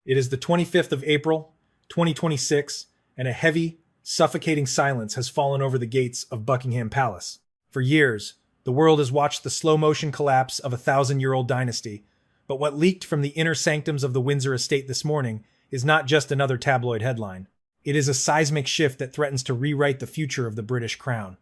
It is the 25th of April, 2026, and a heavy, suffocating silence has fallen over the gates of Buckingham Palace. For years, the world has watched the slow-motion collapse of a thousand-year-old dynasty, but what leaked from the inner sanctums of the Windsor estate this morning is not just another tabloid headline. It is a seismic shift that threatens to rewrite the future of the British crown.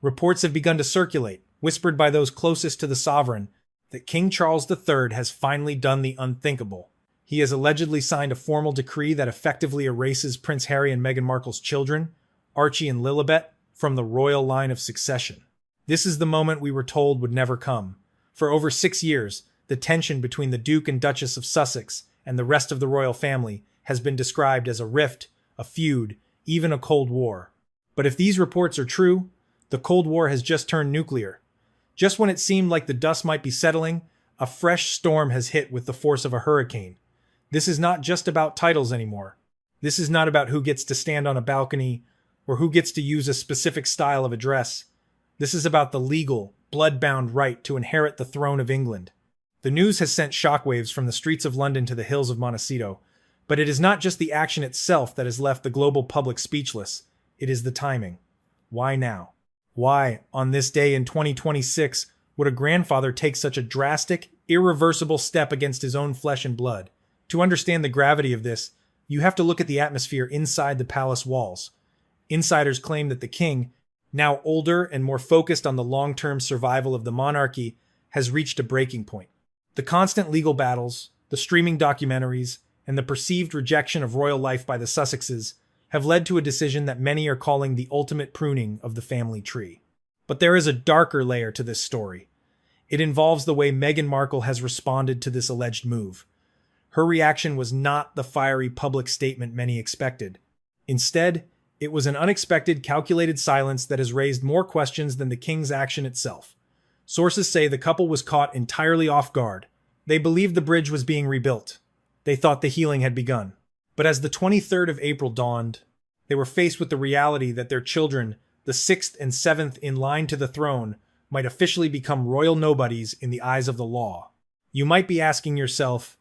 Reports have begun to circulate, whispered by those closest to the sovereign, that King Charles III has finally done the unthinkable. He has allegedly signed a formal decree that effectively erases Prince Harry and Meghan Markle's children, Archie and Lilibet, from the royal line of succession. This is the moment we were told would never come. For over 6 years, the tension between the Duke and Duchess of Sussex and the rest of the royal family has been described as a rift, a feud, even a Cold War. But if these reports are true, the Cold War has just turned nuclear. Just when it seemed like the dust might be settling, a fresh storm has hit with the force of a hurricane. This is not just about titles anymore. This is not about who gets to stand on a balcony or who gets to use a specific style of address. This is about the legal, blood-bound right to inherit the throne of England. The news has sent shockwaves from the streets of London to the hills of Montecito, but it is not just the action itself that has left the global public speechless. It is the timing. Why now? Why, on this day in 2026, would a grandfather take such a drastic, irreversible step against his own flesh and blood? To understand the gravity of this, you have to look at the atmosphere inside the palace walls. Insiders claim that the king, now older and more focused on the long-term survival of the monarchy, has reached a breaking point. The constant legal battles, the streaming documentaries, and the perceived rejection of royal life by the Sussexes have led to a decision that many are calling the ultimate pruning of the family tree. But there is a darker layer to this story. It involves the way Meghan Markle has responded to this alleged move. Her reaction was not the fiery public statement many expected. Instead, it was an unexpected, calculated silence that has raised more questions than the king's action itself. Sources say the couple was caught entirely off guard. They believed the bridge was being rebuilt. They thought the healing had begun. But as the 23rd of April dawned, they were faced with the reality that their children, the 6th and 7th in line to the throne, might officially become royal nobodies in the eyes of the law. You might be asking yourself,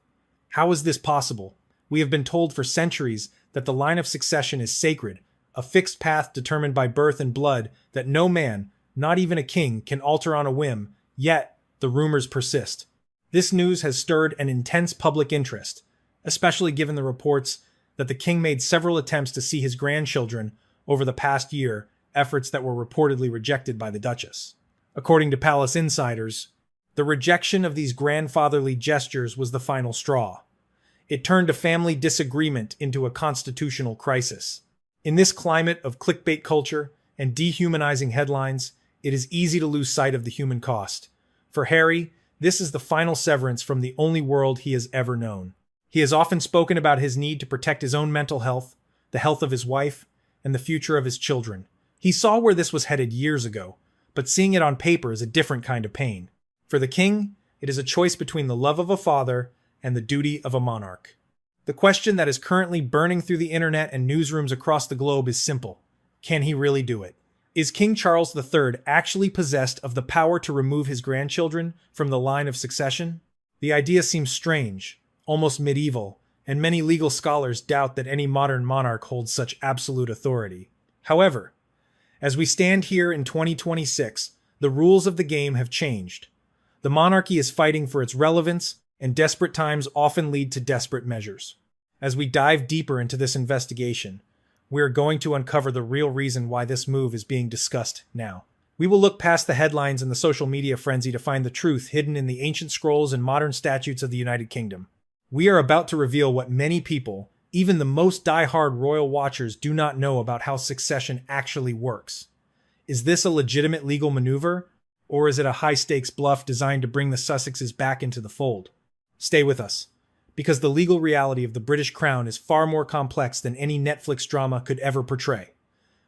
how is this possible? We have been told for centuries that the line of succession is sacred, a fixed path determined by birth and blood that no man, not even a king, can alter on a whim, yet the rumors persist. This news has stirred an intense public interest, especially given the reports that the king made several attempts to see his grandchildren over the past year, efforts that were reportedly rejected by the Duchess. According to palace insiders, the rejection of these grandfatherly gestures was the final straw. It turned a family disagreement into a constitutional crisis. In this climate of clickbait culture and dehumanizing headlines, it is easy to lose sight of the human cost. For Harry, this is the final severance from the only world he has ever known. He has often spoken about his need to protect his own mental health, the health of his wife, and the future of his children. He saw where this was headed years ago, but seeing it on paper is a different kind of pain. For the king, it is a choice between the love of a father and the duty of a monarch. The question that is currently burning through the internet and newsrooms across the globe is simple. Can he really do it? Is King Charles III actually possessed of the power to remove his grandchildren from the line of succession? The idea seems strange, almost medieval, and many legal scholars doubt that any modern monarch holds such absolute authority. However, as we stand here in 2026, the rules of the game have changed. The monarchy is fighting for its relevance, and desperate times often lead to desperate measures. As we dive deeper into this investigation, we are going to uncover the real reason why this move is being discussed now. We will look past the headlines and the social media frenzy to find the truth hidden in the ancient scrolls and modern statutes of the United Kingdom. We are about to reveal what many people, even the most die-hard royal watchers, do not know about how succession actually works. Is this a legitimate legal maneuver, or is it a high-stakes bluff designed to bring the Sussexes back into the fold? Stay with us, because the legal reality of the British crown is far more complex than any Netflix drama could ever portray.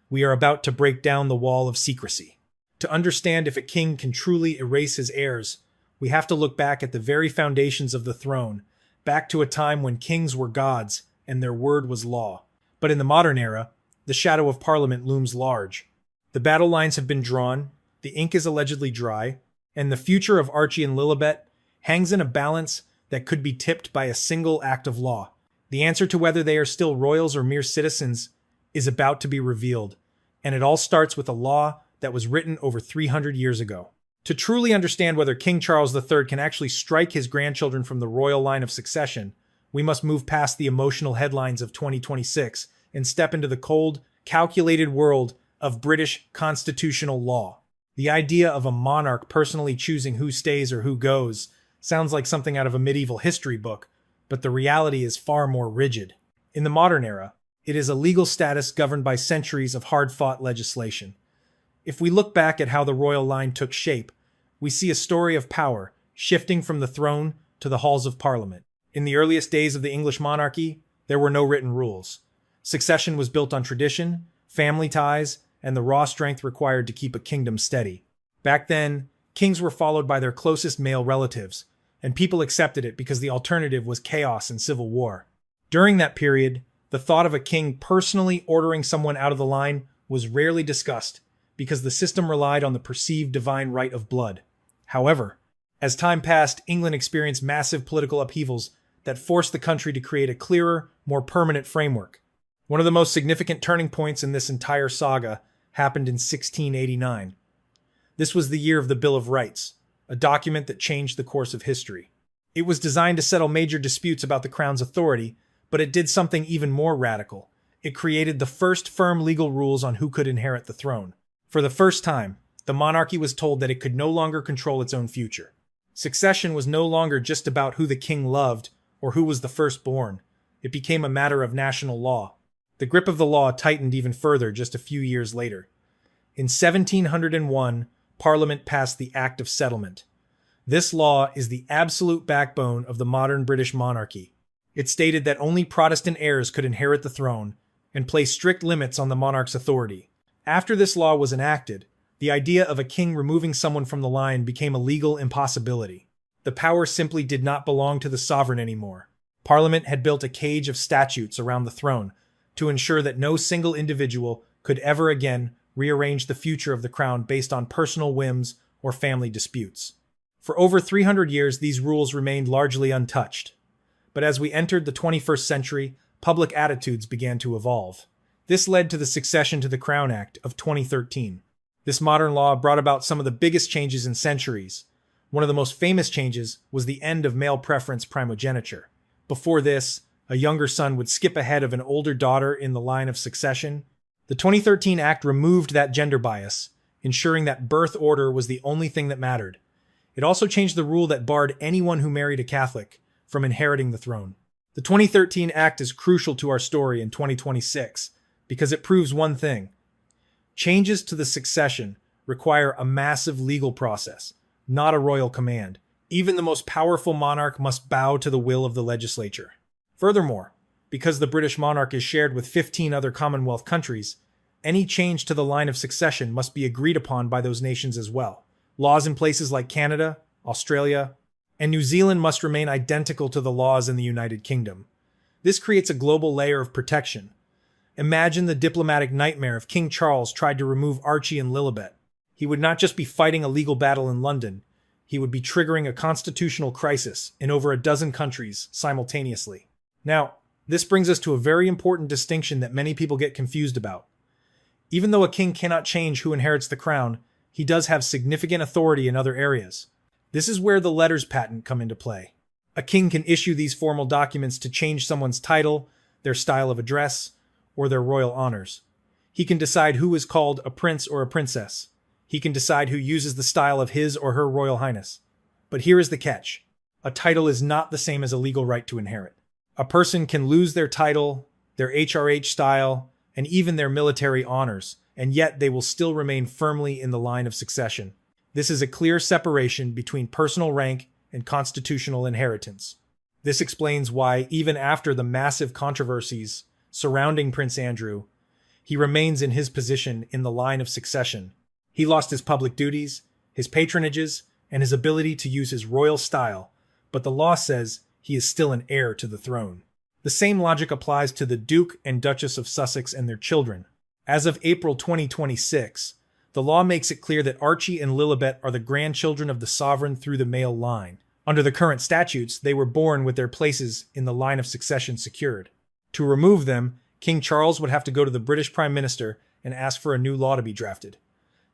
We are about to break down the wall of secrecy. To understand if a king can truly erase his heirs, we have to look back at the very foundations of the throne, back to a time when kings were gods and their word was law. But in the modern era, the shadow of Parliament looms large. The battle lines have been drawn, the ink is allegedly dry, and the future of Archie and Lilibet hangs in a balance that could be tipped by a single act of law. The answer to whether they are still royals or mere citizens is about to be revealed, and it all starts with a law that was written over 300 years ago. To truly understand whether King Charles III can actually strike his grandchildren from the royal line of succession, we must move past the emotional headlines of 2026 and step into the cold, calculated world of British constitutional law. The idea of a monarch personally choosing who stays or who goes sounds like something out of a medieval history book, but the reality is far more rigid. In the modern era, it is a legal status governed by centuries of hard-fought legislation. If we look back at how the royal line took shape, we see a story of power shifting from the throne to the halls of Parliament. In the earliest days of the English monarchy, there were no written rules. Succession was built on tradition, family ties, and the raw strength required to keep a kingdom steady. Back then, kings were followed by their closest male relatives, and people accepted it because the alternative was chaos and civil war. During that period, the thought of a king personally ordering someone out of the line was rarely discussed because the system relied on the perceived divine right of blood. However, as time passed, England experienced massive political upheavals that forced the country to create a clearer, more permanent framework. One of the most significant turning points in this entire saga happened in 1689. This was the year of the Bill of Rights, a document that changed the course of history. It was designed to settle major disputes about the crown's authority, but it did something even more radical. It created the first firm legal rules on who could inherit the throne. For the first time, the monarchy was told that it could no longer control its own future. Succession was no longer just about who the king loved or who was the firstborn. It became a matter of national law. The grip of the law tightened even further just a few years later. In 1701, Parliament passed the Act of Settlement. This law is the absolute backbone of the modern British monarchy. It stated that only Protestant heirs could inherit the throne and placed strict limits on the monarch's authority. After this law was enacted, the idea of a king removing someone from the line became a legal impossibility. The power simply did not belong to the sovereign anymore. Parliament had built a cage of statutes around the throne to ensure that no single individual could ever again rearrange the future of the crown based on personal whims or family disputes. For over 300 years, these rules remained largely untouched. But as we entered the 21st century, public attitudes began to evolve. This led to the Succession to the Crown Act of 2013. This modern law brought about some of the biggest changes in centuries. One of the most famous changes was the end of male preference primogeniture. Before this, a younger son would skip ahead of an older daughter in the line of succession. The 2013 Act removed that gender bias, ensuring that birth order was the only thing that mattered. It also changed the rule that barred anyone who married a Catholic from inheriting the throne. The 2013 Act is crucial to our story in 2026 because it proves one thing. Changes to the succession require a massive legal process, not a royal command. Even the most powerful monarch must bow to the will of the legislature. Furthermore, because the British monarch is shared with 15 other Commonwealth countries, any change to the line of succession must be agreed upon by those nations as well. Laws in places like Canada, Australia, and New Zealand must remain identical to the laws in the United Kingdom. This creates a global layer of protection. Imagine the diplomatic nightmare if King Charles tried to remove Archie and Lilibet. He would not just be fighting a legal battle in London, he would be triggering a constitutional crisis in over a dozen countries simultaneously. Now, this brings us to a very important distinction that many people get confused about. Even though a king cannot change who inherits the crown, he does have significant authority in other areas. This is where the letters patent come into play. A king can issue these formal documents to change someone's title, their style of address, or their royal honors. He can decide who is called a prince or a princess. He can decide who uses the style of his or her royal highness. But here is the catch. A title is not the same as a legal right to inherit. A person can lose their title, their HRH style, and even their military honors, and yet they will still remain firmly in the line of succession. This is a clear separation between personal rank and constitutional inheritance. This explains why, even after the massive controversies surrounding Prince Andrew, he remains in his position in the line of succession. He lost his public duties, his patronages, and his ability to use his royal style, but the law says he is still an heir to the throne. The same logic applies to the Duke and Duchess of Sussex and their children. As of April 2026, the law makes it clear that Archie and Lilibet are the grandchildren of the sovereign through the male line. Under the current statutes, they were born with their places in the line of succession secured. To remove them, King Charles would have to go to the British Prime Minister and ask for a new law to be drafted.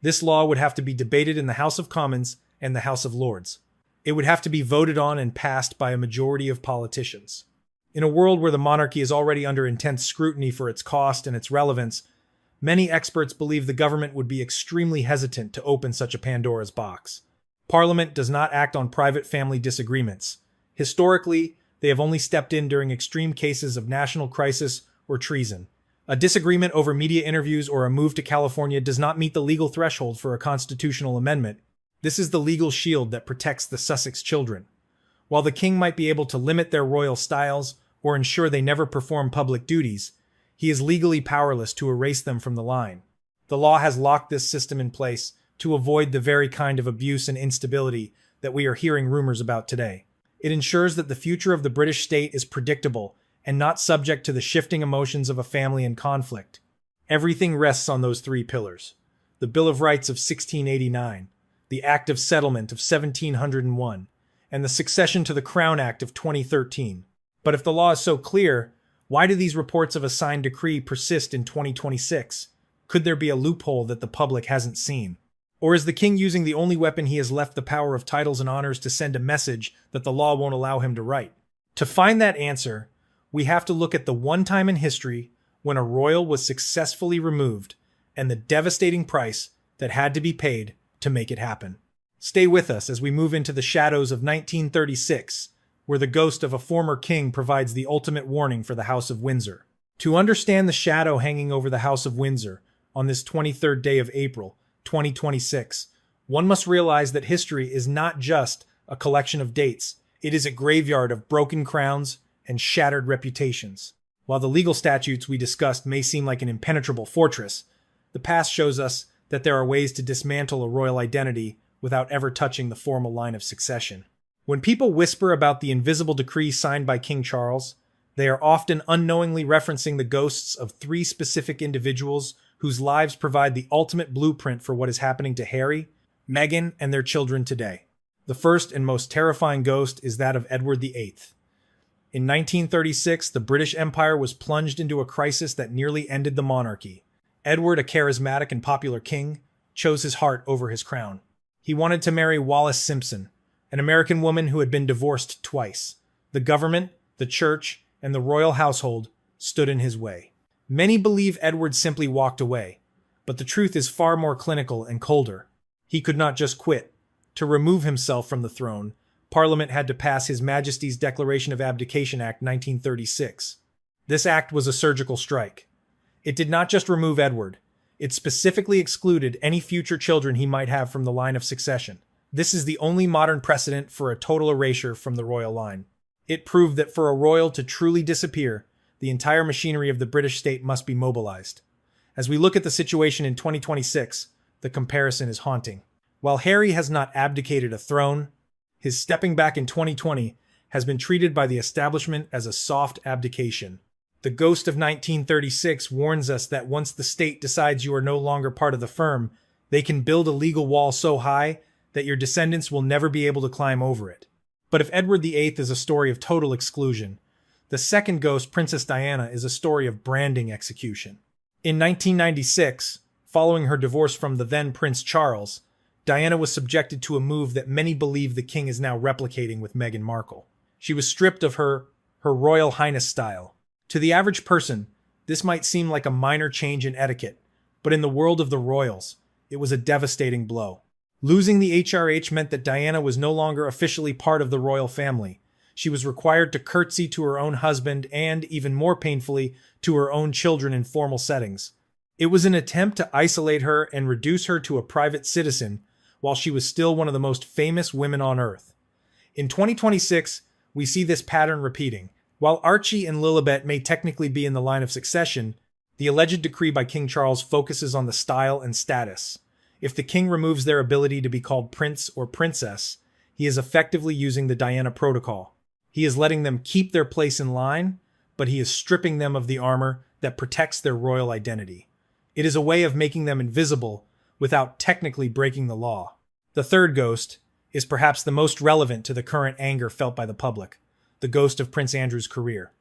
This law would have to be debated in the House of Commons and the House of Lords. It would have to be voted on and passed by a majority of politicians. In a world where the monarchy is already under intense scrutiny for its cost and its relevance, many experts believe the government would be extremely hesitant to open such a Pandora's box. Parliament does not act on private family disagreements. Historically, they have only stepped in during extreme cases of national crisis or treason. A disagreement over media interviews or a move to California does not meet the legal threshold for a constitutional amendment. This is the legal shield that protects the Sussex children. While the king might be able to limit their royal styles or ensure they never perform public duties, he is legally powerless to erase them from the line. The law has locked this system in place to avoid the very kind of abuse and instability that we are hearing rumors about today. It ensures that the future of the British state is predictable and not subject to the shifting emotions of a family in conflict. Everything rests on those three pillars: the Bill of Rights of 1689, the Act of Settlement of 1701, and the Succession to the Crown Act of 2013. But if the law is so clear, why do these reports of a signed decree persist in 2026? Could there be a loophole that the public hasn't seen? Or is the king using the only weapon he has left, the power of titles and honors, to send a message that the law won't allow him to write? To find that answer, we have to look at the one time in history when a royal was successfully removed and the devastating price that had to be paid to make it happen. Stay with us as we move into the shadows of 1936, where the ghost of a former king provides the ultimate warning for the House of Windsor. To understand the shadow hanging over the House of Windsor on this 23rd day of April, 2026, one must realize that history is not just a collection of dates. It is a graveyard of broken crowns and shattered reputations. While the legal statutes we discussed may seem like an impenetrable fortress, the past shows us that there are ways to dismantle a royal identity without ever touching the formal line of succession. When people whisper about the invisible decree signed by King Charles, they are often unknowingly referencing the ghosts of three specific individuals whose lives provide the ultimate blueprint for what is happening to Harry, Meghan, and their children today. The first and most terrifying ghost is that of Edward VIII. In 1936, the British Empire was plunged into a crisis that nearly ended the monarchy. Edward, a charismatic and popular king, chose his heart over his crown. He wanted to marry Wallis Simpson, an American woman who had been divorced twice. The government, the church, and the royal household stood in his way. Many believe Edward simply walked away, but the truth is far more clinical and colder. He could not just quit. To remove himself from the throne, Parliament had to pass His Majesty's Declaration of Abdication Act 1936. This act was a surgical strike. It did not just remove Edward, it specifically excluded any future children he might have from the line of succession. This is the only modern precedent for a total erasure from the royal line. It proved that for a royal to truly disappear, the entire machinery of the British state must be mobilized. As we look at the situation in 2026, the comparison is haunting. While Harry has not abdicated a throne, his stepping back in 2020 has been treated by the establishment as a soft abdication. The ghost of 1936 warns us that once the state decides you are no longer part of the firm, they can build a legal wall so high that your descendants will never be able to climb over it. But if Edward VIII is a story of total exclusion, the second ghost, Princess Diana, is a story of branding execution. In 1996, following her divorce from the then Prince Charles, Diana was subjected to a move that many believe the king is now replicating with Meghan Markle. She was stripped of her Royal Highness style. To the average person, this might seem like a minor change in etiquette, but in the world of the royals, it was a devastating blow. Losing the HRH meant that Diana was no longer officially part of the royal family. She was required to curtsy to her own husband and, even more painfully, to her own children in formal settings. It was an attempt to isolate her and reduce her to a private citizen while she was still one of the most famous women on earth. In 2026, we see this pattern repeating. While Archie and Lilibet may technically be in the line of succession, the alleged decree by King Charles focuses on the style and status. If the king removes their ability to be called prince or princess, he is effectively using the Diana protocol. He is letting them keep their place in line, but he is stripping them of the armor that protects their royal identity. It is a way of making them invisible without technically breaking the law. The third ghost is perhaps the most relevant to the current anger felt by the public, the ghost of Prince Andrew's career.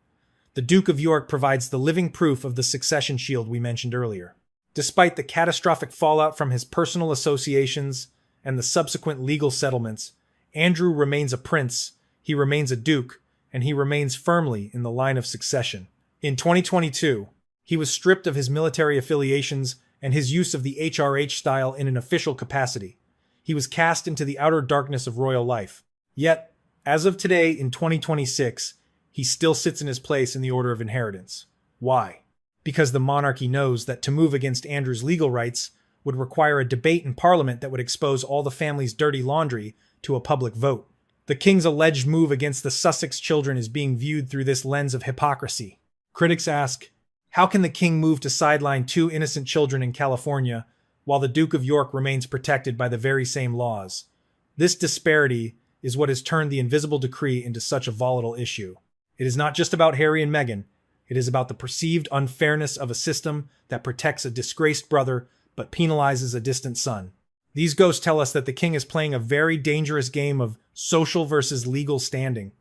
The Duke of York provides the living proof of the succession shield we mentioned earlier. Despite the catastrophic fallout from his personal associations and the subsequent legal settlements, Andrew remains a prince, he remains a duke, and he remains firmly in the line of succession. In 2022, he was stripped of his military affiliations and his use of the HRH style in an official capacity. He was cast into the outer darkness of royal life. Yet, as of today in 2026, he still sits in his place in the order of inheritance. Why? Because the monarchy knows that to move against Andrew's legal rights would require a debate in Parliament that would expose all the family's dirty laundry to a public vote. The king's alleged move against the Sussex children is being viewed through this lens of hypocrisy. Critics ask, how can the king move to sideline two innocent children in California while the Duke of York remains protected by the very same laws? This disparity is what has turned the invisible decree into such a volatile issue. It is not just about Harry and Meghan. It is about the perceived unfairness of a system that protects a disgraced brother but penalizes a distant son. These ghosts tell us that the king is playing a very dangerous game of social versus legal standing.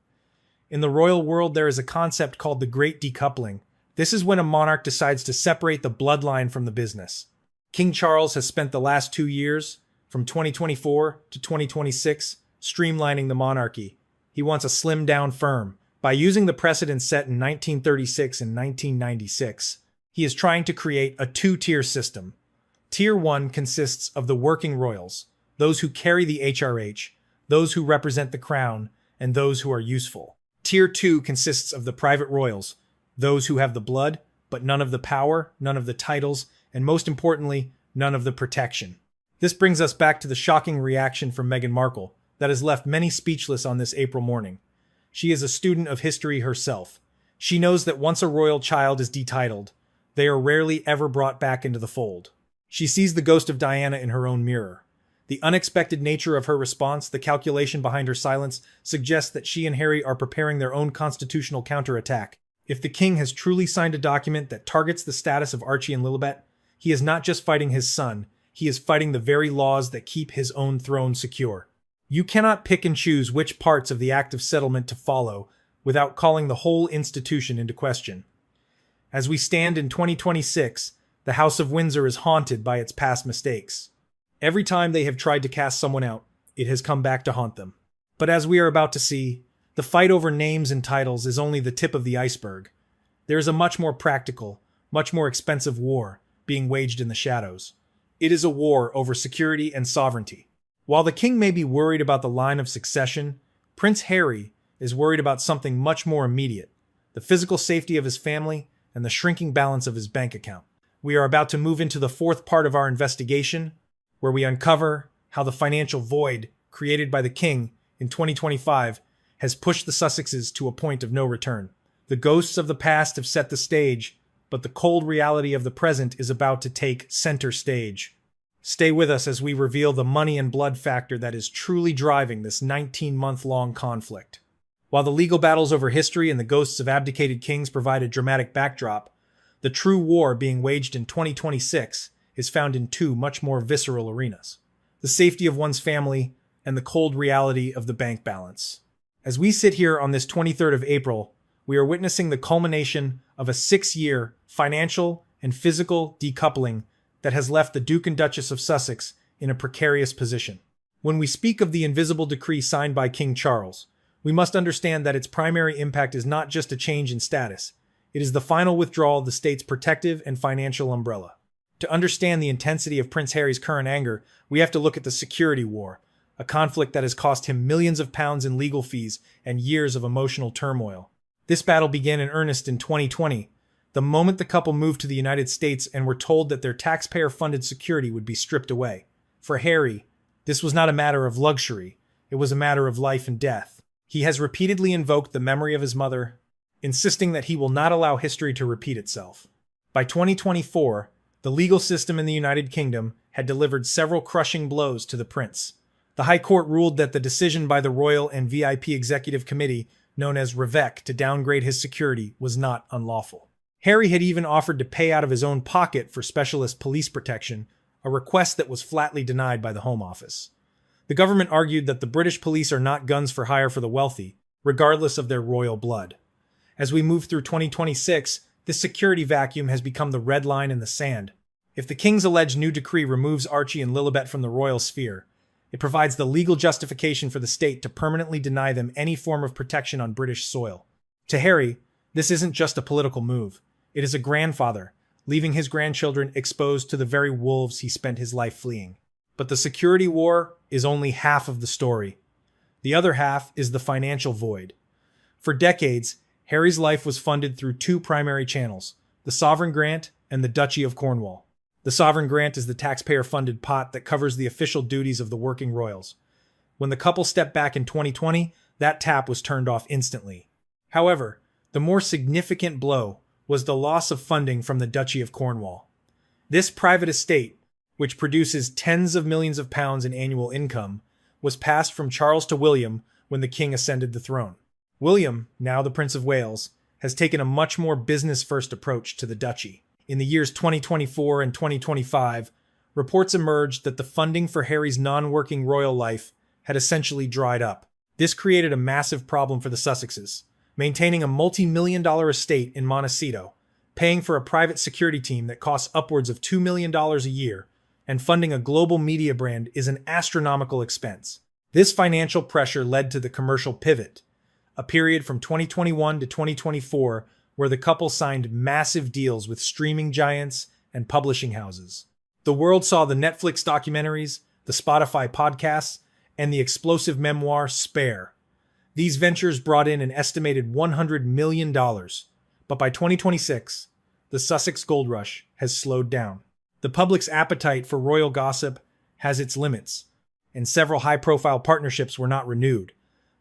In the royal world, there is a concept called the Great Decoupling. This is when a monarch decides to separate the bloodline from the business. King Charles has spent the last 2 years, from 2024 to 2026, streamlining the monarchy. He wants a slimmed-down firm. By using the precedent set in 1936 and 1996, he is trying to create a two-tier system. Tier 1 consists of the working royals, those who carry the HRH, those who represent the crown, and those who are useful. Tier 2 consists of the private royals, those who have the blood, but none of the power, none of the titles, and most importantly, none of the protection. This brings us back to the shocking reaction from Meghan Markle that has left many speechless on this April morning. She is a student of history herself. She knows that once a royal child is detitled, they are rarely ever brought back into the fold. She sees the ghost of Diana in her own mirror. The unexpected nature of her response, the calculation behind her silence, suggests that she and Harry are preparing their own constitutional counterattack. If the king has truly signed a document that targets the status of Archie and Lilibet, he is not just fighting his son, he is fighting the very laws that keep his own throne secure. You cannot pick and choose which parts of the act of settlement to follow without calling the whole institution into question. As we stand in 2026, the House of Windsor is haunted by its past mistakes. Every time they have tried to cast someone out, it has come back to haunt them. But as we are about to see, the fight over names and titles is only the tip of the iceberg. There is a much more practical, much more expensive war being waged in the shadows. It is a war over security and sovereignty. While the king may be worried about the line of succession, Prince Harry is worried about something much more immediate, the physical safety of his family and the shrinking balance of his bank account. We are about to move into the fourth part of our investigation, where we uncover how the financial void created by the king in 2025 has pushed the Sussexes to a point of no return. The ghosts of the past have set the stage, but the cold reality of the present is about to take center stage. Stay with us as we reveal the money and blood factor that is truly driving this 19-month-long conflict. While the legal battles over history and the ghosts of abdicated kings provide a dramatic backdrop, the true war being waged in 2026 is found in two much more visceral arenas: the safety of one's family and the cold reality of the bank balance. As we sit here on this 23rd of April, we are witnessing the culmination of a 6-year financial and physical decoupling that has left the Duke and Duchess of Sussex in a precarious position. When we speak of the invisible decree signed by King Charles, we must understand that its primary impact is not just a change in status. It is the final withdrawal of the state's protective and financial umbrella. To understand the intensity of Prince Harry's current anger, we have to look at the security war, a conflict that has cost him millions of pounds in legal fees and years of emotional turmoil. This battle began in earnest in 2020, the moment the couple moved to the United States and were told that their taxpayer-funded security would be stripped away. For Harry, this was not a matter of luxury, it was a matter of life and death. He has repeatedly invoked the memory of his mother, insisting that he will not allow history to repeat itself. By 2024, the legal system in the United Kingdom had delivered several crushing blows to the prince. The High Court ruled that the decision by the Royal and VIP Executive Committee, known as REVEC, to downgrade his security was not unlawful. Harry had even offered to pay out of his own pocket for specialist police protection, a request that was flatly denied by the Home Office. The government argued that the British police are not guns for hire for the wealthy, regardless of their royal blood. As we move through 2026, this security vacuum has become the red line in the sand. If the king's alleged new decree removes Archie and Lilibet from the royal sphere, it provides the legal justification for the state to permanently deny them any form of protection on British soil. To Harry, this isn't just a political move. It is a grandfather, leaving his grandchildren exposed to the very wolves he spent his life fleeing. But the security war is only half of the story. The other half is the financial void. For decades, Harry's life was funded through two primary channels, the sovereign grant and the Duchy of Cornwall. The sovereign grant is the taxpayer-funded pot that covers the official duties of the working royals. When the couple stepped back in 2020, that tap was turned off instantly. However, the more significant blow was the loss of funding from the Duchy of Cornwall. This private estate, which produces tens of millions of pounds in annual income, was passed from Charles to William when the king ascended the throne. William, now the Prince of Wales, has taken a much more business-first approach to the duchy. In the years 2024 and 2025, reports emerged that the funding for Harry's non-working royal life had essentially dried up. This created a massive problem for the Sussexes, maintaining a multi-million-dollar estate in Montecito, paying for a private security team that costs upwards of $2 million a year, and funding a global media brand is an astronomical expense. This financial pressure led to the commercial pivot, a period from 2021 to 2024 where the couple signed massive deals with streaming giants and publishing houses. The world saw the Netflix documentaries, the Spotify podcasts, and the explosive memoir Spare. These ventures brought in an estimated $100 million, but by 2026, the Sussex gold rush has slowed down. The public's appetite for royal gossip has its limits, and several high-profile partnerships were not renewed.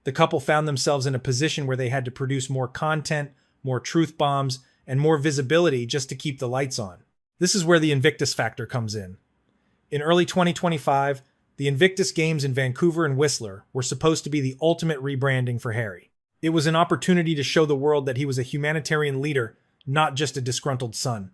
The couple found themselves in a position where they had to produce more content, more truth bombs, and more visibility just to keep the lights on. This is where the Invictus factor comes in. In early 2025, the Invictus Games in Vancouver and Whistler were supposed to be the ultimate rebranding for Harry. It was an opportunity to show the world that he was a humanitarian leader, not just a disgruntled son.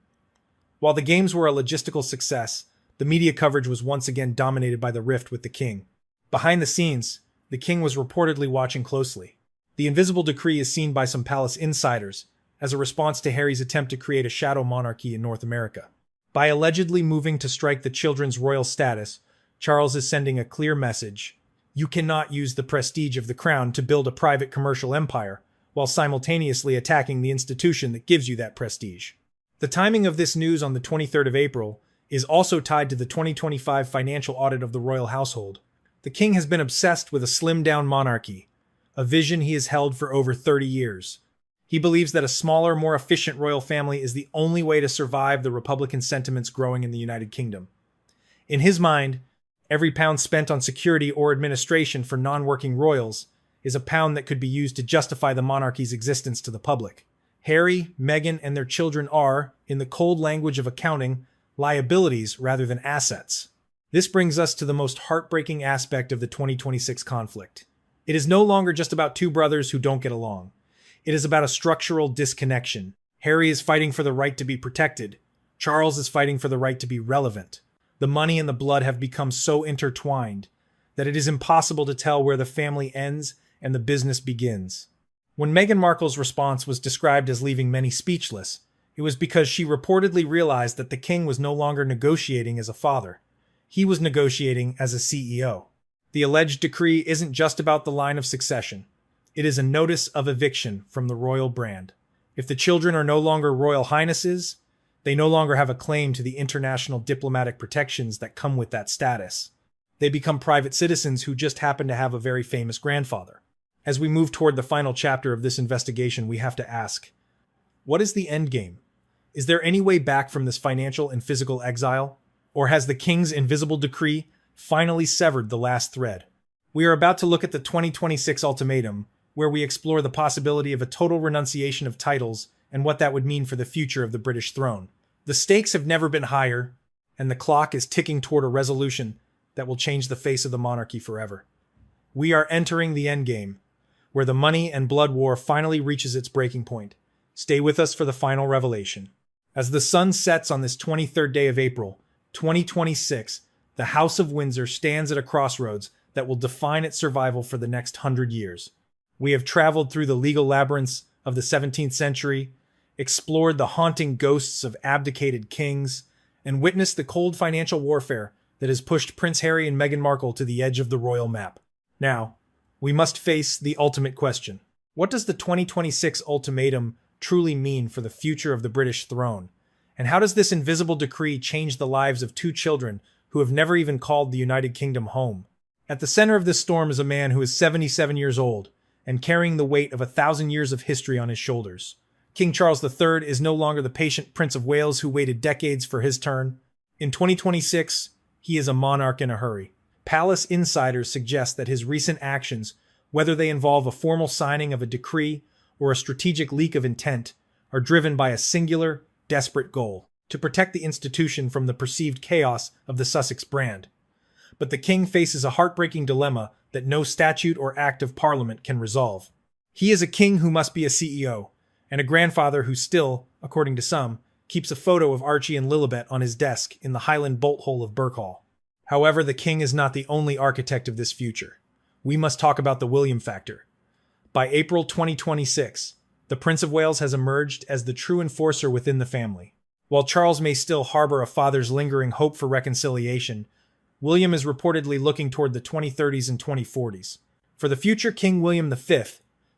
While the games were a logistical success, the media coverage was once again dominated by the rift with the king. Behind the scenes, the king was reportedly watching closely. The invisible decree is seen by some palace insiders as a response to Harry's attempt to create a shadow monarchy in North America. By allegedly moving to strike the children's royal status, Charles is sending a clear message. You cannot use the prestige of the crown to build a private commercial empire, while simultaneously attacking the institution that gives you that prestige. The timing of this news on the 23rd of April is also tied to the 2025 financial audit of the royal household. The king has been obsessed with a slimmed-down monarchy, a vision he has held for over 30 years. He believes that a smaller, more efficient royal family is the only way to survive the Republican sentiments growing in the United Kingdom. In his mind, every pound spent on security or administration for non-working royals is a pound that could be used to justify the monarchy's existence to the public. Harry, Meghan, and their children are, in the cold language of accounting, liabilities rather than assets. This brings us to the most heartbreaking aspect of the 2026 conflict. It is no longer just about two brothers who don't get along. It is about a structural disconnection. Harry is fighting for the right to be protected. Charles is fighting for the right to be relevant. The money and the blood have become so intertwined that it is impossible to tell where the family ends and the business begins. When Meghan Markle's response was described as leaving many speechless, it was because she reportedly realized that the king was no longer negotiating as a father. He was negotiating as a CEO. The alleged decree isn't just about the line of succession. It is a notice of eviction from the royal brand. If the children are no longer royal highnesses, they no longer have a claim to the international diplomatic protections that come with that status. They become private citizens who just happen to have a very famous grandfather. As we move toward the final chapter of this investigation, we have to ask, what is the end game? Is there any way back from this financial and physical exile? Or has the king's invisible decree finally severed the last thread? We are about to look at the 2026 ultimatum, where we explore the possibility of a total renunciation of titles and what that would mean for the future of the British throne. The stakes have never been higher, and the clock is ticking toward a resolution that will change the face of the monarchy forever. We are entering the endgame, where the money and blood war finally reaches its breaking point. Stay with us for the final revelation. As the sun sets on this 23rd day of April, 2026, the House of Windsor stands at a crossroads that will define its survival for the next 100 years. We have traveled through the legal labyrinths of the 17th century, explored the haunting ghosts of abdicated kings, and witnessed the cold financial warfare that has pushed Prince Harry and Meghan Markle to the edge of the royal map. Now, we must face the ultimate question. What does the 2026 ultimatum truly mean for the future of the British throne? And how does this invisible decree change the lives of two children who have never even called the United Kingdom home? At the center of this storm is a man who is 77 years old and carrying the weight of 1,000 years of history on his shoulders. King Charles III is no longer the patient Prince of Wales who waited decades for his turn. In 2026, he is a monarch in a hurry. Palace insiders suggest that his recent actions, whether they involve a formal signing of a decree or a strategic leak of intent, are driven by a singular, desperate goal: to protect the institution from the perceived chaos of the Sussex brand. But the king faces a heartbreaking dilemma that no statute or act of parliament can resolve. He is a king who must be a CEO, and a grandfather who still, according to some, keeps a photo of Archie and Lilibet on his desk in the Highland bolt hole of Birkhall. However, the king is not the only architect of this future. We must talk about the William factor. By April 2026, the Prince of Wales has emerged as the true enforcer within the family. While Charles may still harbor a father's lingering hope for reconciliation, William is reportedly looking toward the 2030s and 2040s. For the future King William V,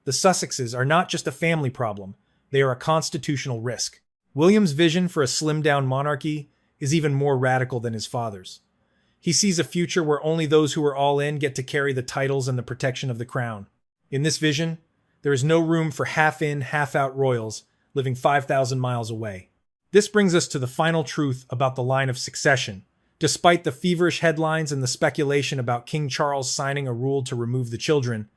the Sussexes are not just a family problem, they are a constitutional risk. William's vision for a slimmed-down monarchy is even more radical than his father's. He sees a future where only those who are all in get to carry the titles and the protection of the crown. In this vision, there is no room for half-in, half-out royals living 5,000 miles away. This brings us to the final truth about the line of succession. Despite the feverish headlines and the speculation about King Charles signing a rule to remove the children,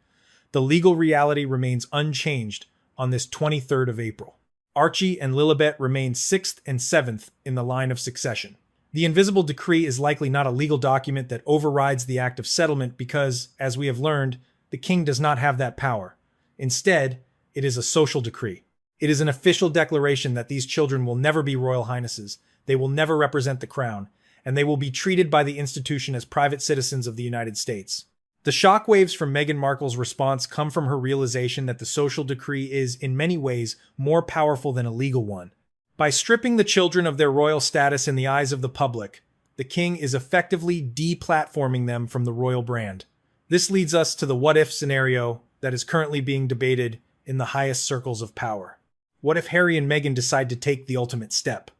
the legal reality remains unchanged on this 23rd of April. Archie and Lilibet remain 6th and 7th in the line of succession. The invisible decree is likely not a legal document that overrides the act of settlement because, as we have learned, the king does not have that power. Instead, it is a social decree. It is an official declaration that these children will never be royal highnesses, they will never represent the crown, and they will be treated by the institution as private citizens of the United States. The shockwaves from Meghan Markle's response come from her realization that the social decree is, in many ways, more powerful than a legal one. By stripping the children of their royal status in the eyes of the public, the king is effectively deplatforming them from the royal brand. This leads us to the what-if scenario that is currently being debated in the highest circles of power. What if Harry and Meghan decide to take the ultimate step?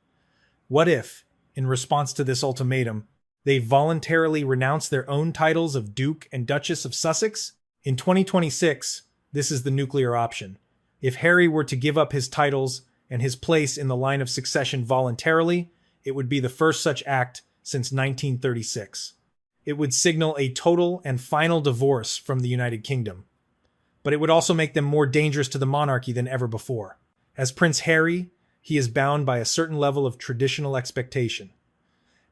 What if, in response to this ultimatum, they voluntarily renounce their own titles of Duke and Duchess of Sussex? In 2026, this is the nuclear option. If Harry were to give up his titles and his place in the line of succession voluntarily, it would be the first such act since 1936. It would signal a total and final divorce from the United Kingdom. But it would also make them more dangerous to the monarchy than ever before. As Prince Harry, he is bound by a certain level of traditional expectation.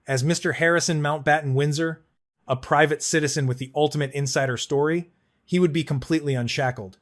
As Mr. Harrison Mountbatten Windsor, a private citizen with the ultimate insider story, he would be completely unshackled.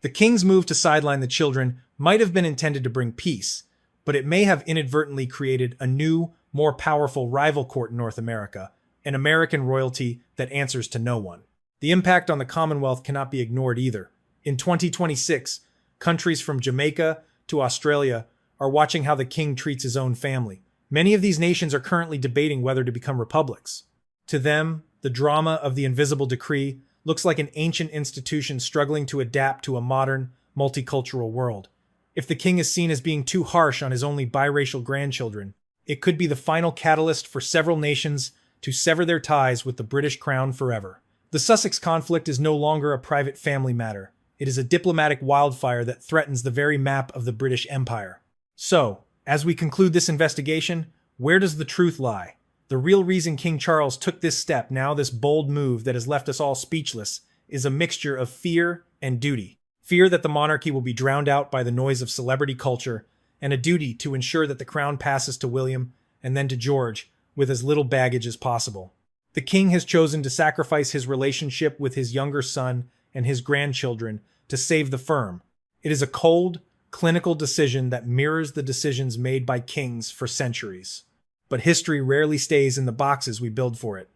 The king's move to sideline the children might have been intended to bring peace, but it may have inadvertently created a new, more powerful rival court in North America, an American royalty that answers to no one. The impact on the Commonwealth cannot be ignored either. In 2026, countries from Jamaica to Australia are watching how the king treats his own family. Many of these nations are currently debating whether to become republics. To them, the drama of the invisible decree looks like an ancient institution struggling to adapt to a modern, multicultural world. If the king is seen as being too harsh on his only biracial grandchildren, it could be the final catalyst for several nations to sever their ties with the British crown forever. The Sussex conflict is no longer a private family matter. It is a diplomatic wildfire that threatens the very map of the British Empire. So, as we conclude this investigation, where does the truth lie? The real reason King Charles took this step, now this bold move that has left us all speechless, is a mixture of fear and duty. Fear that the monarchy will be drowned out by the noise of celebrity culture, and a duty to ensure that the crown passes to William and then to George with as little baggage as possible. The king has chosen to sacrifice his relationship with his younger son and his grandchildren to save the firm. It is a cold, clinical decision that mirrors the decisions made by kings for centuries. But history rarely stays in the boxes we build for it.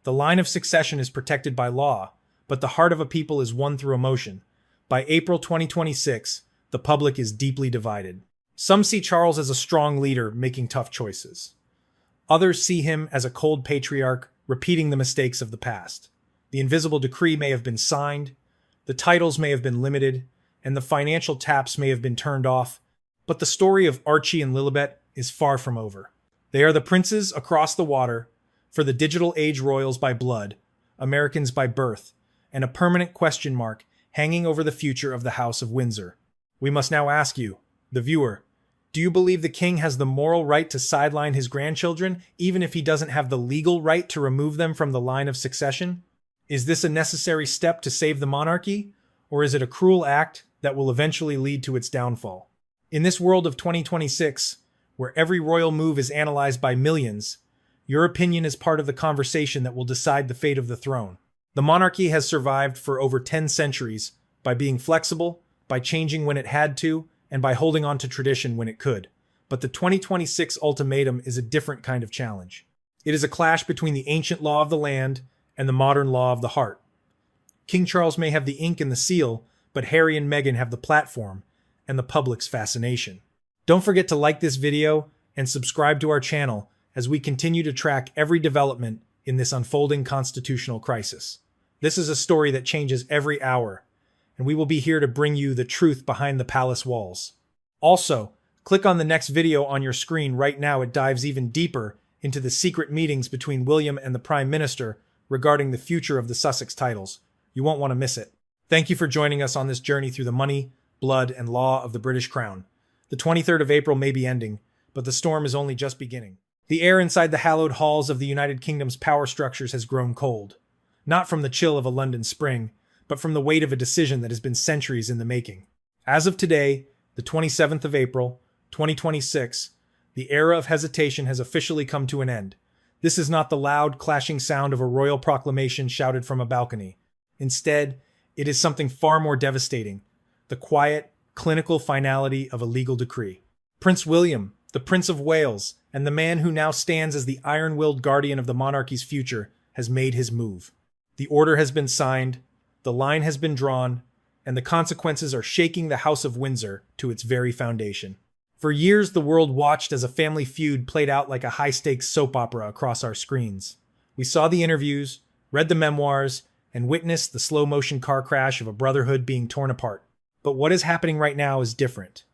The line of succession is protected by law, but the heart of a people is won through emotion. By April 2026, the public is deeply divided. Some see Charles as a strong leader making tough choices. Others see him as a cold patriarch repeating the mistakes of the past. The invisible decree may have been signed, the titles may have been limited, and the financial taps may have been turned off, but the story of Archie and Lilibet is far from over. They are the princes across the water, for the digital age royals by blood, Americans by birth, and a permanent question mark hanging over the future of the House of Windsor. We must now ask you, the viewer, do you believe the king has the moral right to sideline his grandchildren, even if he doesn't have the legal right to remove them from the line of succession? Is this a necessary step to save the monarchy, or is it a cruel act that will eventually lead to its downfall? In this world of 2026, where every royal move is analyzed by millions, your opinion is part of the conversation that will decide the fate of the throne. The monarchy has survived for over 10 centuries by being flexible, by changing when it had to, and by holding on to tradition when it could. But the 2026 ultimatum is a different kind of challenge. It is a clash between the ancient law of the land and the modern law of the heart. King Charles may have the ink and the seal, but Harry and Meghan have the platform and the public's fascination. Don't forget to like this video and subscribe to our channel as we continue to track every development in this unfolding constitutional crisis. This is a story that changes every hour, and we will be here to bring you the truth behind the palace walls. Also, click on the next video on your screen right now. It dives even deeper into the secret meetings between William and the Prime Minister regarding the future of the Sussex titles. You won't want to miss it. Thank you for joining us on this journey through the money, blood, and law of the British Crown. The 23rd of April may be ending, but the storm is only just beginning. The air inside the hallowed halls of the United Kingdom's power structures has grown cold. Not from the chill of a London spring, but from the weight of a decision that has been centuries in the making. As of today, the 27th of April, 2026, the era of hesitation has officially come to an end. This is not the loud, clashing sound of a royal proclamation shouted from a balcony. Instead, it is something far more devastating, the quiet, clinical finality of a legal decree. Prince William, the Prince of Wales, and the man who now stands as the iron-willed guardian of the monarchy's future, has made his move. The order has been signed, the line has been drawn, and the consequences are shaking the House of Windsor to its very foundation. For years, the world watched as a family feud played out like a high-stakes soap opera across our screens. We saw the interviews, read the memoirs, and witnessed the slow-motion car crash of a brotherhood being torn apart. But what is happening right now is different.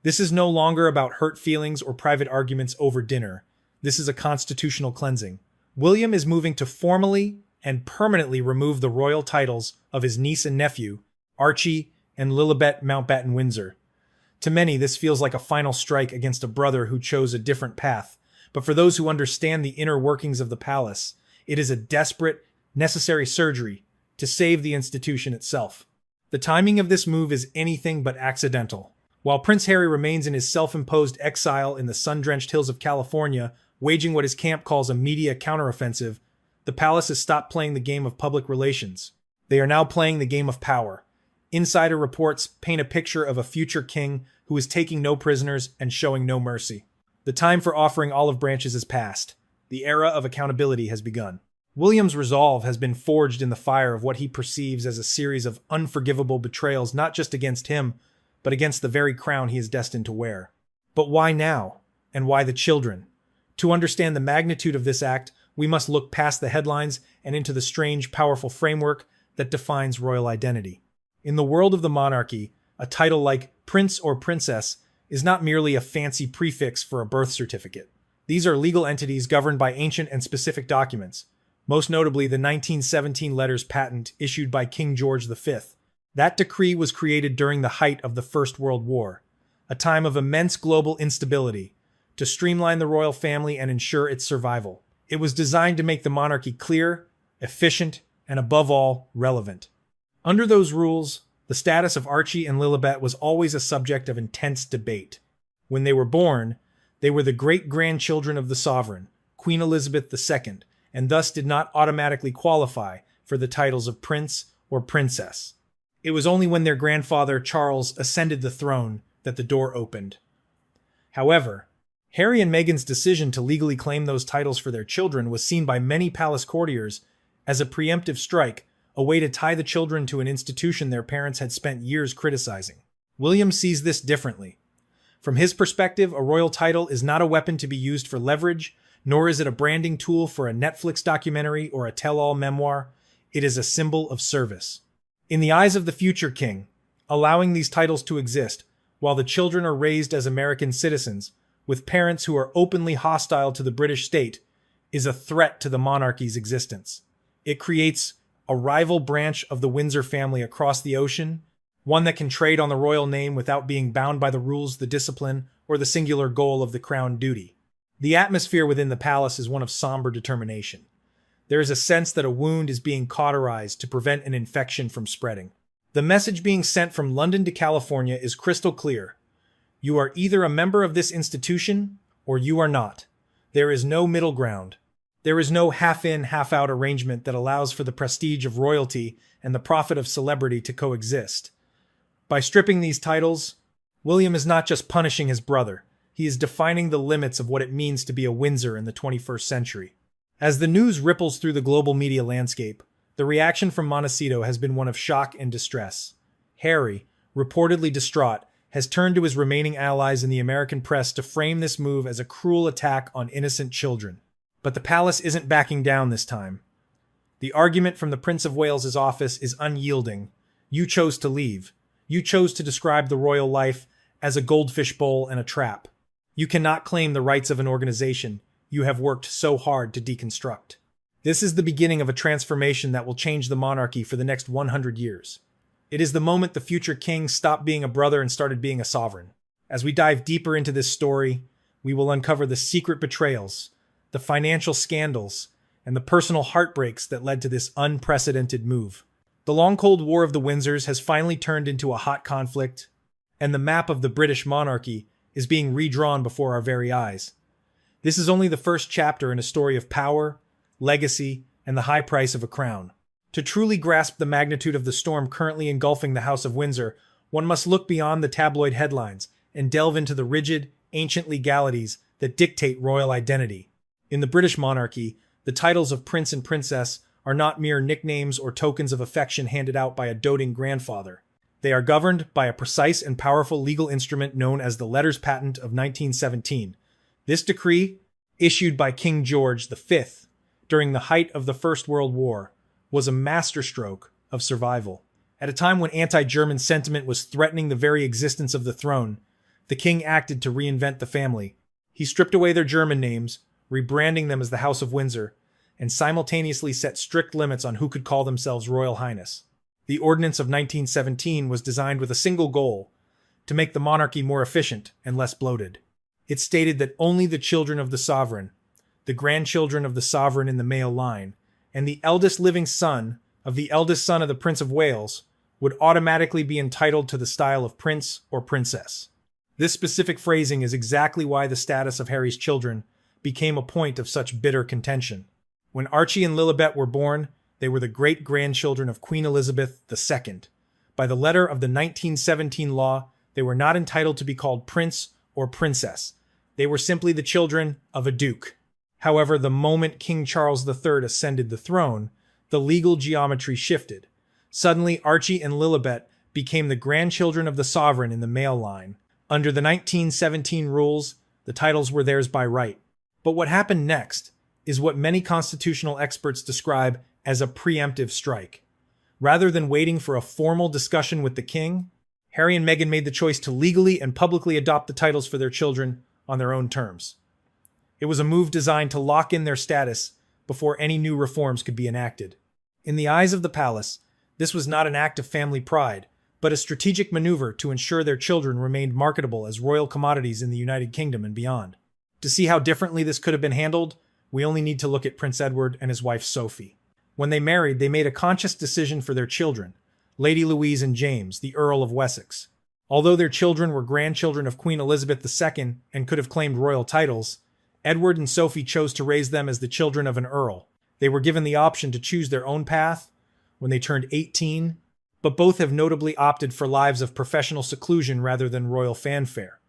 This is no longer about hurt feelings or private arguments over dinner. This is a constitutional cleansing. William is moving to formally and permanently remove the royal titles of his niece and nephew, Archie and Lilibet Mountbatten Windsor. To many, this feels like a final strike against a brother who chose a different path. But for those who understand the inner workings of the palace, it is a desperate, necessary surgery to save the institution itself. The timing of this move is anything but accidental. While Prince Harry remains in his self-imposed exile in the sun-drenched hills of California, waging what his camp calls a media counteroffensive, the palace has stopped playing the game of public relations. They are now playing the game of power. Insider reports paint a picture of a future king who is taking no prisoners and showing no mercy. The time for offering olive branches is past. The era of accountability has begun. William's resolve has been forged in the fire of what he perceives as a series of unforgivable betrayals, not just against him, but against the very crown he is destined to wear. But why now? And why the children? To understand the magnitude of this act, we must look past the headlines and into the strange, powerful framework that defines royal identity. In the world of the monarchy, a title like Prince or Princess is not merely a fancy prefix for a birth certificate. These are legal entities governed by ancient and specific documents, most notably the 1917 letters patent issued by King George V. That decree was created during the height of the First World War, a time of immense global instability, to streamline the royal family and ensure its survival. It was designed to make the monarchy clear, efficient, and above all, relevant. Under those rules, the status of Archie and Lilibet was always a subject of intense debate. When they were born, they were the great-grandchildren of the sovereign, Queen Elizabeth II, and thus did not automatically qualify for the titles of prince or princess. It was only when their grandfather, Charles, ascended the throne that the door opened. However, Harry and Meghan's decision to legally claim those titles for their children was seen by many palace courtiers as a preemptive strike, a way to tie the children to an institution their parents had spent years criticizing. William sees this differently. From his perspective, a royal title is not a weapon to be used for leverage, nor is it a branding tool for a Netflix documentary or a tell-all memoir. It is a symbol of service. In the eyes of the future king, allowing these titles to exist, while the children are raised as American citizens, with parents who are openly hostile to the British state, is a threat to the monarchy's existence. It creates a rival branch of the Windsor family across the ocean, one that can trade on the royal name without being bound by the rules, the discipline, or the singular goal of the crown duty. The atmosphere within the palace is one of somber determination. There is a sense that a wound is being cauterized to prevent an infection from spreading. The message being sent from London to California is crystal clear. You are either a member of this institution, or you are not. There is no middle ground. There is no half-in, half-out arrangement that allows for the prestige of royalty and the profit of celebrity to coexist. By stripping these titles, William is not just punishing his brother, he is defining the limits of what it means to be a Windsor in the 21st century. As the news ripples through the global media landscape, the reaction from Montecito has been one of shock and distress. Harry, reportedly distraught, has turned to his remaining allies in the American press to frame this move as a cruel attack on innocent children. But the palace isn't backing down this time. The argument from the Prince of Wales's office is unyielding. You chose to leave. You chose to describe the royal life as a goldfish bowl and a trap. You cannot claim the rights of an organization you have worked so hard to deconstruct. This is the beginning of a transformation that will change the monarchy for the next 100 years. It is the moment the future king stopped being a brother and started being a sovereign. As we dive deeper into this story, we will uncover the secret betrayals, the financial scandals, and the personal heartbreaks that led to this unprecedented move. The long cold war of the Windsors has finally turned into a hot conflict, and the map of the British monarchy is being redrawn before our very eyes. This is only the first chapter in a story of power, legacy, and the high price of a crown. To truly grasp the magnitude of the storm currently engulfing the House of Windsor, one must look beyond the tabloid headlines and delve into the rigid, ancient legalities that dictate royal identity. In the British monarchy, the titles of prince and princess are not mere nicknames or tokens of affection handed out by a doting grandfather. They are governed by a precise and powerful legal instrument known as the Letters Patent of 1917. This decree, issued by King George V during the height of the First World War, was a masterstroke of survival. At a time when anti-German sentiment was threatening the very existence of the throne, the king acted to reinvent the family. He stripped away their German names, rebranding them as the House of Windsor, and simultaneously set strict limits on who could call themselves Royal Highness. The Ordinance of 1917 was designed with a single goal: to make the monarchy more efficient and less bloated. It stated that only the children of the sovereign, the grandchildren of the sovereign in the male line, and the eldest living son of the eldest son of the Prince of Wales would automatically be entitled to the style of prince or princess. This specific phrasing is exactly why the status of Harry's children became a point of such bitter contention. When Archie and Lilibet were born, they were the great-grandchildren of Queen Elizabeth II. By the letter of the 1917 law, they were not entitled to be called prince or princess. They were simply the children of a duke. However, the moment King Charles III ascended the throne, the legal geometry shifted. Suddenly, Archie and Lilibet became the grandchildren of the sovereign in the male line. Under the 1917 rules, the titles were theirs by right. But what happened next is what many constitutional experts describe as a preemptive strike. Rather than waiting for a formal discussion with the king, Harry and Meghan made the choice to legally and publicly adopt the titles for their children on their own terms. It was a move designed to lock in their status before any new reforms could be enacted. In the eyes of the palace, this was not an act of family pride, but a strategic maneuver to ensure their children remained marketable as royal commodities in the United Kingdom and beyond. To see how differently this could have been handled, we only need to look at Prince Edward and his wife Sophie. When they married, they made a conscious decision for their children, Lady Louise and James, the Earl of Wessex. Although their children were grandchildren of Queen Elizabeth II and could have claimed royal titles, Edward and Sophie chose to raise them as the children of an earl. They were given the option to choose their own path when they turned 18, but both have notably opted for lives of professional seclusion rather than royal fanfare.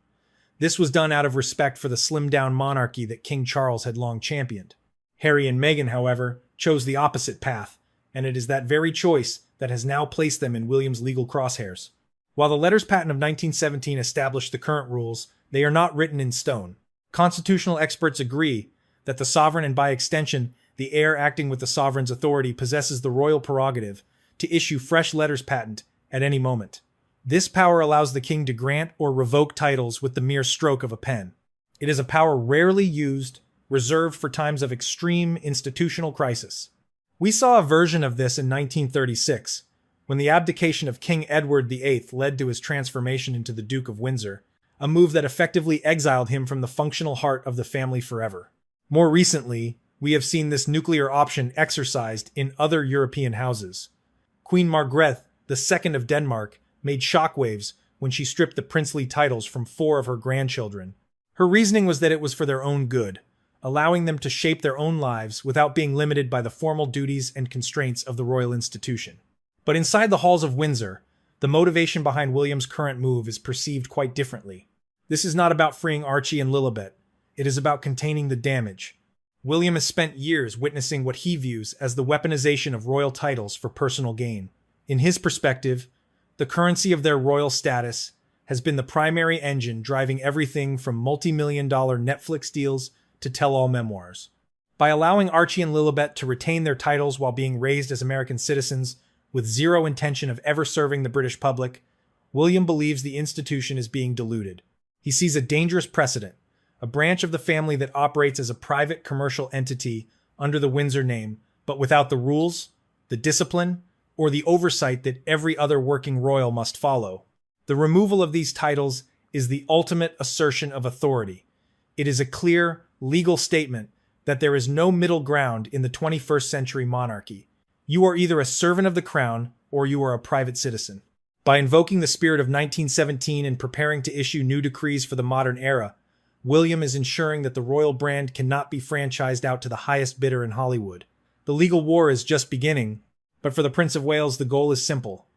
This was done out of respect for the slimmed-down monarchy that King Charles had long championed. Harry and Meghan, however, chose the opposite path, and it is that very choice that has now placed them in William's legal crosshairs. While the letters patent of 1917 established the current rules, they are not written in stone. Constitutional experts agree that the sovereign, and by extension, the heir acting with the sovereign's authority, possesses the royal prerogative to issue fresh letters patent at any moment. This power allows the king to grant or revoke titles with the mere stroke of a pen. It is a power rarely used, reserved for times of extreme institutional crisis. We saw a version of this in 1936, when the abdication of King Edward VIII led to his transformation into the Duke of Windsor, a move that effectively exiled him from the functional heart of the family forever. More recently, we have seen this nuclear option exercised in other European houses. Queen Margrethe II of Denmark made shockwaves when she stripped the princely titles from 4 of her grandchildren. Her reasoning was that it was for their own good, allowing them to shape their own lives without being limited by the formal duties and constraints of the royal institution. But inside the halls of Windsor, the motivation behind William's current move is perceived quite differently. This is not about freeing Archie and Lilibet. It is about containing the damage. William has spent years witnessing what he views as the weaponization of royal titles for personal gain. In his perspective, the currency of their royal status has been the primary engine driving everything from multi-million-dollar Netflix deals to tell-all memoirs. By allowing Archie and Lilibet to retain their titles while being raised as American citizens with zero intention of ever serving the British public, William believes the institution is being diluted. He sees a dangerous precedent, a branch of the family that operates as a private commercial entity under the Windsor name, but without the rules, the discipline, or the oversight that every other working royal must follow. The removal of these titles is the ultimate assertion of authority. It is a clear, legal statement that there is no middle ground in the 21st century monarchy. You are either a servant of the crown or you are a private citizen. By invoking the spirit of 1917 and preparing to issue new decrees for the modern era, William is ensuring that the royal brand cannot be franchised out to the highest bidder in Hollywood. The legal war is just beginning, but for the Prince of Wales, the goal is simple.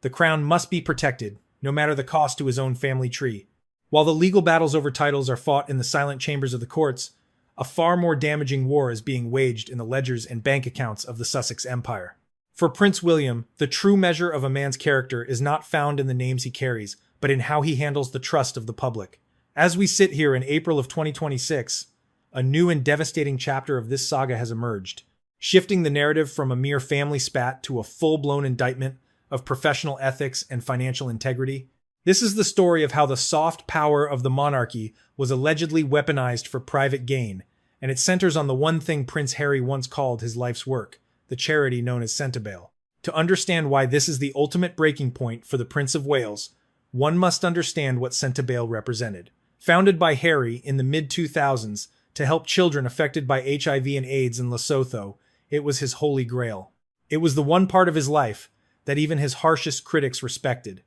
The crown must be protected, no matter the cost to his own family tree. While the legal battles over titles are fought in the silent chambers of the courts, a far more damaging war is being waged in the ledgers and bank accounts of the Sussex Empire. For Prince William, the true measure of a man's character is not found in the names he carries, but in how he handles the trust of the public. As we sit here in April of 2026, a new and devastating chapter of this saga has emerged, shifting the narrative from a mere family spat to a full-blown indictment of professional ethics and financial integrity. This is the story of how the soft power of the monarchy was allegedly weaponized for private gain, and it centers on the one thing Prince Harry once called his life's work, the charity known as Centibale. To understand why this is the ultimate breaking point for the Prince of Wales, one must understand what Centibale represented. Founded by Harry in the mid-2000s to help children affected by HIV and AIDS in Lesotho, it was his holy grail. It was the one part of his life that even his harshest critics respected.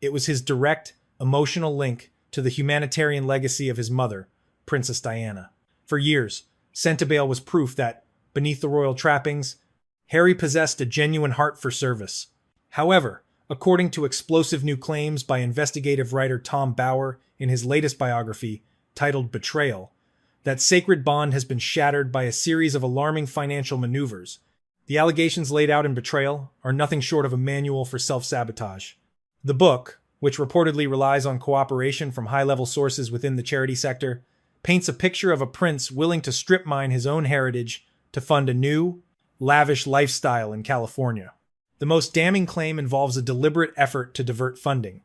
It was his direct, emotional link to the humanitarian legacy of his mother, Princess Diana. For years, Centibale was proof that, beneath the royal trappings, Harry possessed a genuine heart for service. However, according to explosive new claims by investigative writer Tom Bauer in his latest biography, titled Betrayal, that sacred bond has been shattered by a series of alarming financial maneuvers. The allegations laid out in Betrayal are nothing short of a manual for self-sabotage. The book, which reportedly relies on cooperation from high-level sources within the charity sector, paints a picture of a prince willing to strip mine his own heritage to fund a new, lavish lifestyle in California. The most damning claim involves a deliberate effort to divert funding.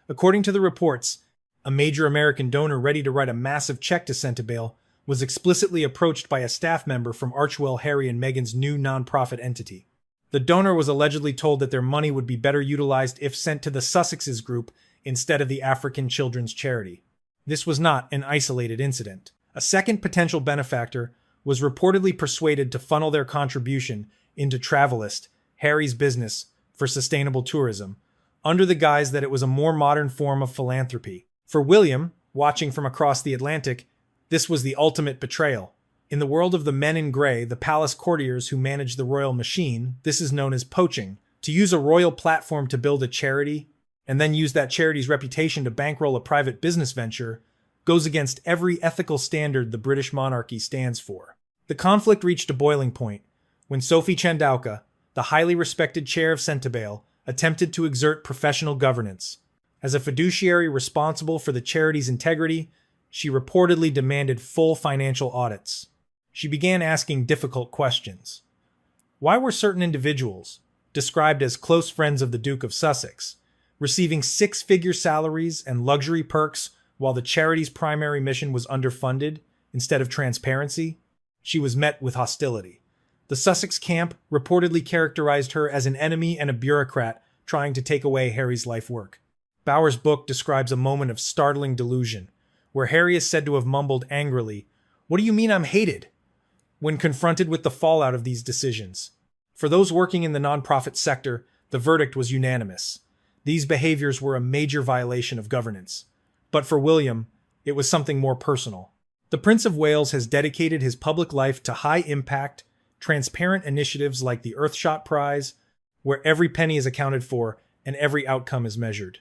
According to the reports, a major American donor ready to write a massive check to Centibale was explicitly approached by a staff member from Archewell, Harry and Meghan's new nonprofit entity. The donor was allegedly told that their money would be better utilized if sent to the Sussexes group instead of the African Children's Charity. This was not an isolated incident. A second potential benefactor was reportedly persuaded to funnel their contribution into Travelist, Harry's business for sustainable tourism, under the guise that it was a more modern form of philanthropy. For William, watching from across the Atlantic, this was the ultimate betrayal. In the world of the men in grey, the palace courtiers who manage the royal machine, this is known as poaching. To use a royal platform to build a charity, and then use that charity's reputation to bankroll a private business venture, goes against every ethical standard the British monarchy stands for. The conflict reached a boiling point when Sophie Chandauka, the highly respected chair of Centibale, attempted to exert professional governance. As a fiduciary responsible for the charity's integrity, she reportedly demanded full financial audits. She began asking difficult questions. Why were certain individuals, described as close friends of the Duke of Sussex, receiving six-figure salaries and luxury perks while the charity's primary mission was underfunded instead of transparency? She was met with hostility. The Sussex camp reportedly characterized her as an enemy and a bureaucrat trying to take away Harry's life work. Bauer's book describes a moment of startling delusion, where Harry is said to have mumbled angrily, "What do you mean I'm hated?" when confronted with the fallout of these decisions. For those working in the nonprofit sector, the verdict was unanimous. These behaviors were a major violation of governance. But for William, it was something more personal. The Prince of Wales has dedicated his public life to high-impact, transparent initiatives like the Earthshot Prize, where every penny is accounted for and every outcome is measured.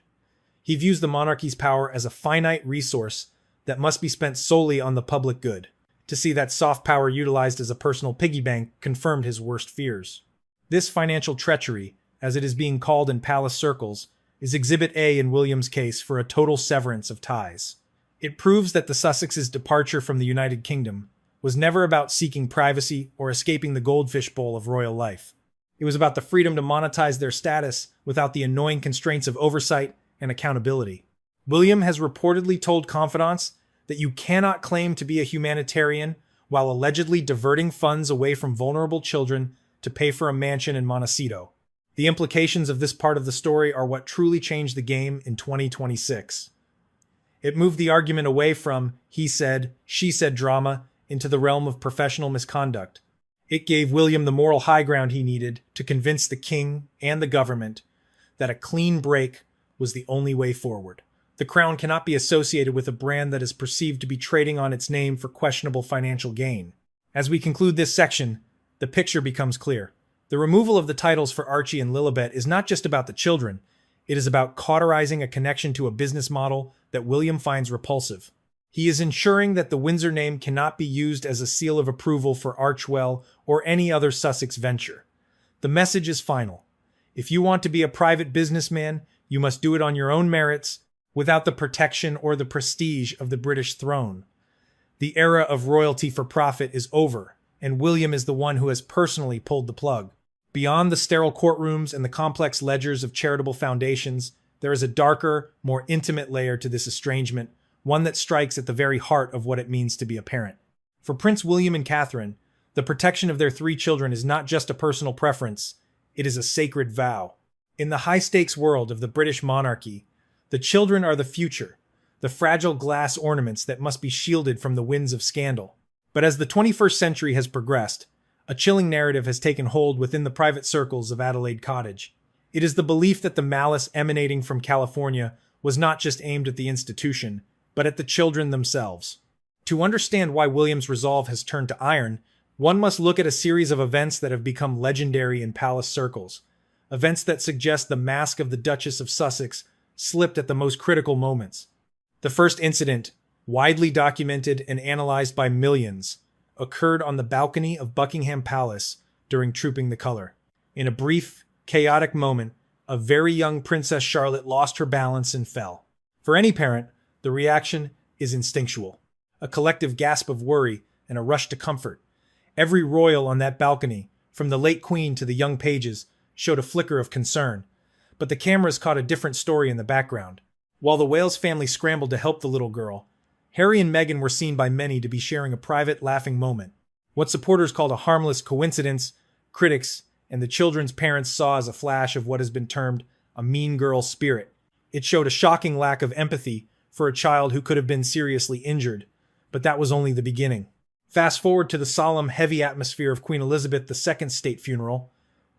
He views the monarchy's power as a finite resource that must be spent solely on the public good. To see that soft power utilized as a personal piggy bank confirmed his worst fears. This financial treachery, as it is being called in palace circles, is Exhibit A in William's case for a total severance of ties. It proves that the Sussexes' departure from the United Kingdom was never about seeking privacy or escaping the goldfish bowl of royal life. It was about the freedom to monetize their status without the annoying constraints of oversight and accountability. William has reportedly told confidants that you cannot claim to be a humanitarian while allegedly diverting funds away from vulnerable children to pay for a mansion in Montecito. The implications of this part of the story are what truly changed the game in 2026. It moved the argument away from he said, she said drama into the realm of professional misconduct. It gave William the moral high ground he needed to convince the king and the government that a clean break was the only way forward. The crown cannot be associated with a brand that is perceived to be trading on its name for questionable financial gain. As we conclude this section, the picture becomes clear. The removal of the titles for Archie and Lilibet is not just about the children. It is about cauterizing a connection to a business model that William finds repulsive. He is ensuring that the Windsor name cannot be used as a seal of approval for Archwell or any other Sussex venture. The message is final. If you want to be a private businessman, you must do it on your own merits, without the protection or the prestige of the British throne. The era of royalty for profit is over, and William is the one who has personally pulled the plug. Beyond the sterile courtrooms and the complex ledgers of charitable foundations, there is a darker, more intimate layer to this estrangement, one that strikes at the very heart of what it means to be a parent. For Prince William and Catherine, the protection of their 3 children is not just a personal preference, it is a sacred vow. In the high-stakes world of the British monarchy, the children are the future, the fragile glass ornaments that must be shielded from the winds of scandal. But as the 21st century has progressed, a chilling narrative has taken hold within the private circles of Adelaide Cottage. It is the belief that the malice emanating from California was not just aimed at the institution, but at the children themselves. To understand why William's resolve has turned to iron, one must look at a series of events that have become legendary in palace circles. Events that suggest the mask of the Duchess of Sussex slipped at the most critical moments. The first incident, widely documented and analyzed by millions, occurred on the balcony of Buckingham Palace during Trooping the Colour. In a brief, chaotic moment, a very young Princess Charlotte lost her balance and fell. For any parent, the reaction is instinctual. A collective gasp of worry and a rush to comfort. Every royal on that balcony, from the late Queen to the young pages, showed a flicker of concern. But the cameras caught a different story in the background. While the Wales family scrambled to help the little girl, Harry and Meghan were seen by many to be sharing a private, laughing moment. What supporters called a harmless coincidence, critics and the children's parents saw as a flash of what has been termed a mean girl spirit. It showed a shocking lack of empathy for a child who could have been seriously injured, but that was only the beginning. Fast forward to the solemn, heavy atmosphere of Queen Elizabeth II's state funeral.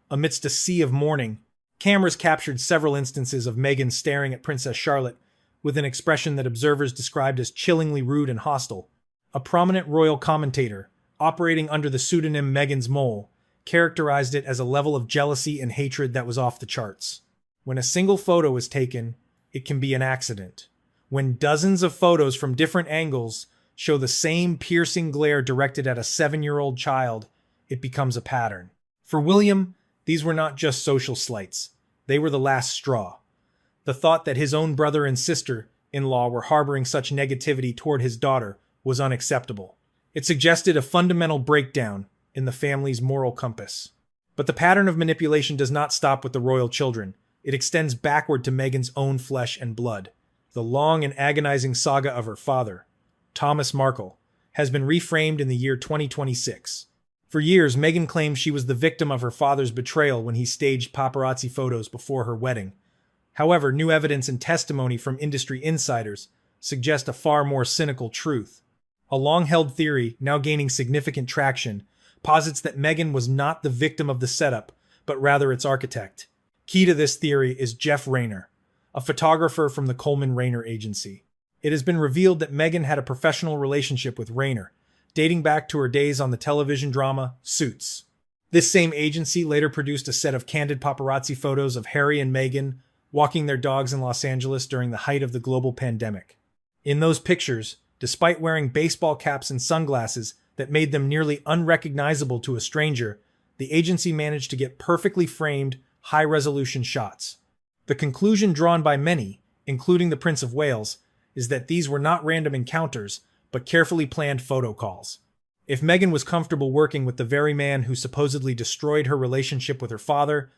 Amidst a sea of mourning, cameras captured several instances of Meghan staring at Princess Charlotte with an expression that observers described as chillingly rude and hostile. A prominent royal commentator, operating under the pseudonym Meghan's Mole, characterized it as a level of jealousy and hatred that was off the charts. When a single photo is taken, it can be an accident. When dozens of photos from different angles show the same piercing glare directed at a 7-year-old child, it becomes a pattern. For William, these were not just social slights. They were the last straw. The thought that his own brother and sister-in-law were harboring such negativity toward his daughter was unacceptable. It suggested a fundamental breakdown in the family's moral compass. But the pattern of manipulation does not stop with the royal children. It extends backward to Meghan's own flesh and blood. The long and agonizing saga of her father, Thomas Markle, has been reframed in the year 2026. For years, Meghan claimed she was the victim of her father's betrayal when he staged paparazzi photos before her wedding. However, new evidence and testimony from industry insiders suggest a far more cynical truth. A long-held theory, now gaining significant traction, posits that Meghan was not the victim of the setup, but rather its architect. Key to this theory is Jeff Rayner, a photographer from the Coleman Rayner Agency. It has been revealed that Meghan had a professional relationship with Rayner, dating back to her days on the television drama Suits. This same agency later produced a set of candid paparazzi photos of Harry and Meghan walking their dogs in Los Angeles during the height of the global pandemic. In those pictures, despite wearing baseball caps and sunglasses that made them nearly unrecognizable to a stranger, the agency managed to get perfectly framed, high-resolution shots. The conclusion drawn by many, including the Prince of Wales, is that these were not random encounters, but carefully planned photo calls. If Meghan was comfortable working with the very man who supposedly destroyed her relationship with her father,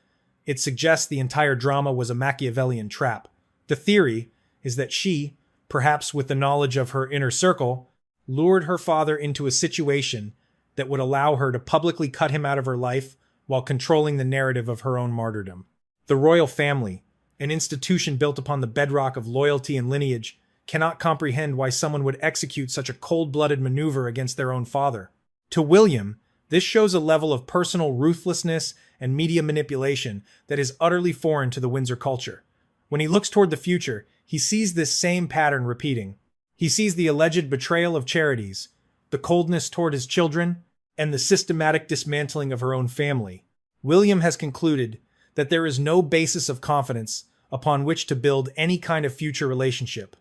it suggests the entire drama was a Machiavellian trap. The theory is that she, perhaps with the knowledge of her inner circle, lured her father into a situation that would allow her to publicly cut him out of her life while controlling the narrative of her own martyrdom. The royal family, an institution built upon the bedrock of loyalty and lineage, cannot comprehend why someone would execute such a cold-blooded maneuver against their own father. To William, this shows a level of personal ruthlessness and media manipulation that is utterly foreign to the Windsor culture. When he looks toward the future, he sees this same pattern repeating. He sees the alleged betrayal of charities, the coldness toward his children, and the systematic dismantling of her own family. William has concluded that there is no basis of confidence upon which to build any kind of future relationship.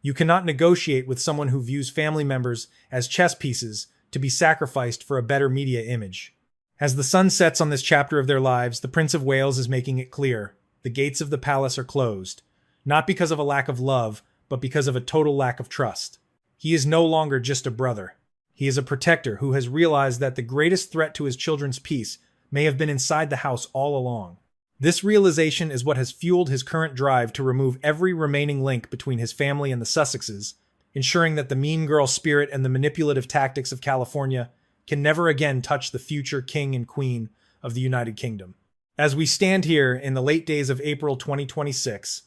You cannot negotiate with someone who views family members as chess pieces to be sacrificed for a better media image. As the sun sets on this chapter of their lives, the Prince of Wales is making it clear the gates of the palace are closed, not because of a lack of love, but because of a total lack of trust. He is no longer just a brother. He is a protector who has realized that the greatest threat to his children's peace may have been inside the house all along. This realization is what has fueled his current drive to remove every remaining link between his family and the Sussexes, ensuring that the mean girl spirit and the manipulative tactics of California can never again touch the future king and queen of the United Kingdom. As we stand here in the late days of April 2026,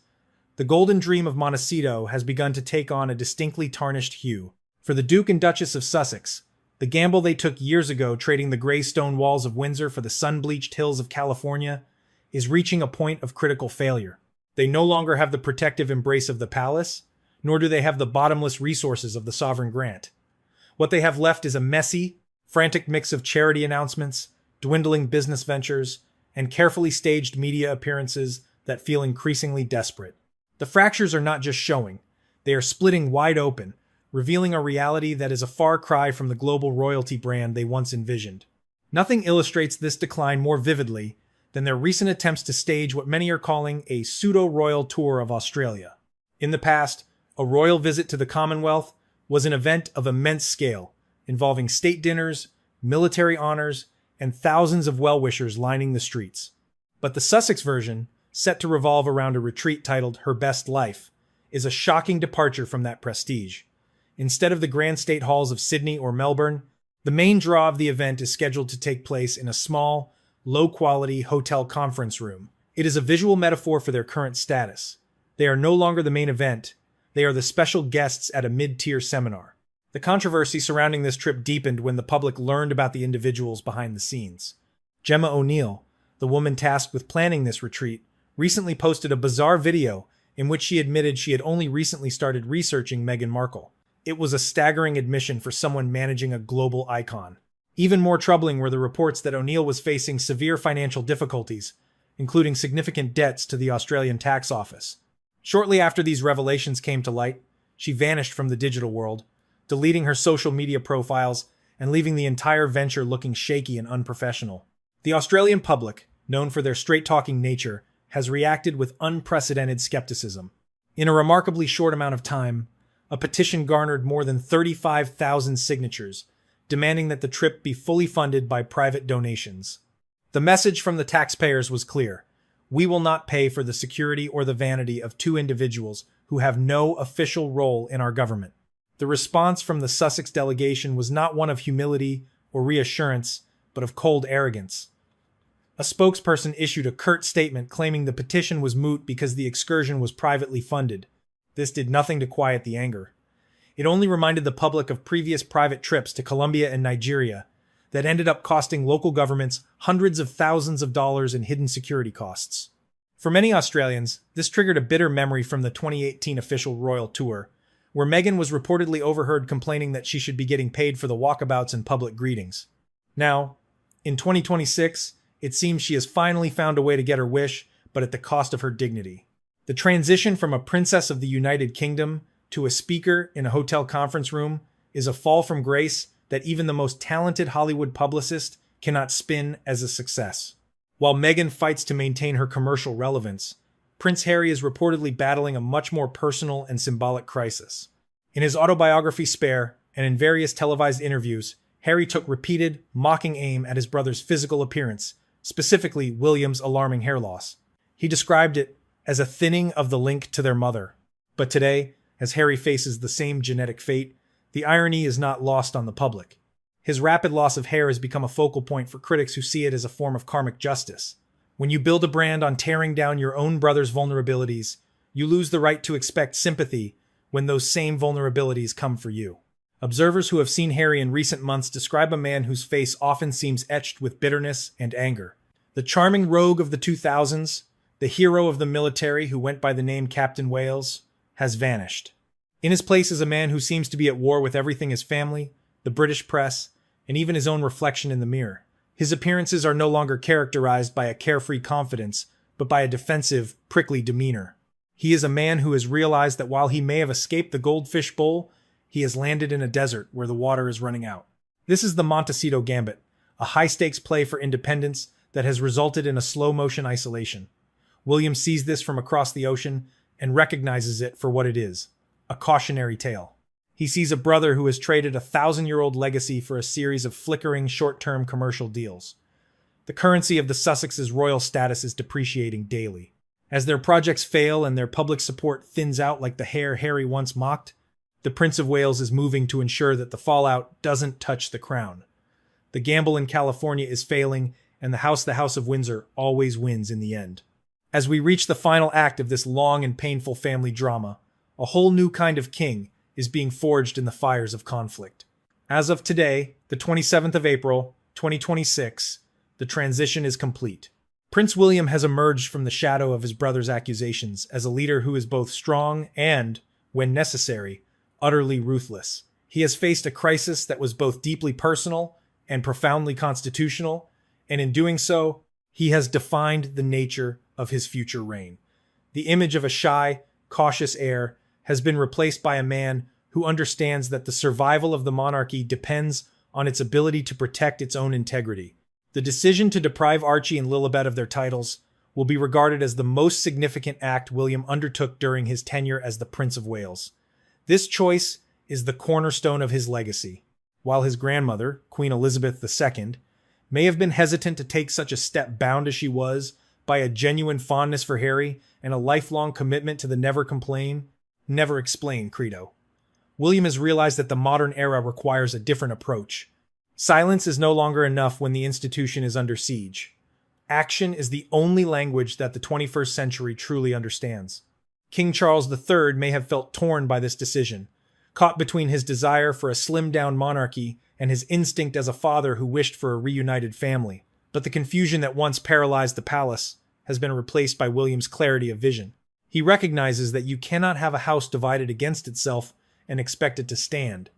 the golden dream of Montecito has begun to take on a distinctly tarnished hue. For the Duke and Duchess of Sussex, the gamble they took years ago trading the gray stone walls of Windsor for the sun-bleached hills of California is reaching a point of critical failure. They no longer have the protective embrace of the palace, nor do they have the bottomless resources of the sovereign grant. What they have left is a messy, frantic mix of charity announcements, dwindling business ventures, and carefully staged media appearances that feel increasingly desperate. The fractures are not just showing, they are splitting wide open, revealing a reality that is a far cry from the global royalty brand they once envisioned. Nothing illustrates this decline more vividly than their recent attempts to stage what many are calling a pseudo-royal tour of Australia. In the past, a royal visit to the Commonwealth was an event of immense scale, involving state dinners, military honors, and thousands of well-wishers lining the streets. But the Sussex version, set to revolve around a retreat titled Her Best Life, is a shocking departure from that prestige. Instead of the grand state halls of Sydney or Melbourne, the main draw of the event is scheduled to take place in a small, low-quality hotel conference room. It is a visual metaphor for their current status. They are no longer the main event. They are the special guests at a mid-tier seminar. The controversy surrounding this trip deepened when the public learned about the individuals behind the scenes. Gemma O'Neill, the woman tasked with planning this retreat, recently posted a bizarre video in which she admitted she had only recently started researching Meghan Markle. It was a staggering admission for someone managing a global icon. Even more troubling were the reports that O'Neill was facing severe financial difficulties, including significant debts to the Australian tax office. Shortly after these revelations came to light, she vanished from the digital world, deleting her social media profiles and leaving the entire venture looking shaky and unprofessional. The Australian public, known for their straight-talking nature, has reacted with unprecedented skepticism. In a remarkably short amount of time, a petition garnered more than 35,000 signatures, demanding that the trip be fully funded by private donations. The message from the taxpayers was clear. We will not pay for the security or the vanity of two individuals who have no official role in our government. The response from the Sussex delegation was not one of humility or reassurance, but of cold arrogance. A spokesperson issued a curt statement claiming the petition was moot because the excursion was privately funded. This did nothing to quiet the anger. It only reminded the public of previous private trips to Colombia and Nigeria that ended up costing local governments hundreds of thousands of dollars in hidden security costs. For many Australians, this triggered a bitter memory from the 2018 official royal tour, where Meghan was reportedly overheard complaining that she should be getting paid for the walkabouts and public greetings. Now, in 2026, it seems she has finally found a way to get her wish, but at the cost of her dignity. The transition from a princess of the United Kingdom to a speaker in a hotel conference room is a fall from grace that even the most talented Hollywood publicist cannot spin as a success. While Meghan fights to maintain her commercial relevance, Prince Harry is reportedly battling a much more personal and symbolic crisis. In his autobiography Spare, and in various televised interviews, Harry took repeated, mocking aim at his brother's physical appearance, specifically William's alarming hair loss. He described it as a thinning of the link to their mother. But today, as Harry faces the same genetic fate, the irony is not lost on the public. His rapid loss of hair has become a focal point for critics who see it as a form of karmic justice. When you build a brand on tearing down your own brother's vulnerabilities, you lose the right to expect sympathy when those same vulnerabilities come for you. Observers who have seen Harry in recent months describe a man whose face often seems etched with bitterness and anger. The charming rogue of the 2000s, the hero of the military who went by the name Captain Wales, has vanished. In his place is a man who seems to be at war with everything: his family, the British press, and even his own reflection in the mirror. His appearances are no longer characterized by a carefree confidence, but by a defensive, prickly demeanor. He is a man who has realized that while he may have escaped the goldfish bowl, he has landed in a desert where the water is running out. This is the Montecito Gambit, a high-stakes play for independence that has resulted in a slow-motion isolation. William sees this from across the ocean and recognizes it for what it is: a cautionary tale. He sees a brother who has traded a 1,000-year-old legacy for a series of flickering short-term commercial deals. The currency of the Sussexes' royal status is depreciating daily. As their projects fail and their public support thins out like the hair Harry once mocked, the Prince of Wales is moving to ensure that the fallout doesn't touch the crown. The gamble in California is failing, and the House of Windsor always wins in the end. As we reach the final act of this long and painful family drama, a whole new kind of king is being forged in the fires of conflict. As of today, the 27th of April, 2026, the transition is complete. Prince William has emerged from the shadow of his brother's accusations as a leader who is both strong and, when necessary, utterly ruthless. He has faced a crisis that was both deeply personal and profoundly constitutional, and in doing so, he has defined the nature of his future reign. The image of a shy, cautious heir has been replaced by a man who understands that the survival of the monarchy depends on its ability to protect its own integrity. The decision to deprive Archie and Lilibet of their titles will be regarded as the most significant act William undertook during his tenure as the Prince of Wales. This choice is the cornerstone of his legacy. While his grandmother, Queen Elizabeth II, may have been hesitant to take such a step, bound as she was by a genuine fondness for Harry and a lifelong commitment to the never complain, never explain credo, William has realized that the modern era requires a different approach. Silence is no longer enough when the institution is under siege. Action is the only language that the 21st century truly understands. King Charles III may have felt torn by this decision, caught between his desire for a slimmed-down monarchy and his instinct as a father who wished for a reunited family. But the confusion that once paralyzed the palace has been replaced by William's clarity of vision. He recognizes that you cannot have a house divided against itself and expect it to stand.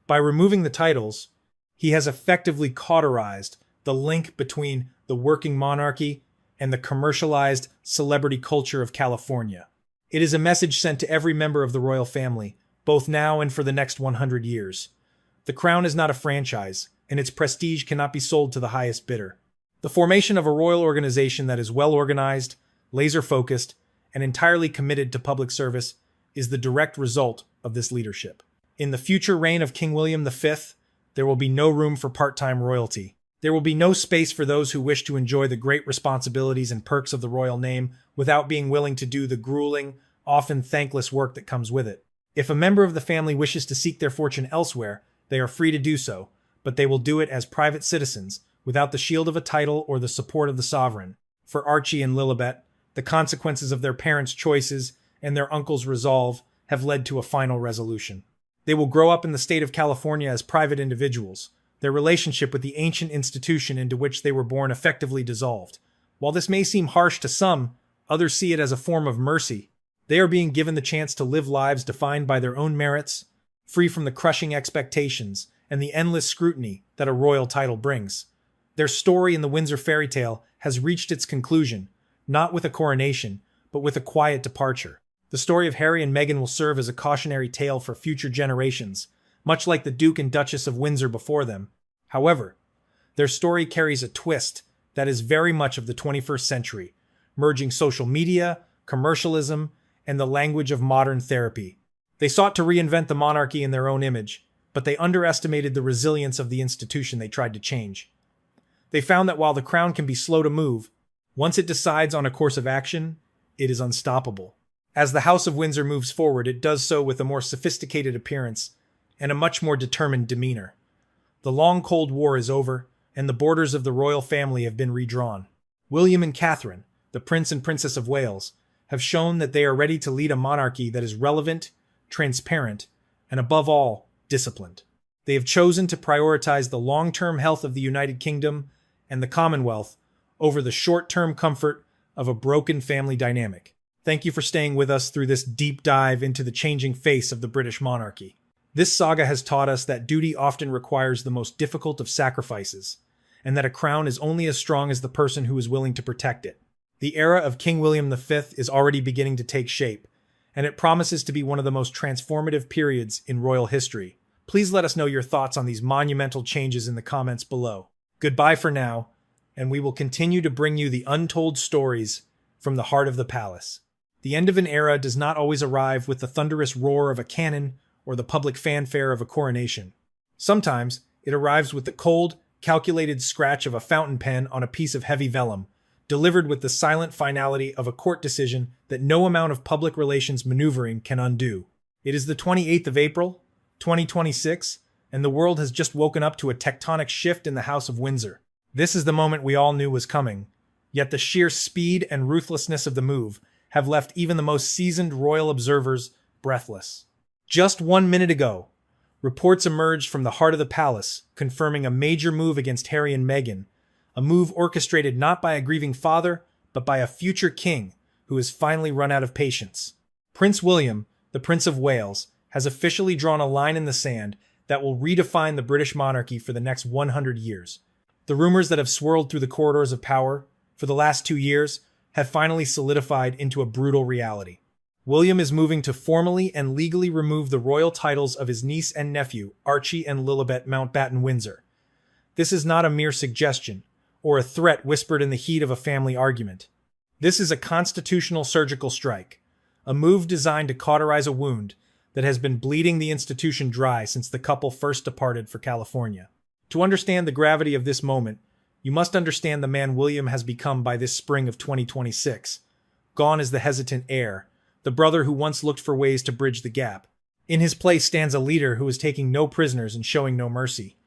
By removing the titles, he has effectively cauterized the link between the working monarchy and the commercialized celebrity culture of California. It is a message sent to every member of the royal family, both now and for the next 100 years. The crown is not a franchise, and its prestige cannot be sold to the highest bidder. The formation of a royal organization that is well organized, laser-focused, and entirely committed to public service is the direct result of this leadership. In the future reign of King William V, there will be no room for part-time royalty. There will be no space for those who wish to enjoy the great responsibilities and perks of the royal name without being willing to do the grueling, often thankless work that comes with it. If a member of the family wishes to seek their fortune elsewhere, they are free to do so, but they will do it as private citizens, without the shield of a title or the support of the sovereign. For Archie and Lilibet, the consequences of their parents' choices and their uncle's resolve have led to a final resolution. They will grow up in the state of California as private individuals, their relationship with the ancient institution into which they were born effectively dissolved. While this may seem harsh to some, others see it as a form of mercy. They are being given the chance to live lives defined by their own merits, free from the crushing expectations and the endless scrutiny that a royal title brings. Their story in the Windsor fairy tale has reached its conclusion, not with a coronation, but with a quiet departure. The story of Harry and Meghan will serve as a cautionary tale for future generations, much like the Duke and Duchess of Windsor before them. However, their story carries a twist that is very much of the 21st century, merging social media, commercialism, and the language of modern therapy. They sought to reinvent the monarchy in their own image, but they underestimated the resilience of the institution they tried to change. They found that while the crown can be slow to move, once it decides on a course of action, it is unstoppable. As the House of Windsor moves forward, it does so with a more sophisticated appearance and a much more determined demeanor. The long Cold War is over, and the borders of the royal family have been redrawn. William and Catherine, the Prince and Princess of Wales, have shown that they are ready to lead a monarchy that is relevant, transparent, and above all, disciplined. They have chosen to prioritize the long-term health of the United Kingdom and the Commonwealth over the short-term comfort of a broken family dynamic. Thank you for staying with us through this deep dive into the changing face of the British monarchy. This saga has taught us that duty often requires the most difficult of sacrifices, and that a crown is only as strong as the person who is willing to protect it. The era of King William V is already beginning to take shape, and it promises to be one of the most transformative periods in royal history. Please let us know your thoughts on these monumental changes in the comments below. Goodbye for now, and we will continue to bring you the untold stories from the heart of the palace. The end of an era does not always arrive with the thunderous roar of a cannon or the public fanfare of a coronation. Sometimes it arrives with the cold, calculated scratch of a fountain pen on a piece of heavy vellum, delivered with the silent finality of a court decision that no amount of public relations maneuvering can undo. It is the 28th of April, 2026, and the world has just woken up to a tectonic shift in the House of Windsor. This is the moment we all knew was coming, yet the sheer speed and ruthlessness of the move have left even the most seasoned royal observers breathless. Just 1 minute ago, reports emerged from the heart of the palace confirming a major move against Harry and Meghan, a move orchestrated not by a grieving father, but by a future king who has finally run out of patience. Prince William, the Prince of Wales, has officially drawn a line in the sand that will redefine the British monarchy for the next 100 years. The rumors that have swirled through the corridors of power for the last 2 years have finally solidified into a brutal reality. William is moving to formally and legally remove the royal titles of his niece and nephew, Archie and Lilibet Mountbatten Windsor. This is not a mere suggestion, or a threat whispered in the heat of a family argument. This is a constitutional surgical strike, a move designed to cauterize a wound that has been bleeding the institution dry since the couple first departed for California. To understand the gravity of this moment, you must understand the man William has become by this spring of 2026. Gone is the hesitant heir, the brother who once looked for ways to bridge the gap. In his place stands a leader who is taking no prisoners and showing no mercy.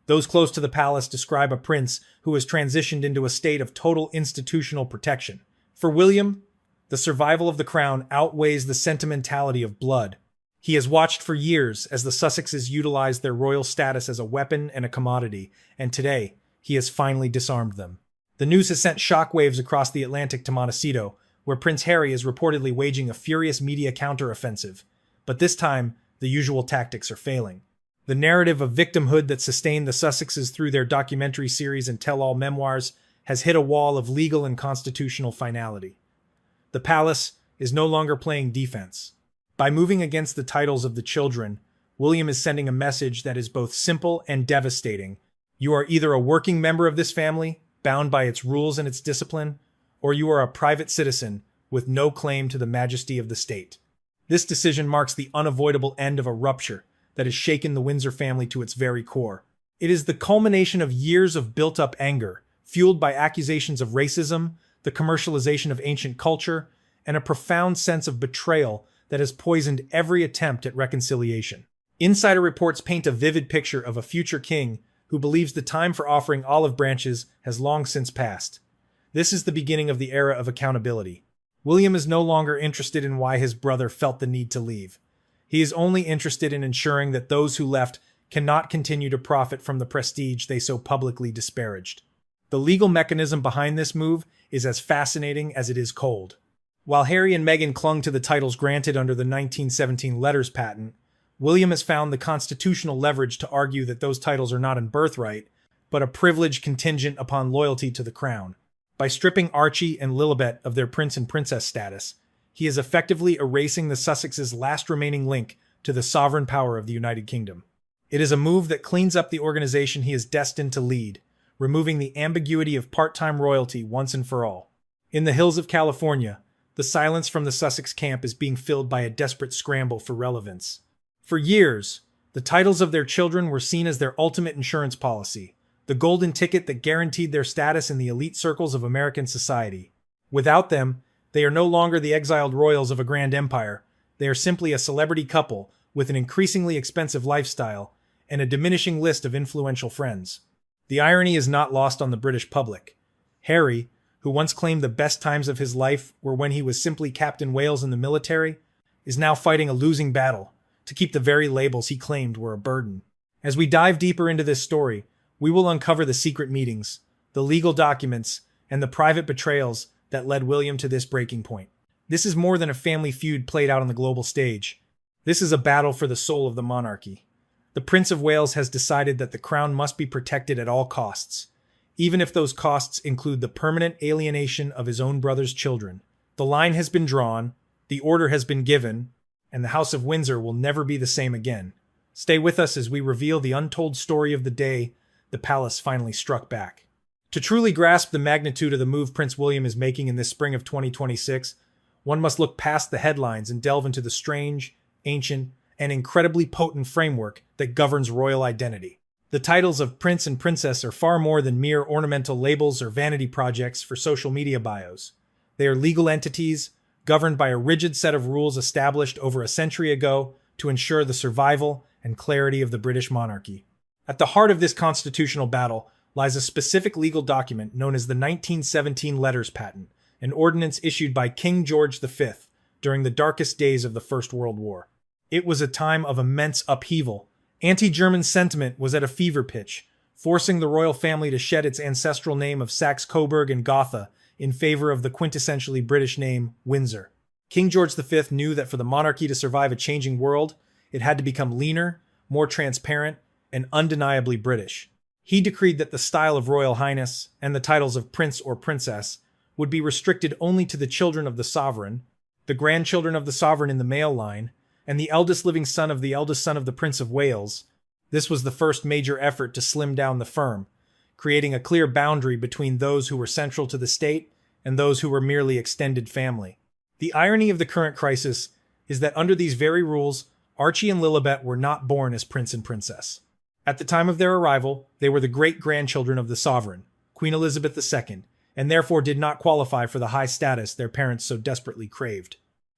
Those close to the palace describe a prince who has transitioned into a state of total institutional protection. For William, the survival of the crown outweighs the sentimentality of blood. He has watched for years as the Sussexes utilized their royal status as a weapon and a commodity, and today, he has finally disarmed them. The news has sent shockwaves across the Atlantic to Montecito, where Prince Harry is reportedly waging a furious media counteroffensive. But this time, the usual tactics are failing. The narrative of victimhood that sustained the Sussexes through their documentary series and tell-all memoirs has hit a wall of legal and constitutional finality. The palace is no longer playing defense. By moving against the titles of the children, William is sending a message that is both simple and devastating. You are either a working member of this family, bound by its rules and its discipline, or you are a private citizen with no claim to the majesty of the state. This decision marks the unavoidable end of a rupture that has shaken the Windsor family to its very core. It is the culmination of years of built-up anger, fueled by accusations of racism, the commercialization of ancient culture, and a profound sense of betrayal that has poisoned every attempt at reconciliation. Insider reports paint a vivid picture of a future king who believes the time for offering olive branches has long since passed. This is the beginning of the era of accountability. William is no longer interested in why his brother felt the need to leave. He is only interested in ensuring that those who left cannot continue to profit from the prestige they so publicly disparaged. The legal mechanism behind this move is as fascinating as it is cold. While Harry and Meghan clung to the titles granted under the 1917 letters patent, William has found the constitutional leverage to argue that those titles are not a birthright, but a privilege contingent upon loyalty to the crown. By stripping Archie and Lilibet of their prince and princess status, he is effectively erasing the Sussexes' last remaining link to the sovereign power of the United Kingdom. It is a move that cleans up the organization he is destined to lead, removing the ambiguity of part-time royalty once and for all. In the hills of California, the silence from the Sussex camp is being filled by a desperate scramble for relevance. For years, the titles of their children were seen as their ultimate insurance policy, the golden ticket that guaranteed their status in the elite circles of American society. Without them, they are no longer the exiled royals of a grand empire. They are simply a celebrity couple with an increasingly expensive lifestyle and a diminishing list of influential friends. The irony is not lost on the British public. Harry, who once claimed the best times of his life were when he was simply Captain Wales in the military, is now fighting a losing battle to keep the very labels he claimed were a burden. As we dive deeper into this story, we will uncover the secret meetings, the legal documents, and the private betrayals that led William to this breaking point. This is more than a family feud played out on the global stage. This is a battle for the soul of the monarchy. The Prince of Wales has decided that the crown must be protected at all costs, even if those costs include the permanent alienation of his own brother's children. The line has been drawn, the order has been given, and the House of Windsor will never be the same again. Stay with us as we reveal the untold story of the day the palace finally struck back. To truly grasp the magnitude of the move Prince William is making in this spring of 2026, one must look past the headlines and delve into the strange, ancient, and incredibly potent framework that governs royal identity. The titles of prince and princess are far more than mere ornamental labels or vanity projects for social media bios. They are legal entities governed by a rigid set of rules established over a century ago to ensure the survival and clarity of the British monarchy. At the heart of this constitutional battle lies a specific legal document known as the 1917 Letters Patent, an ordinance issued by King George V during the darkest days of the First World War. It was a time of immense upheaval. Anti-German sentiment was at a fever pitch, forcing the royal family to shed its ancestral name of Saxe-Coburg and Gotha in favor of the quintessentially British name Windsor. King George V knew that for the monarchy to survive a changing world, it had to become leaner, more transparent, and undeniably British. He decreed that the style of royal highness and the titles of prince or princess would be restricted only to the children of the sovereign, the grandchildren of the sovereign in the male line, and the eldest living son of the eldest son of the Prince of Wales. This was the first major effort to slim down the firm, creating a clear boundary between those who were central to the state and those who were merely extended family. The irony of the current crisis is that under these very rules, Archie and Lilibet were not born as prince and princess. At the time of their arrival, they were the great-grandchildren of the sovereign, Queen Elizabeth II, and therefore did not qualify for the high status their parents so desperately craved.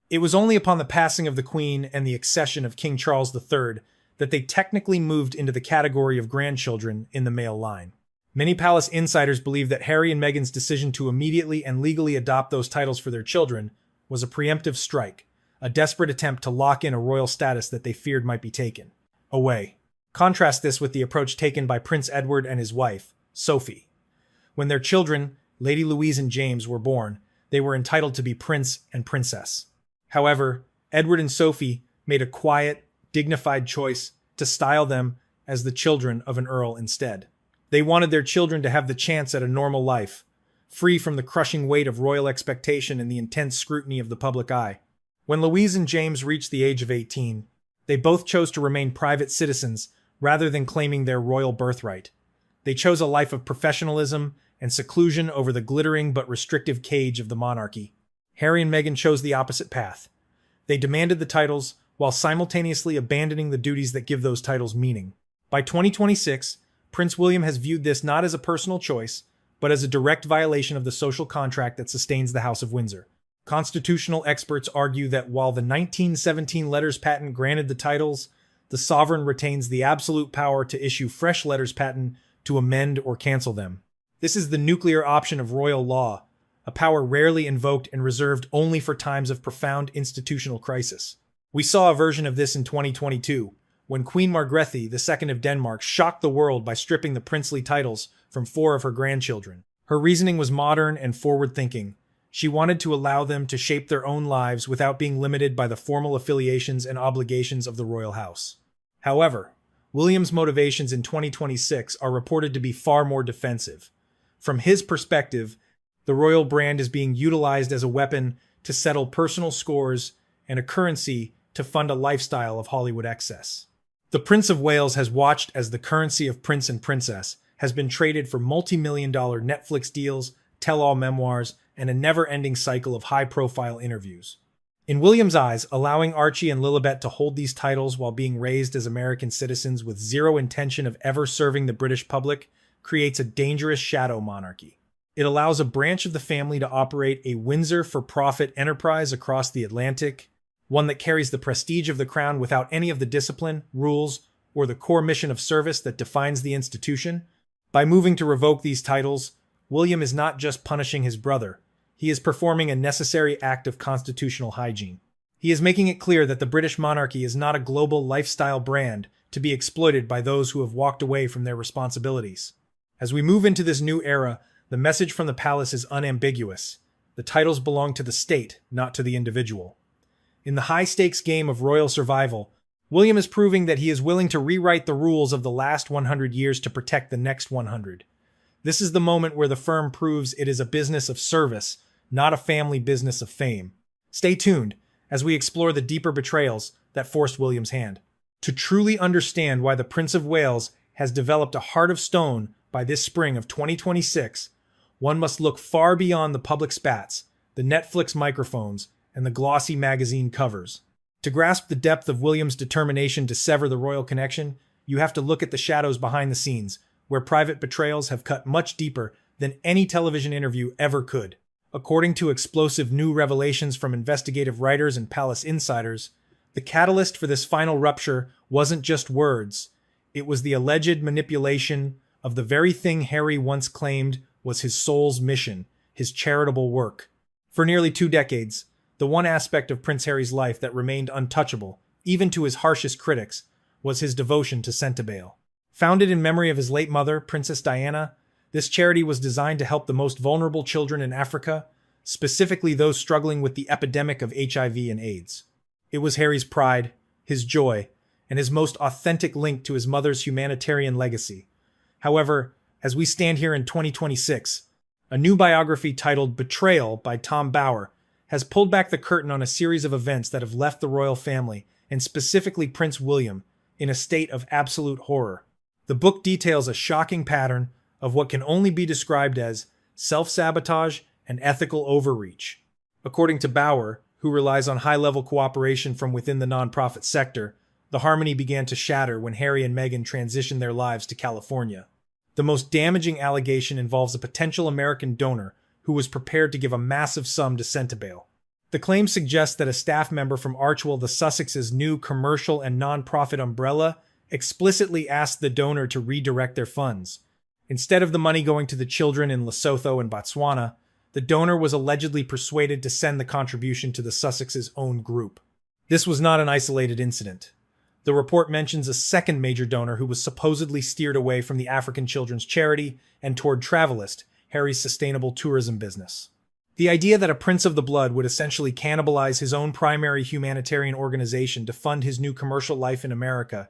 It was only upon the passing of the Queen and the accession of King Charles III that they technically moved into the category of grandchildren in the male line. Many palace insiders believe that Harry and Meghan's decision to immediately and legally adopt those titles for their children was a preemptive strike, a desperate attempt to lock in a royal status that they feared might be taken away. Contrast this with the approach taken by Prince Edward and his wife, Sophie. When their children, Lady Louise and James, were born, they were entitled to be prince and princess. However, Edward and Sophie made a quiet, dignified choice to style them as the children of an earl instead. They wanted their children to have the chance at a normal life, free from the crushing weight of royal expectation and the intense scrutiny of the public eye. When Louise and James reached the age of 18, they both chose to remain private citizens rather than claiming their royal birthright. They chose a life of professionalism and seclusion over the glittering but restrictive cage of the monarchy. Harry and Meghan chose the opposite path. They demanded the titles while simultaneously abandoning the duties that give those titles meaning. By 2026, Prince William has viewed this not as a personal choice, but as a direct violation of the social contract that sustains the House of Windsor. Constitutional experts argue that while the 1917 letters patent granted the titles, the sovereign retains the absolute power to issue fresh letters patent to amend or cancel them. This is the nuclear option of royal law, a power rarely invoked and reserved only for times of profound institutional crisis. We saw a version of this in 2022, when Queen Margrethe II of Denmark shocked the world by stripping the princely titles from 4 of her grandchildren. Her reasoning was modern and forward-thinking. She wanted to allow them to shape their own lives without being limited by the formal affiliations and obligations of the royal house. However, William's motivations in 2026 are reported to be far more defensive. From his perspective, the royal brand is being utilized as a weapon to settle personal scores and a currency to fund a lifestyle of Hollywood excess. The Prince of Wales has watched as the currency of prince and princess has been traded for multi-million-dollar Netflix deals, tell-all memoirs, and a never-ending cycle of high-profile interviews. In William's eyes, allowing Archie and Lilibet to hold these titles while being raised as American citizens with zero intention of ever serving the British public creates a dangerous shadow monarchy. It allows a branch of the family to operate a Windsor for-profit enterprise across the Atlantic, one that carries the prestige of the crown without any of the discipline, rules, or the core mission of service that defines the institution. By moving to revoke these titles, William is not just punishing his brother. He is performing a necessary act of constitutional hygiene. He is making it clear that the British monarchy is not a global lifestyle brand to be exploited by those who have walked away from their responsibilities. As we move into this new era, the message from the palace is unambiguous. The titles belong to the state, not to the individual. In the high-stakes game of royal survival, William is proving that he is willing to rewrite the rules of the last 100 years to protect the next 100. This is the moment where the firm proves it is a business of service, not a family business of fame. Stay tuned as we explore the deeper betrayals that forced William's hand. To truly understand why the Prince of Wales has developed a heart of stone by this spring of 2026, one must look far beyond the public spats, the Netflix microphones, and the glossy magazine covers. To grasp the depth of William's determination to sever the royal connection, you have to look at the shadows behind the scenes, where private betrayals have cut much deeper than any television interview ever could. According to explosive new revelations from investigative writers and palace insiders, the catalyst for this final rupture wasn't just words. It was the alleged manipulation of the very thing Harry once claimed was his soul's mission, his charitable work. For nearly 2 decades, the one aspect of Prince Harry's life that remained untouchable, even to his harshest critics, was his devotion to Centibale. Founded in memory of his late mother, Princess Diana, this charity was designed to help the most vulnerable children in Africa, specifically those struggling with the epidemic of HIV and AIDS. It was Harry's pride, his joy, and his most authentic link to his mother's humanitarian legacy. However, as we stand here in 2026, a new biography titled Betrayal by Tom Bower has pulled back the curtain on a series of events that have left the royal family, and specifically Prince William, in a state of absolute horror. The book details a shocking pattern of what can only be described as self-sabotage and ethical overreach. According to Bower, who relies on high-level cooperation from within the nonprofit sector, the harmony began to shatter when Harry and Meghan transitioned their lives to California. The most damaging allegation involves a potential American donor who was prepared to give a massive sum to Centibale. The claim suggests that a staff member from Archie the Sussexes' new commercial and nonprofit umbrella explicitly asked the donor to redirect their funds. Instead of the money going to the children in Lesotho and Botswana, the donor was allegedly persuaded to send the contribution to the Sussexes' own group. This was not an isolated incident. The report mentions a second major donor who was supposedly steered away from the African Children's Charity and toward Travelist, Harry's sustainable tourism business. The idea that a prince of the blood would essentially cannibalize his own primary humanitarian organization to fund his new commercial life in America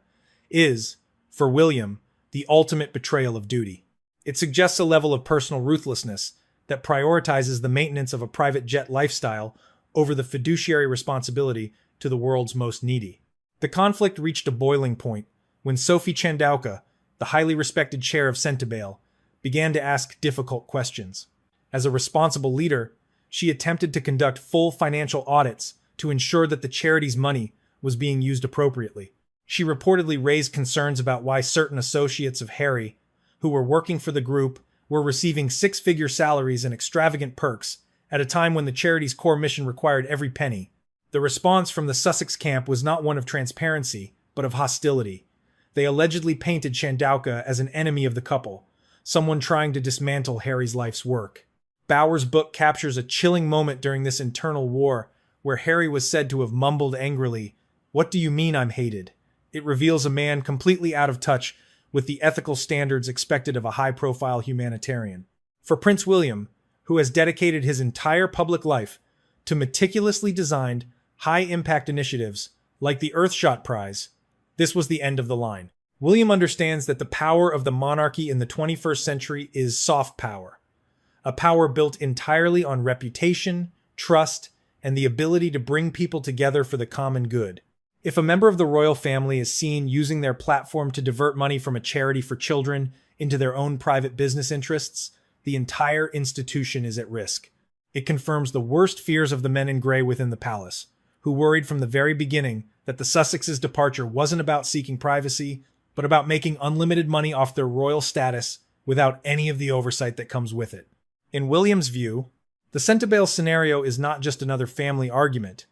is, for William, the ultimate betrayal of duty. It suggests a level of personal ruthlessness that prioritizes the maintenance of a private jet lifestyle over the fiduciary responsibility to the world's most needy. The conflict reached a boiling point when Sophie Chandauka, the highly respected chair of Centibale, began to ask difficult questions. As a responsible leader, she attempted to conduct full financial audits to ensure that the charity's money was being used appropriately. She reportedly raised concerns about why certain associates of Harry, who were working for the group, were receiving six-figure salaries and extravagant perks at a time when the charity's core mission required every penny. The response from the Sussex camp was not one of transparency, but of hostility. They allegedly painted Chandauka as an enemy of the couple, someone trying to dismantle Harry's life's work. Bauer's book captures a chilling moment during this internal war, where Harry was said to have mumbled angrily, "What do you mean I'm hated?" It reveals a man completely out of touch with the ethical standards expected of a high-profile humanitarian. For Prince William, who has dedicated his entire public life to meticulously designed, high-impact initiatives like the Earthshot Prize, this was the end of the line. William understands that the power of the monarchy in the 21st century is soft power, a power built entirely on reputation, trust, and the ability to bring people together for the common good. If a member of the royal family is seen using their platform to divert money from a charity for children into their own private business interests, the entire institution is at risk. It confirms the worst fears of the men in grey within the palace, who worried from the very beginning that the Sussexes' departure wasn't about seeking privacy, but about making unlimited money off their royal status without any of the oversight that comes with it. In William's view, the Centibale scenario is not just another family argument.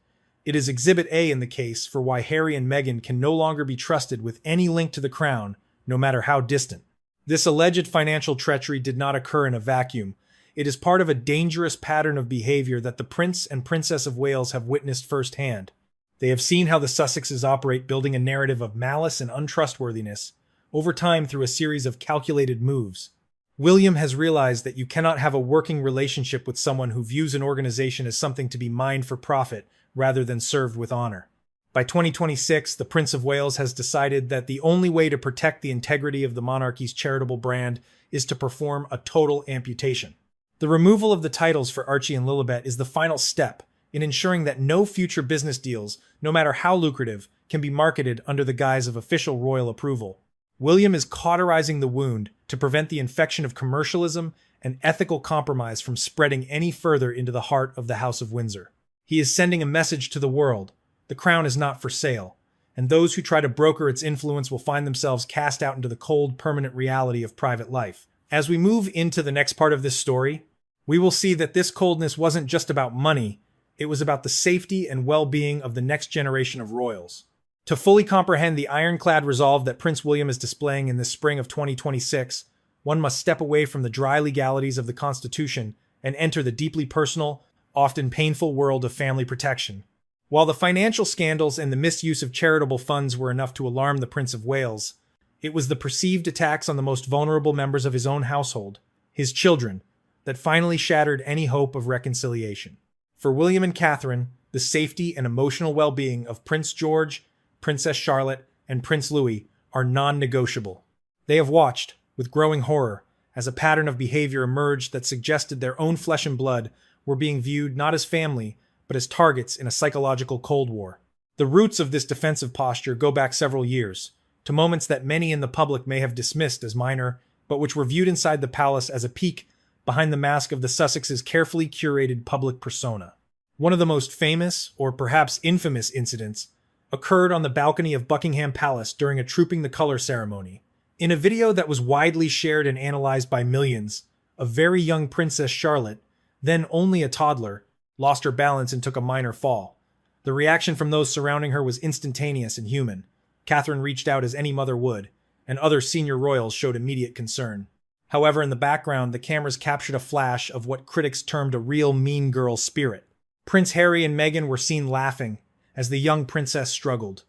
It is Exhibit A in the case for why Harry and Meghan can no longer be trusted with any link to the crown, no matter how distant. This alleged financial treachery did not occur in a vacuum. It is part of a dangerous pattern of behavior that the Prince and Princess of Wales have witnessed firsthand. They have seen how the Sussexes operate, building a narrative of malice and untrustworthiness over time through a series of calculated moves. William has realized that you cannot have a working relationship with someone who views an organization as something to be mined for profit rather than served with honor. By 2026, the Prince of Wales has decided that the only way to protect the integrity of the monarchy's charitable brand is to perform a total amputation. The removal of the titles for Archie and Lilibet is the final step in ensuring that no future business deals, no matter how lucrative, can be marketed under the guise of official royal approval. William is cauterizing the wound to prevent the infection of commercialism and ethical compromise from spreading any further into the heart of the House of Windsor. He is sending a message to the world: the crown is not for sale, and those who try to broker its influence will find themselves cast out into the cold, permanent reality of private life. As we move into the next part of this story, we will see that this coldness wasn't just about money, it was about the safety and well-being of the next generation of royals. To fully comprehend the ironclad resolve that Prince William is displaying in the spring of 2026, one must step away from the dry legalities of the Constitution and enter the deeply personal, often painful world of family protection. While the financial scandals and the misuse of charitable funds were enough to alarm the Prince of Wales, it was the perceived attacks on the most vulnerable members of his own household, his children, that finally shattered any hope of reconciliation. For William and Catherine, the safety and emotional well-being of Prince George, Princess Charlotte, and Prince Louis are non-negotiable. They have watched, with growing horror, as a pattern of behavior emerged that suggested their own flesh and blood were being viewed not as family, but as targets in a psychological Cold War. The roots of this defensive posture go back several years, to moments that many in the public may have dismissed as minor, but which were viewed inside the palace as a peek behind the mask of the Sussexes' carefully curated public persona. One of the most famous, or perhaps infamous, incidents occurred on the balcony of Buckingham Palace during a Trooping the Colour ceremony. In a video that was widely shared and analyzed by millions, a very young Princess Charlotte, then only a toddler, lost her balance and took a minor fall. The reaction from those surrounding her was instantaneous and human. Catherine reached out as any mother would, and other senior royals showed immediate concern. However, in the background, the cameras captured a flash of what critics termed a real mean girl spirit. Prince Harry and Meghan were seen laughing as the young princess struggled.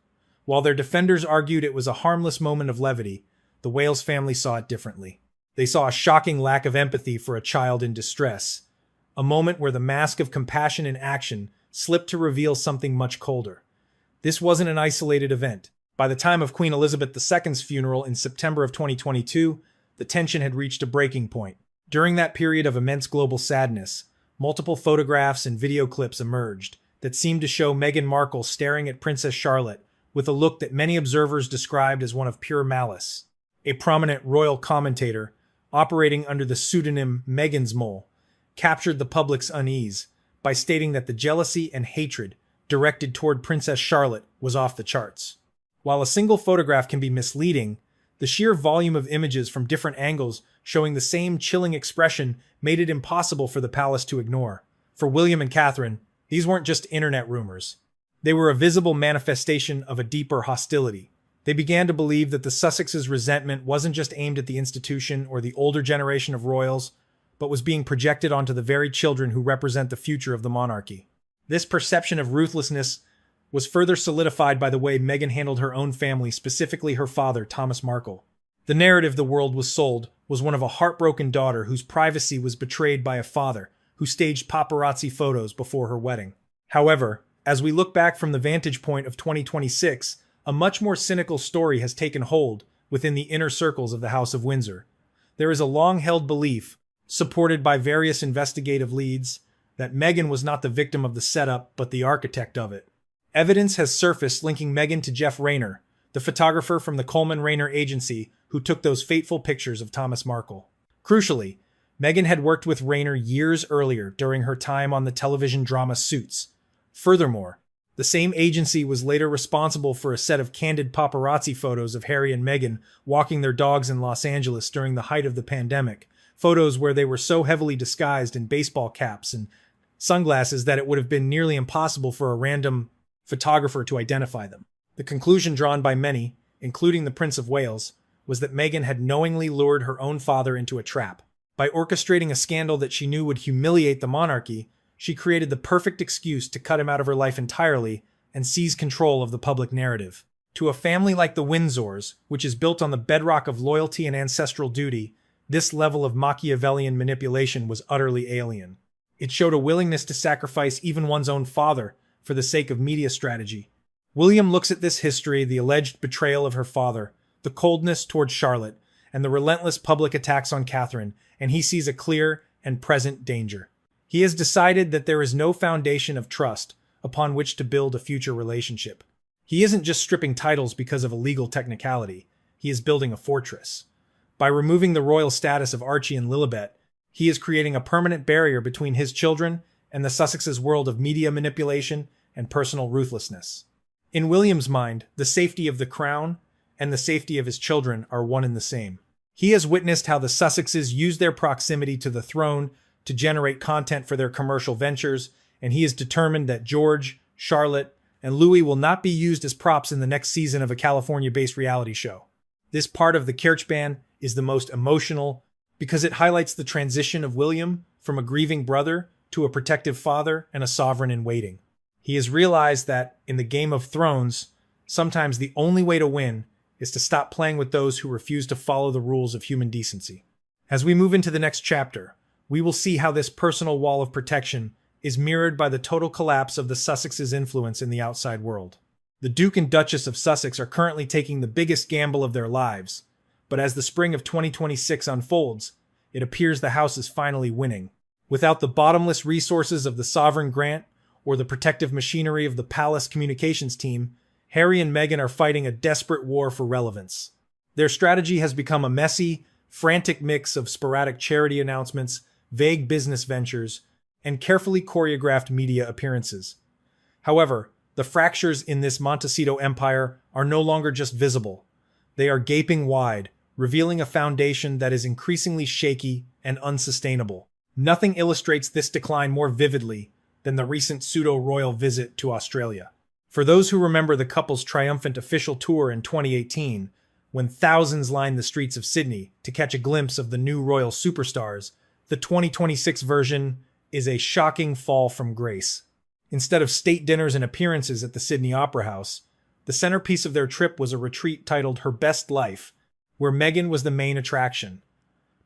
While their defenders argued it was a harmless moment of levity, the Wales family saw it differently. They saw a shocking lack of empathy for a child in distress, a moment where the mask of compassion in action slipped to reveal something much colder. This wasn't an isolated event. By the time of Queen Elizabeth II's funeral in September of 2022, the tension had reached a breaking point. During that period of immense global sadness, multiple photographs and video clips emerged that seemed to show Meghan Markle staring at Princess Charlotte with a look that many observers described as one of pure malice. A prominent royal commentator, operating under the pseudonym Meghan's Mole, captured the public's unease by stating that the jealousy and hatred directed toward Princess Charlotte was off the charts. While a single photograph can be misleading, the sheer volume of images from different angles showing the same chilling expression made it impossible for the palace to ignore. For William and Catherine, these weren't just internet rumors. They were a visible manifestation of a deeper hostility. They began to believe that the Sussexes' resentment wasn't just aimed at the institution or the older generation of royals, but was being projected onto the very children who represent the future of the monarchy. This perception of ruthlessness was further solidified by the way Meghan handled her own family, specifically her father, Thomas Markle. The narrative the world was sold was one of a heartbroken daughter whose privacy was betrayed by a father who staged paparazzi photos before her wedding. However, as we look back from the vantage point of 2026, a much more cynical story has taken hold within the inner circles of the House of Windsor. There is a long-held belief, supported by various investigative leads, that Meghan was not the victim of the setup but the architect of it. Evidence has surfaced linking Meghan to Jeff Rayner, the photographer from the Coleman Rayner agency who took those fateful pictures of Thomas Markle. Crucially, Meghan had worked with Rayner years earlier during her time on the television drama Suits. Furthermore, the same agency was later responsible for a set of candid paparazzi photos of Harry and Meghan walking their dogs in Los Angeles during the height of the pandemic, photos where they were so heavily disguised in baseball caps and sunglasses that it would have been nearly impossible for a random photographer to identify them. The conclusion drawn by many, including the Prince of Wales, was that Meghan had knowingly lured her own father into a trap. By orchestrating a scandal that she knew would humiliate the monarchy, she created the perfect excuse to cut him out of her life entirely and seize control of the public narrative. To a family like the Windsors, which is built on the bedrock of loyalty and ancestral duty, this level of Machiavellian manipulation was utterly alien. It showed a willingness to sacrifice even one's own father for the sake of media strategy. William looks at this history, the alleged betrayal of her father, the coldness towards Charlotte, and the relentless public attacks on Catherine, and he sees a clear and present danger. He has decided that there is no foundation of trust upon which to build a future relationship. He isn't just stripping titles because of a legal technicality. He is building a fortress. By removing the royal status of Archie and Lilibet, he is creating a permanent barrier between his children and the Sussexes' world of media manipulation and personal ruthlessness. In William's mind, the safety of the crown and the safety of his children are one and the same. He has witnessed how the Sussexes use their proximity to the throne to generate content for their commercial ventures, and he is determined that George, Charlotte, and Louis will not be used as props in the next season of a California-based reality show. This part of the Kirchband is the most emotional because it highlights the transition of William from a grieving brother to a protective father and a sovereign in waiting. He has realized that, in the Game of Thrones, sometimes the only way to win is to stop playing with those who refuse to follow the rules of human decency. As we move into the next chapter, we will see how this personal wall of protection is mirrored by the total collapse of the Sussexes' influence in the outside world. The Duke and Duchess of Sussex are currently taking the biggest gamble of their lives, but as the spring of 2026 unfolds, it appears the house is finally winning. Without the bottomless resources of the sovereign grant or the protective machinery of the palace communications team, Harry and Meghan are fighting a desperate war for relevance. Their strategy has become a messy, frantic mix of sporadic charity announcements, vague business ventures, and carefully choreographed media appearances. However, the fractures in this Montecito empire are no longer just visible. They are gaping wide, revealing a foundation that is increasingly shaky and unsustainable. Nothing illustrates this decline more vividly than the recent pseudo-royal visit to Australia. For those who remember the couple's triumphant official tour in 2018, when thousands lined the streets of Sydney to catch a glimpse of the new royal superstars, the 2026 version is a shocking fall from grace. Instead of state dinners and appearances at the Sydney Opera House, the centerpiece of their trip was a retreat titled Her Best Life, where Meghan was the main attraction.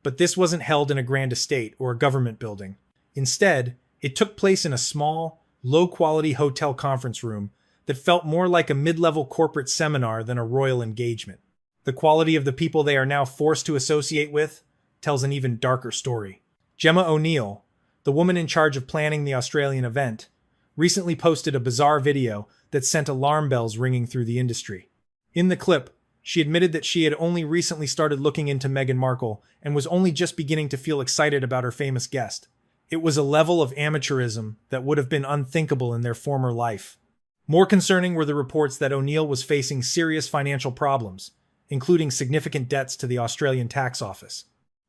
But this wasn't held in a grand estate or a government building. Instead, it took place in a small, low-quality hotel conference room that felt more like a mid-level corporate seminar than a royal engagement. The quality of the people they are now forced to associate with tells an even darker story. Gemma O'Neill, the woman in charge of planning the Australian event, recently posted a bizarre video that sent alarm bells ringing through the industry. In the clip, She admitted that she had only recently started looking into Meghan Markle and was only just beginning to feel excited about her famous guest. It was a level of amateurism that would have been unthinkable in their former life. More concerning were the reports that O'Neill was facing serious financial problems, including significant debts to the Australian tax office.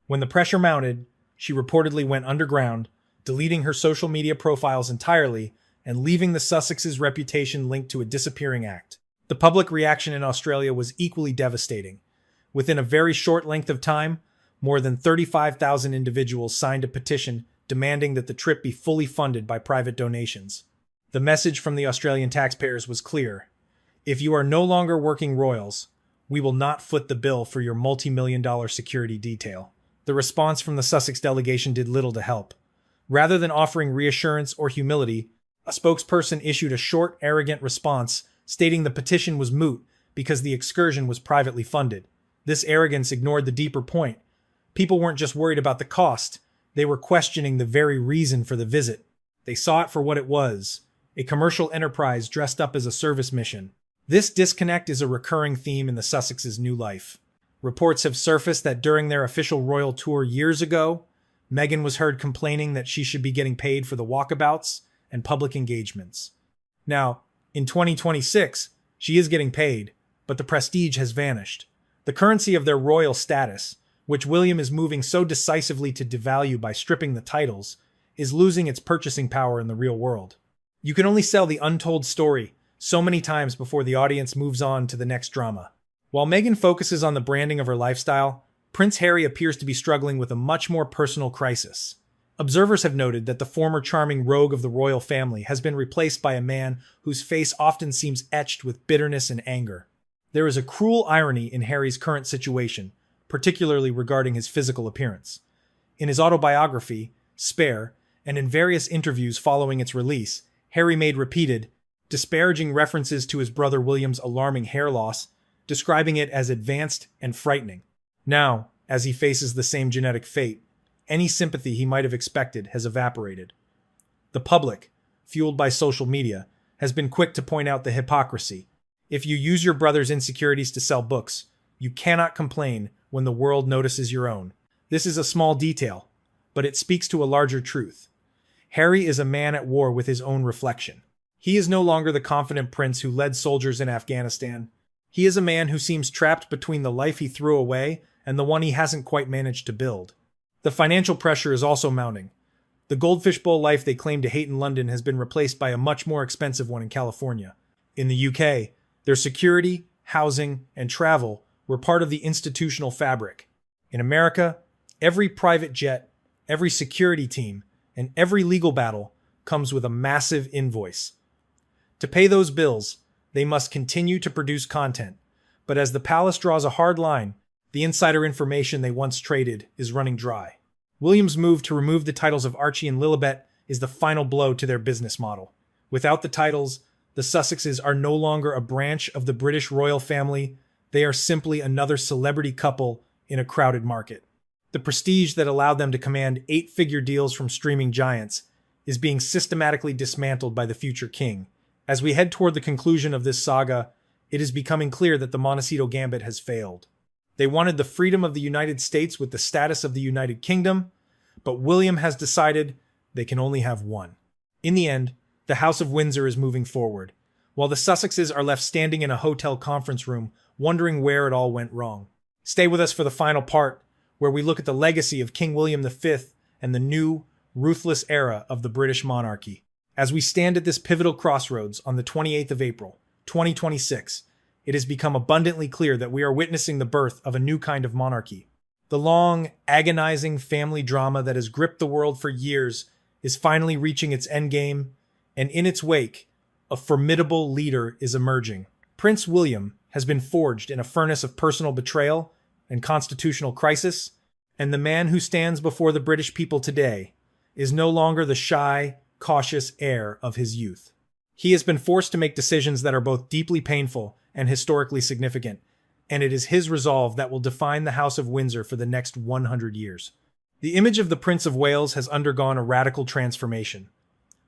When the pressure mounted, she reportedly went underground, deleting her social media profiles entirely and leaving the Sussexes' reputation linked to a disappearing act. The public reaction in Australia was equally devastating. Within a very short length of time, more than 35,000 individuals signed a petition demanding that the trip be fully funded by private donations. The message from the Australian taxpayers was clear. If you are no longer working royals, we will not foot the bill for your multi-million-dollar security detail. The response from the Sussex delegation did little to help. Rather than offering reassurance or humility, a spokesperson issued a short, arrogant response stating the petition was moot because the excursion was privately funded. This arrogance ignored the deeper point. People weren't just worried about the cost, they were questioning the very reason for the visit. They saw it for what it was, a commercial enterprise dressed up as a service mission. This disconnect is a recurring theme in the Sussexes' new life. Reports have surfaced that during their official royal tour years ago, Meghan was heard complaining that she should be getting paid for the walkabouts and public engagements. Now, in 2026, she is getting paid, but the prestige has vanished. The currency of their royal status, which William is moving so decisively to devalue by stripping the titles, is losing its purchasing power in the real world. You can only sell the untold story so many times before the audience moves on to the next drama. While Meghan focuses on the branding of her lifestyle, Prince Harry appears to be struggling with a much more personal crisis. Observers have noted that the former charming rogue of the royal family has been replaced by a man whose face often seems etched with bitterness and anger. There is a cruel irony in Harry's current situation, particularly regarding his physical appearance. In his autobiography, Spare, and in various interviews following its release, Harry made repeated, disparaging references to his brother William's alarming hair loss, describing it as advanced and frightening. Now, as he faces the same genetic fate, any sympathy he might have expected has evaporated. The public, fueled by social media, has been quick to point out the hypocrisy. If you use your brother's insecurities to sell books, you cannot complain when the world notices your own. This is a small detail, but it speaks to a larger truth. Harry is a man at war with his own reflection. He is no longer the confident prince who led soldiers in Afghanistan. He is a man who seems trapped between the life he threw away and the one he hasn't quite managed to build. The financial pressure is also mounting. The Goldfish Bowl life they claim to hate in London has been replaced by a much more expensive one in California. In the UK, their security, housing, and travel were part of the institutional fabric. In America, every private jet, every security team, and every legal battle comes with a massive invoice. To pay those bills, they must continue to produce content. But as the palace draws a hard line, the insider information they once traded is running dry. William's move to remove the titles of Archie and Lilibet is the final blow to their business model. Without the titles, the Sussexes are no longer a branch of the British royal family, they are simply another celebrity couple in a crowded market. The prestige that allowed them to command 8-figure deals from streaming giants is being systematically dismantled by the future king. As we head toward the conclusion of this saga, it is becoming clear that the Montecito gambit has failed. They wanted the freedom of the United States with the status of the United Kingdom, but William has decided they can only have one. In the end, the House of Windsor is moving forward, while the Sussexes are left standing in a hotel conference room, wondering where it all went wrong. Stay with us for the final part, where we look at the legacy of King William V and the new, ruthless era of the British monarchy. As we stand at this pivotal crossroads on the 28th of April, 2026, it has become abundantly clear that we are witnessing the birth of a new kind of monarchy. The long, agonizing family drama that has gripped the world for years is finally reaching its endgame, and in its wake, a formidable leader is emerging. Prince William has been forged in a furnace of personal betrayal and constitutional crisis, and the man who stands before the British people today is no longer the shy, cautious heir of his youth. He has been forced to make decisions that are both deeply painful and historically significant, and it is his resolve that will define the House of Windsor for the next 100 years. The image of the Prince of Wales has undergone a radical transformation.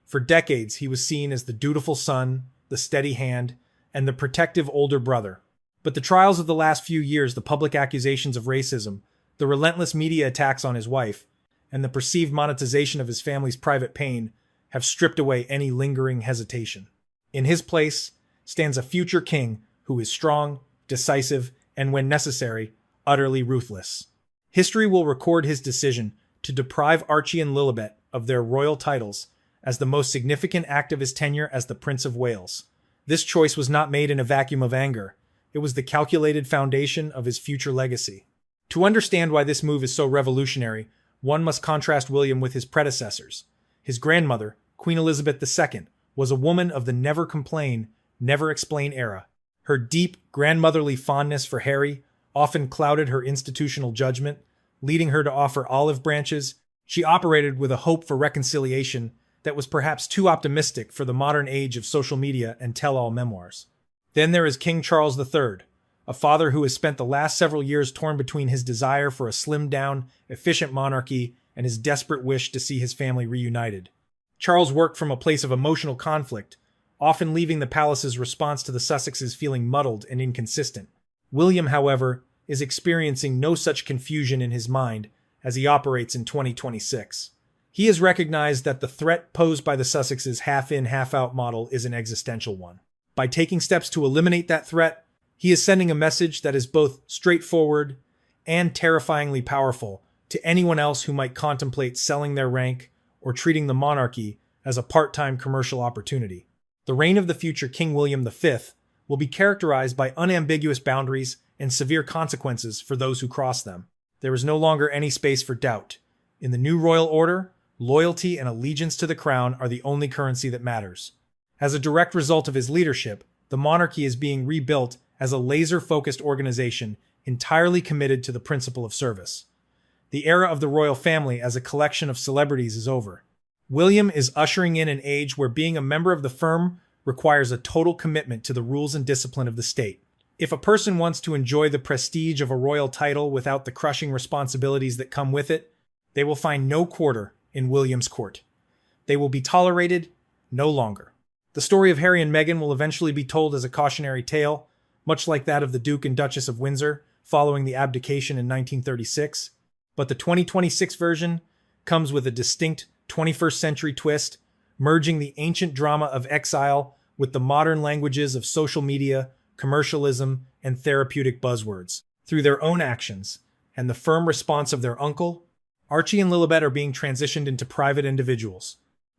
For decades, he was seen as the dutiful son, the steady hand, and the protective older brother. But the trials of the last few years, the public accusations of racism, the relentless media attacks on his wife, and the perceived monetization of his family's private pain have stripped away any lingering hesitation. In his place stands a future king who is strong, decisive, and when necessary, utterly ruthless. History will record his decision to deprive Archie and Lilibet of their royal titles as the most significant act of his tenure as the Prince of Wales. This choice was not made in a vacuum of anger. It was the calculated foundation of his future legacy. To understand why this move is so revolutionary, one must contrast William with his predecessors. His grandmother, Queen Elizabeth II, was a woman of the never complain, never explain era. Her deep, grandmotherly fondness for Harry often clouded her institutional judgment, leading her to offer olive branches. She operated with a hope for reconciliation that was perhaps too optimistic for the modern age of social media and tell-all memoirs. Then there is King Charles III, a father who has spent the last several years torn between his desire for a slimmed-down, efficient monarchy and his desperate wish to see his family reunited. Charles worked from a place of emotional conflict, often leaving the palace's response to the Sussexes feeling muddled and inconsistent. William, however, is experiencing no such confusion in his mind as he operates in 2026. He has recognized that the threat posed by the Sussexes' half-in, half-out model is an existential one. By taking steps to eliminate that threat, he is sending a message that is both straightforward and terrifyingly powerful to anyone else who might contemplate selling their rank or treating the monarchy as a part-time commercial opportunity. The reign of the future King William V will be characterized by unambiguous boundaries and severe consequences for those who cross them. There is no longer any space for doubt. In the new royal order, loyalty and allegiance to the crown are the only currency that matters. As a direct result of his leadership, the monarchy is being rebuilt as a laser-focused organization entirely committed to the principle of service. The era of the royal family as a collection of celebrities is over. William is ushering in an age where being a member of the firm requires a total commitment to the rules and discipline of the state. If a person wants to enjoy the prestige of a royal title without the crushing responsibilities that come with it, they will find no quarter in William's court. They will be tolerated no longer. The story of Harry and Meghan will eventually be told as a cautionary tale, much like that of the Duke and Duchess of Windsor following the abdication in 1936. But the 2026 version comes with a distinct 21st century twist, merging the ancient drama of exile with the modern languages of social media, commercialism, and therapeutic buzzwords. Through their own actions and the firm response of their uncle, Archie and Lilibet are being transitioned into private individuals.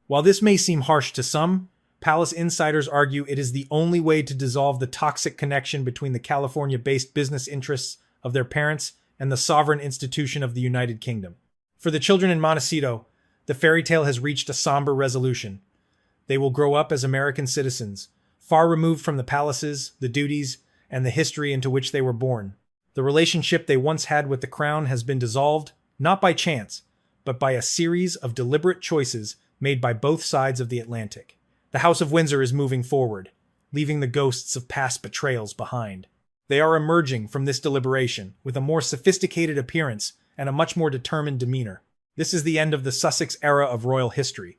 While this may seem harsh to some, palace insiders argue it is the only way to dissolve the toxic connection between the California-based business interests of their parents and the sovereign institution of the United Kingdom. For the children in Montecito, the fairy tale has reached a somber resolution. They will grow up as American citizens, far removed from the palaces, the duties, and the history into which they were born. The relationship they once had with the crown has been dissolved, not by chance, but by a series of deliberate choices made by both sides of the Atlantic. The House of Windsor is moving forward, leaving the ghosts of past betrayals behind. They are emerging from this deliberation with a more sophisticated appearance and a much more determined demeanor. This is the end of the Sussex era of royal history.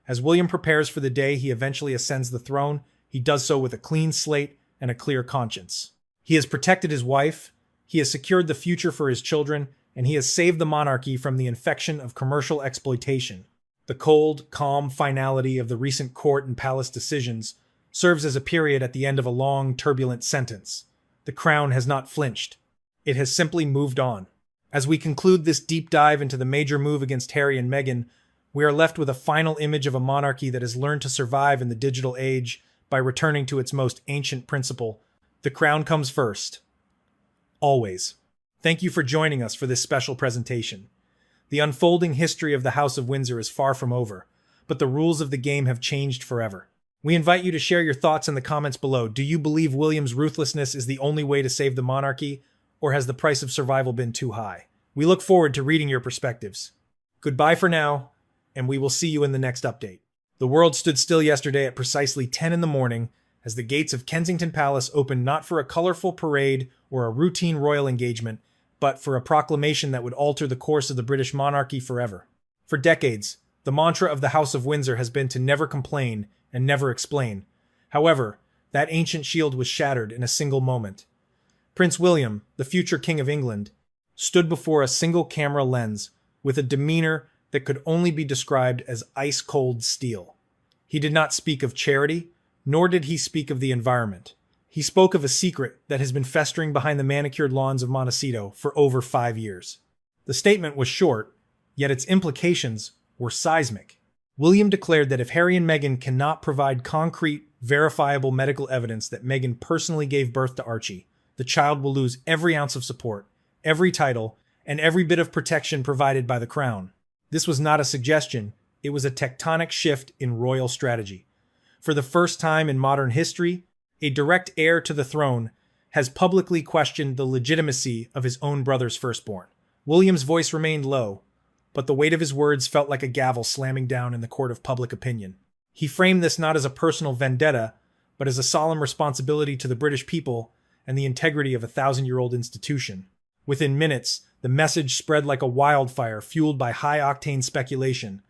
As William prepares for the day he eventually ascends the throne, he does so with a clean slate and a clear conscience. He has protected his wife, he has secured the future for his children, and he has saved the monarchy from the infection of commercial exploitation. The cold, calm finality of the recent court and palace decisions serves as a period at the end of a long, turbulent sentence. The crown has not flinched. It has simply moved on. As we conclude this deep dive into the major move against Harry and Meghan, we are left with a final image of a monarchy that has learned to survive in the digital age by returning to its most ancient principle. The crown comes first. Always. Thank you for joining us for this special presentation. The unfolding history of the House of Windsor is far from over, but the rules of the game have changed forever. We invite you to share your thoughts in the comments below. Do you believe William's ruthlessness is the only way to save the monarchy, or has the price of survival been too high? We look forward to reading your perspectives. Goodbye for now, and we will see you in the next update. The world stood still yesterday at precisely 10 in the morning as the gates of Kensington Palace opened not for a colorful parade or a routine royal engagement, but for a proclamation that would alter the course of the British monarchy forever. For decades, the mantra of the House of Windsor has been to never complain and never explain. However, that ancient shield was shattered in a single moment. Prince William, the future King of England, stood before a single camera lens with a demeanor that could only be described as ice-cold steel. He did not speak of charity, nor did he speak of the environment. He spoke of a secret that has been festering behind the manicured lawns of Montecito for over 5 years. The statement was short, yet its implications were seismic. William declared that if Harry and Meghan cannot provide concrete, verifiable medical evidence that Meghan personally gave birth to Archie, the child will lose every ounce of support, every title, and every bit of protection provided by the crown. This was not a suggestion, it was a tectonic shift in royal strategy. For the first time in modern history, a direct heir to the throne has publicly questioned the legitimacy of his own brother's firstborn. William's voice remained low, but the weight of his words felt like a gavel slamming down in the court of public opinion. He framed this not as a personal vendetta, but as a solemn responsibility to the British people and the integrity of a 1,000-year-old institution. Within minutes, the message spread like a wildfire, fueled by high-octane speculation.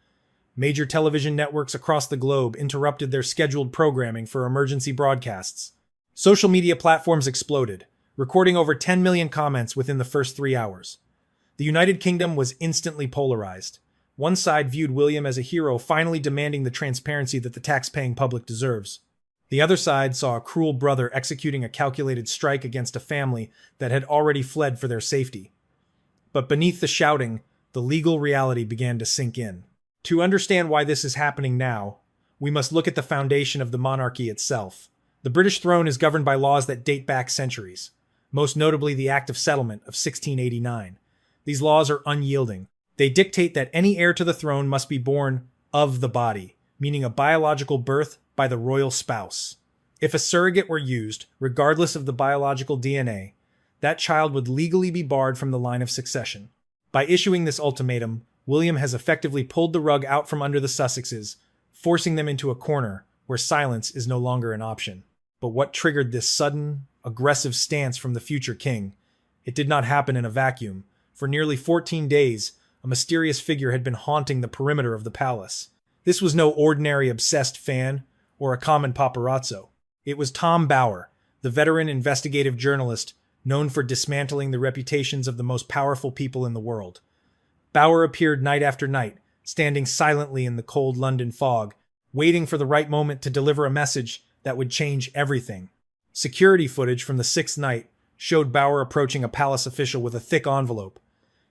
Major television networks across the globe interrupted their scheduled programming for emergency broadcasts. Social media platforms exploded, recording over 10 million comments within the first 3 hours. The United Kingdom was instantly polarized. One side viewed William as a hero finally demanding the transparency that the tax-paying public deserves. The other side saw a cruel brother executing a calculated strike against a family that had already fled for their safety. But beneath the shouting, the legal reality began to sink in. To understand why this is happening now, we must look at the foundation of the monarchy itself. The British throne is governed by laws that date back centuries, most notably the Act of Settlement of 1689. These laws are unyielding. They dictate that any heir to the throne must be born of the body, meaning a biological birth by the royal spouse. If a surrogate were used, regardless of the biological DNA, that child would legally be barred from the line of succession. By issuing this ultimatum, William has effectively pulled the rug out from under the Sussexes, forcing them into a corner where silence is no longer an option. But what triggered this sudden, aggressive stance from the future king? It did not happen in a vacuum. For nearly 14 days, a mysterious figure had been haunting the perimeter of the palace. This was no ordinary obsessed fan or a common paparazzo. It was Tom Bower, the veteran investigative journalist known for dismantling the reputations of the most powerful people in the world. Bower appeared night after night, standing silently in the cold London fog, waiting for the right moment to deliver a message that would change everything. Security footage from the 6th night showed Bower approaching a palace official with a thick envelope.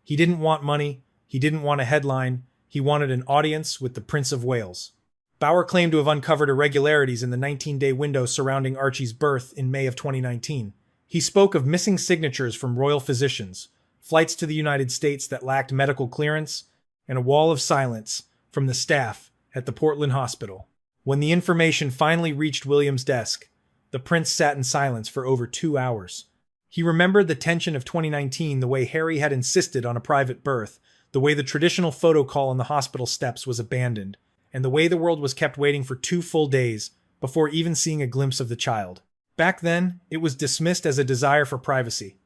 He didn't want money, he didn't want a headline, he wanted an audience with the Prince of Wales. Bower claimed to have uncovered irregularities in the 19-day window surrounding Archie's birth in May of 2019. He spoke of missing signatures from royal physicians, flights to the United States that lacked medical clearance, and a wall of silence from the staff at the Portland Hospital. When the information finally reached William's desk, the prince sat in silence for over 2 hours. He remembered the tension of 2019, the way Harry had insisted on a private birth, the way the traditional photo call on the hospital steps was abandoned, and the way the world was kept waiting for 2 full days before even seeing a glimpse of the child. Back then, it was dismissed as a desire for privacy.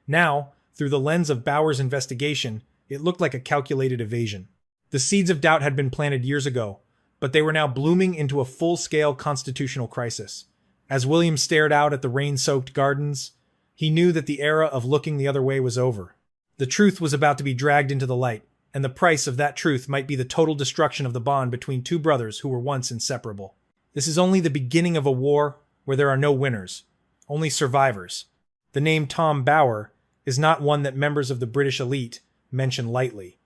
Now, through the lens of Bower's investigation, it looked like a calculated evasion. The seeds of doubt had been planted years ago, but they were now blooming into a full-scale constitutional crisis. As William stared out at the rain-soaked gardens, he knew that the era of looking the other way was over. The truth was about to be dragged into the light, and the price of that truth might be the total destruction of the bond between 2 brothers who were once inseparable. This is only the beginning of a war where there are no winners, only survivors. The name Tom Bower is not one that members of the British elite mention lightly.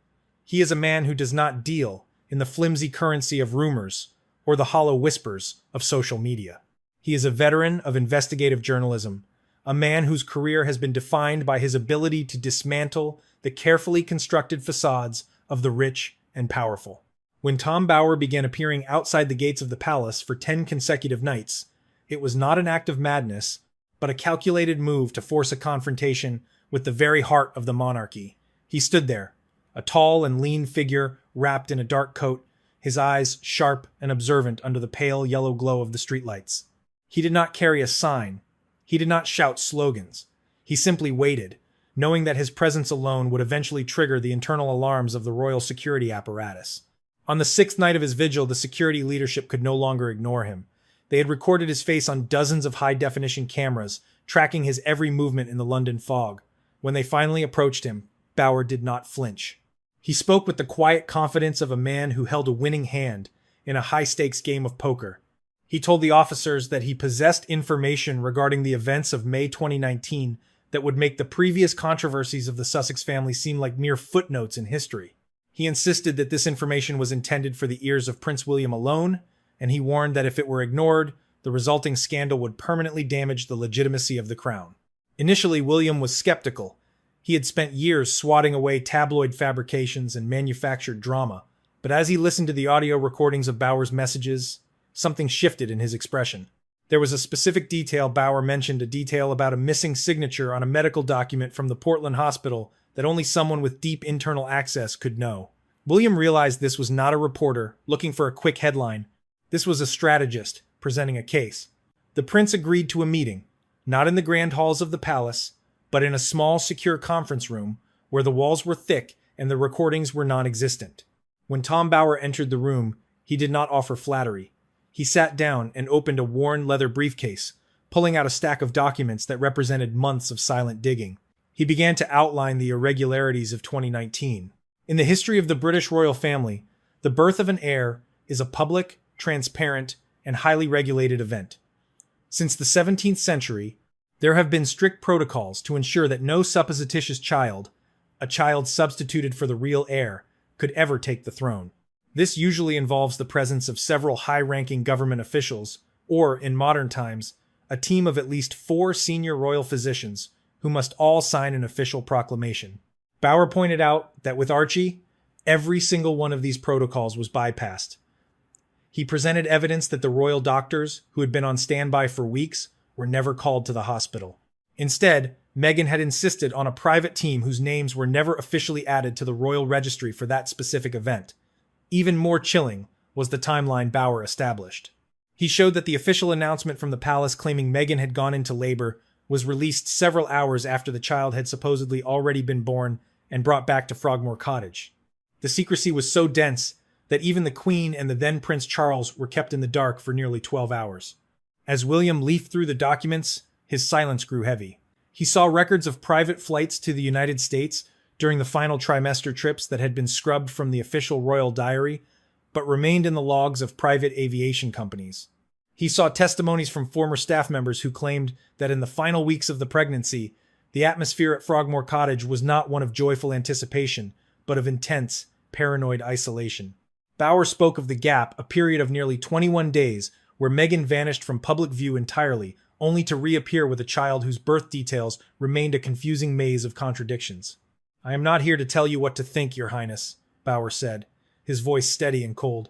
He is a man who does not deal in the flimsy currency of rumors or the hollow whispers of social media. He is a veteran of investigative journalism, a man whose career has been defined by his ability to dismantle the carefully constructed facades of the rich and powerful. When Tom Bower began appearing outside the gates of the palace for 10 consecutive nights, it was not an act of madness, but a calculated move to force a confrontation with the very heart of the monarchy. He stood there, a tall and lean figure wrapped in a dark coat, his eyes sharp and observant under the pale yellow glow of the streetlights. He did not carry a sign. He did not shout slogans. He simply waited, knowing that his presence alone would eventually trigger the internal alarms of the royal security apparatus. On the 6th night of his vigil, the security leadership could no longer ignore him. They had recorded his face on dozens of high-definition cameras, tracking his every movement in the London fog. When they finally approached him, Bauer did not flinch. He spoke with the quiet confidence of a man who held a winning hand in a high-stakes game of poker. He told the officers that he possessed information regarding the events of May 2019 that would make the previous controversies of the Sussex family seem like mere footnotes in history. He insisted that this information was intended for the ears of Prince William alone, and he warned that if it were ignored, the resulting scandal would permanently damage the legitimacy of the crown. Initially, William was skeptical. He had spent years swatting away tabloid fabrications and manufactured drama, but as he listened to the audio recordings of Bauer's messages, something shifted in his expression. There was a specific detail. Bauer mentioned a detail about a missing signature on a medical document from the Portland hospital that only someone with deep internal access could know. William realized this was not a reporter looking for a quick headline. This was a strategist presenting a case. The prince agreed to a meeting, not in the grand halls of the palace, but in a small, secure conference room where the walls were thick and the recordings were non-existent. When Tom Bauer entered the room, he did not offer flattery. He sat down and opened a worn leather briefcase, pulling out a stack of documents that represented months of silent digging. He began to outline the irregularities of 2019. In the history of the British royal family, the birth of an heir is a public, transparent, and highly regulated event. Since the 17th century, there have been strict protocols to ensure that no supposititious child, a child substituted for the real heir, could ever take the throne. This usually involves the presence of several high-ranking government officials, or, in modern times, a team of at least 4 senior royal physicians who must all sign an official proclamation. Bauer pointed out that with Archie, every single one of these protocols was bypassed. He presented evidence that the royal doctors, who had been on standby for weeks, were never called to the hospital. Instead, Meghan had insisted on a private team whose names were never officially added to the royal registry for that specific event. Even more chilling was the timeline Bauer established. He showed that the official announcement from the palace claiming Meghan had gone into labor was released several hours after the child had supposedly already been born and brought back to Frogmore Cottage. The secrecy was so dense that even the Queen and the then Prince Charles were kept in the dark for nearly 12 hours. As William leafed through the documents, his silence grew heavy. He saw records of private flights to the United States during the final trimester trips that had been scrubbed from the official royal diary, but remained in the logs of private aviation companies. He saw testimonies from former staff members who claimed that in the final weeks of the pregnancy, the atmosphere at Frogmore Cottage was not one of joyful anticipation, but of intense, paranoid isolation. Bauer spoke of the gap, a period of nearly 21 days, where Meghan vanished from public view entirely, only to reappear with a child whose birth details remained a confusing maze of contradictions. "I am not here to tell you what to think, Your Highness," Bauer said, his voice steady and cold.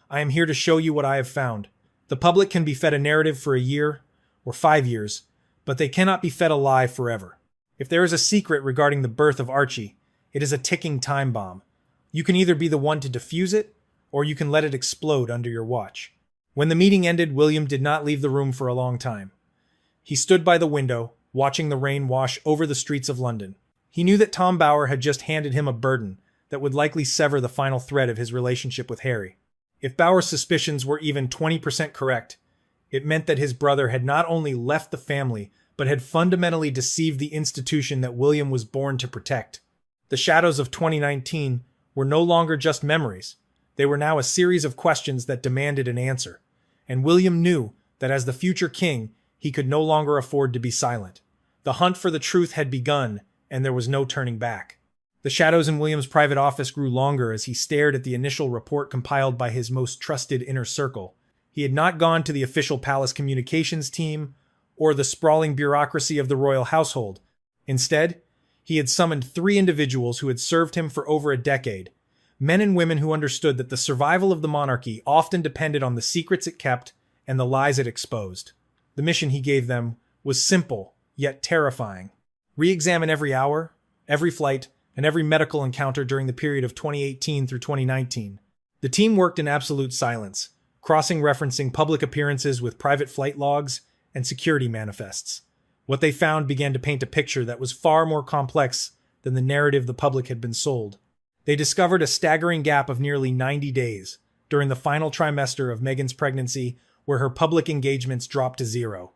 "I am here to show you what I have found. The public can be fed a narrative for a year or 5 years, but they cannot be fed a lie forever. If there is a secret regarding the birth of Archie, it is a ticking time bomb. You can either be the one to defuse it, or you can let it explode under your watch." When the meeting ended, William did not leave the room for a long time. He stood by the window, watching the rain wash over the streets of London. He knew that Tom Bauer had just handed him a burden that would likely sever the final thread of his relationship with Harry. If Bauer's suspicions were even 20% correct, it meant that his brother had not only left the family, but had fundamentally deceived the institution that William was born to protect. The shadows of 2019 were no longer just memories. They were now a series of questions that demanded an answer. And William knew that as the future king, he could no longer afford to be silent. The hunt for the truth had begun, and there was no turning back. The shadows in William's private office grew longer as he stared at the initial report compiled by his most trusted inner circle. He had not gone to the official palace communications team or the sprawling bureaucracy of the royal household. Instead, he had summoned 3 individuals who had served him for over a decade, men and women who understood that the survival of the monarchy often depended on the secrets it kept and the lies it exposed. The mission he gave them was simple, yet terrifying. Re-examine every hour, every flight, and every medical encounter during the period of 2018 through 2019. The team worked in absolute silence, crossing-referencing public appearances with private flight logs and security manifests. What they found began to paint a picture that was far more complex than the narrative the public had been sold. They discovered a staggering gap of nearly 90 days during the final trimester of Meghan's pregnancy, where her public engagements dropped to 0.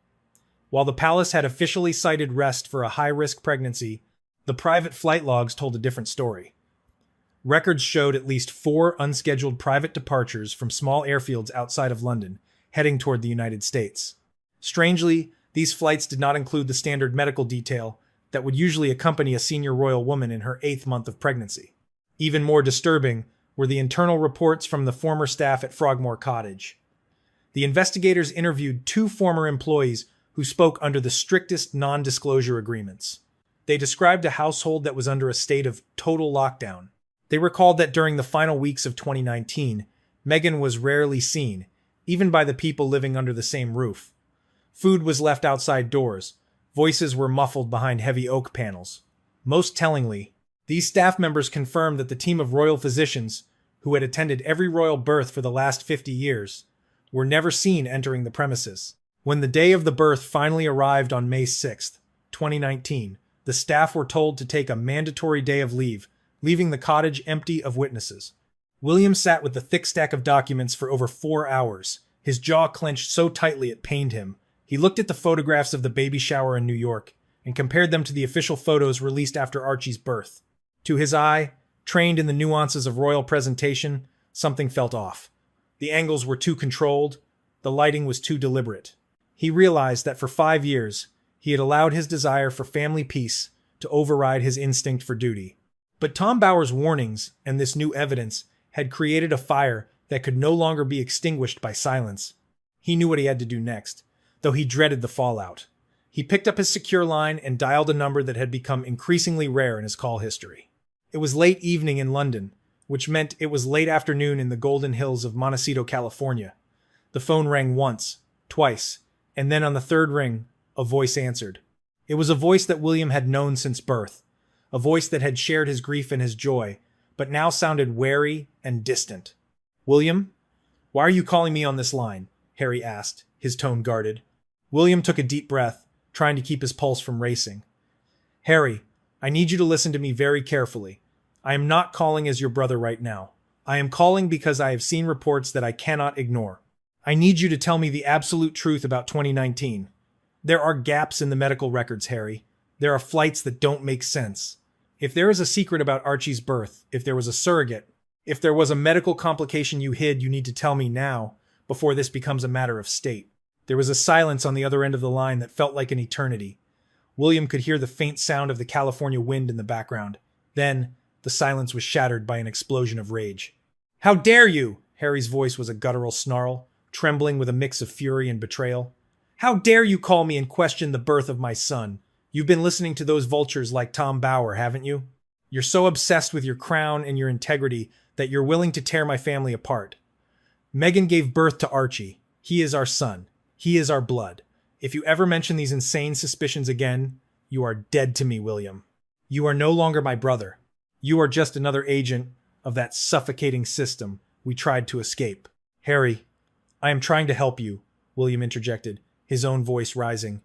While the palace had officially cited rest for a high-risk pregnancy, the private flight logs told a different story. Records showed at least 4 unscheduled private departures from small airfields outside of London, heading toward the United States. Strangely, these flights did not include the standard medical detail that would usually accompany a senior royal woman in her 8th month of pregnancy. Even more disturbing were the internal reports from the former staff at Frogmore Cottage. The investigators interviewed 2 former employees who spoke under the strictest non-disclosure agreements. They described a household that was under a state of total lockdown. They recalled that during the final weeks of 2019, Meghan was rarely seen, even by the people living under the same roof. Food was left outside doors. Voices were muffled behind heavy oak panels. Most tellingly, these staff members confirmed that the team of royal physicians, who had attended every royal birth for the last 50 years, were never seen entering the premises. When the day of the birth finally arrived on May 6, 2019, the staff were told to take a mandatory day of leave, leaving the cottage empty of witnesses. William sat with the thick stack of documents for over 4 hours, his jaw clenched so tightly it pained him. He looked at the photographs of the baby shower in New York and compared them to the official photos released after Archie's birth. To his eye, trained in the nuances of royal presentation, something felt off. The angles were too controlled, the lighting was too deliberate. He realized that for 5 years, he had allowed his desire for family peace to override his instinct for duty. But Tom Bower's warnings and this new evidence had created a fire that could no longer be extinguished by silence. He knew what he had to do next, though he dreaded the fallout. He picked up his secure line and dialed a number that had become increasingly rare in his call history. It was late evening in London, which meant it was late afternoon in the golden hills of Montecito, California. The phone rang once, twice, and then on the 3rd ring, a voice answered. It was a voice that William had known since birth, a voice that had shared his grief and his joy, but now sounded wary and distant. "William? Why are you calling me on this line?" Harry asked, his tone guarded. William took a deep breath, trying to keep his pulse from racing. "Harry, I need you to listen to me very carefully. I am not calling as your brother right now. I am calling because I have seen reports that I cannot ignore. I need you to tell me the absolute truth about 2019. There are gaps in the medical records, Harry. There are flights that don't make sense. If there is a secret about Archie's birth, if there was a surrogate, if there was a medical complication you hid, you need to tell me now, before this becomes a matter of state." There was a silence on the other end of the line that felt like an eternity. William could hear the faint sound of the California wind in the background. Then, the silence was shattered by an explosion of rage. "How dare you!" Harry's voice was a guttural snarl, trembling with a mix of fury and betrayal. "How dare you call me and question the birth of my son? You've been listening to those vultures like Tom Bower, haven't you? You're so obsessed with your crown and your integrity that you're willing to tear my family apart. Meghan gave birth to Archie. He is our son. He is our blood. If you ever mention these insane suspicions again, you are dead to me, William. You are no longer my brother. You are just another agent of that suffocating system we tried to escape." "Harry, I am trying to help you," William interjected, his own voice rising.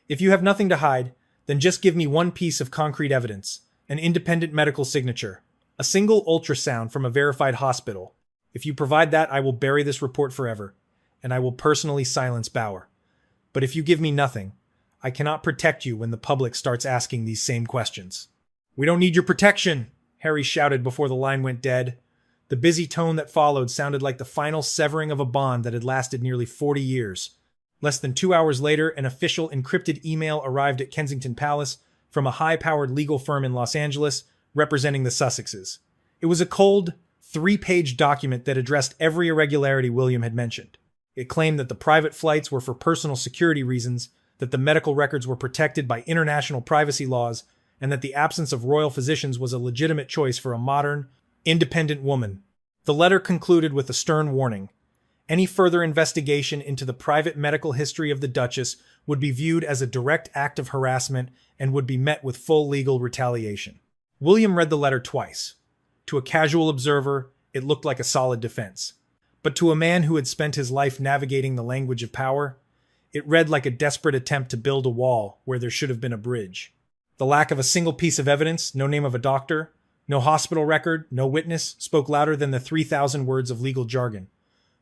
"If you have nothing to hide, then just give me one piece of concrete evidence, an independent medical signature, a single ultrasound from a verified hospital. If you provide that, I will bury this report forever, and I will personally silence Bower. But if you give me nothing, I cannot protect you when the public starts asking these same questions." "We don't need your protection," Harry shouted before the line went dead. The busy tone that followed sounded like the final severing of a bond that had lasted nearly 40 years. Less than 2 hours later, an official encrypted email arrived at Kensington Palace from a high-powered legal firm in Los Angeles representing the Sussexes. It was a cold, 3-page document that addressed every irregularity William had mentioned. It claimed that the private flights were for personal security reasons, that the medical records were protected by international privacy laws, and that the absence of royal physicians was a legitimate choice for a modern, independent woman. The letter concluded with a stern warning. Any further investigation into the private medical history of the Duchess would be viewed as a direct act of harassment and would be met with full legal retaliation. William read the letter twice. To a casual observer, it looked like a solid defense. But to a man who had spent his life navigating the language of power, it read like a desperate attempt to build a wall where there should have been a bridge. The lack of a single piece of evidence, no name of a doctor, no hospital record, no witness, spoke louder than the 3,000 words of legal jargon.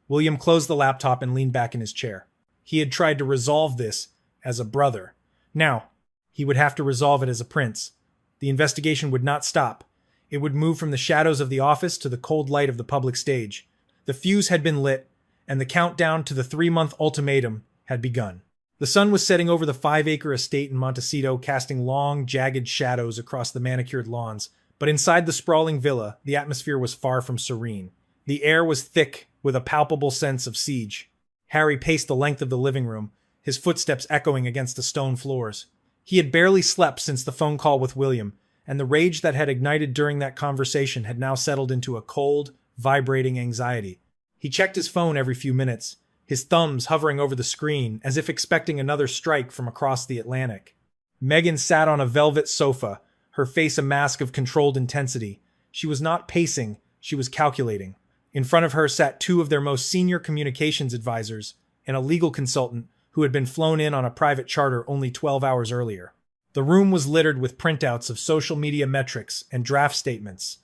William closed the laptop and leaned back in his chair. He had tried to resolve this as a brother. Now, he would have to resolve it as a prince. The investigation would not stop. It would move from the shadows of the office to the cold light of the public stage. The fuse had been lit, and the countdown to the 3-month ultimatum had begun. The sun was setting over the 5-acre estate in Montecito, casting long, jagged shadows across the manicured lawns. But inside the sprawling villa, the atmosphere was far from serene. The air was thick with a palpable sense of siege. Harry paced the length of the living room, his footsteps echoing against the stone floors. He had barely slept since the phone call with William, and the rage that had ignited during that conversation had now settled into a cold, vibrating anxiety. He checked his phone every few minutes, his thumbs hovering over the screen as if expecting another strike from across the Atlantic. Meghan sat on a velvet sofa, her face a mask of controlled intensity. She was not pacing, she was calculating. In front of her sat 2 of their most senior communications advisors and a legal consultant who had been flown in on a private charter only 12 hours earlier. The room was littered with printouts of social media metrics and draft statements.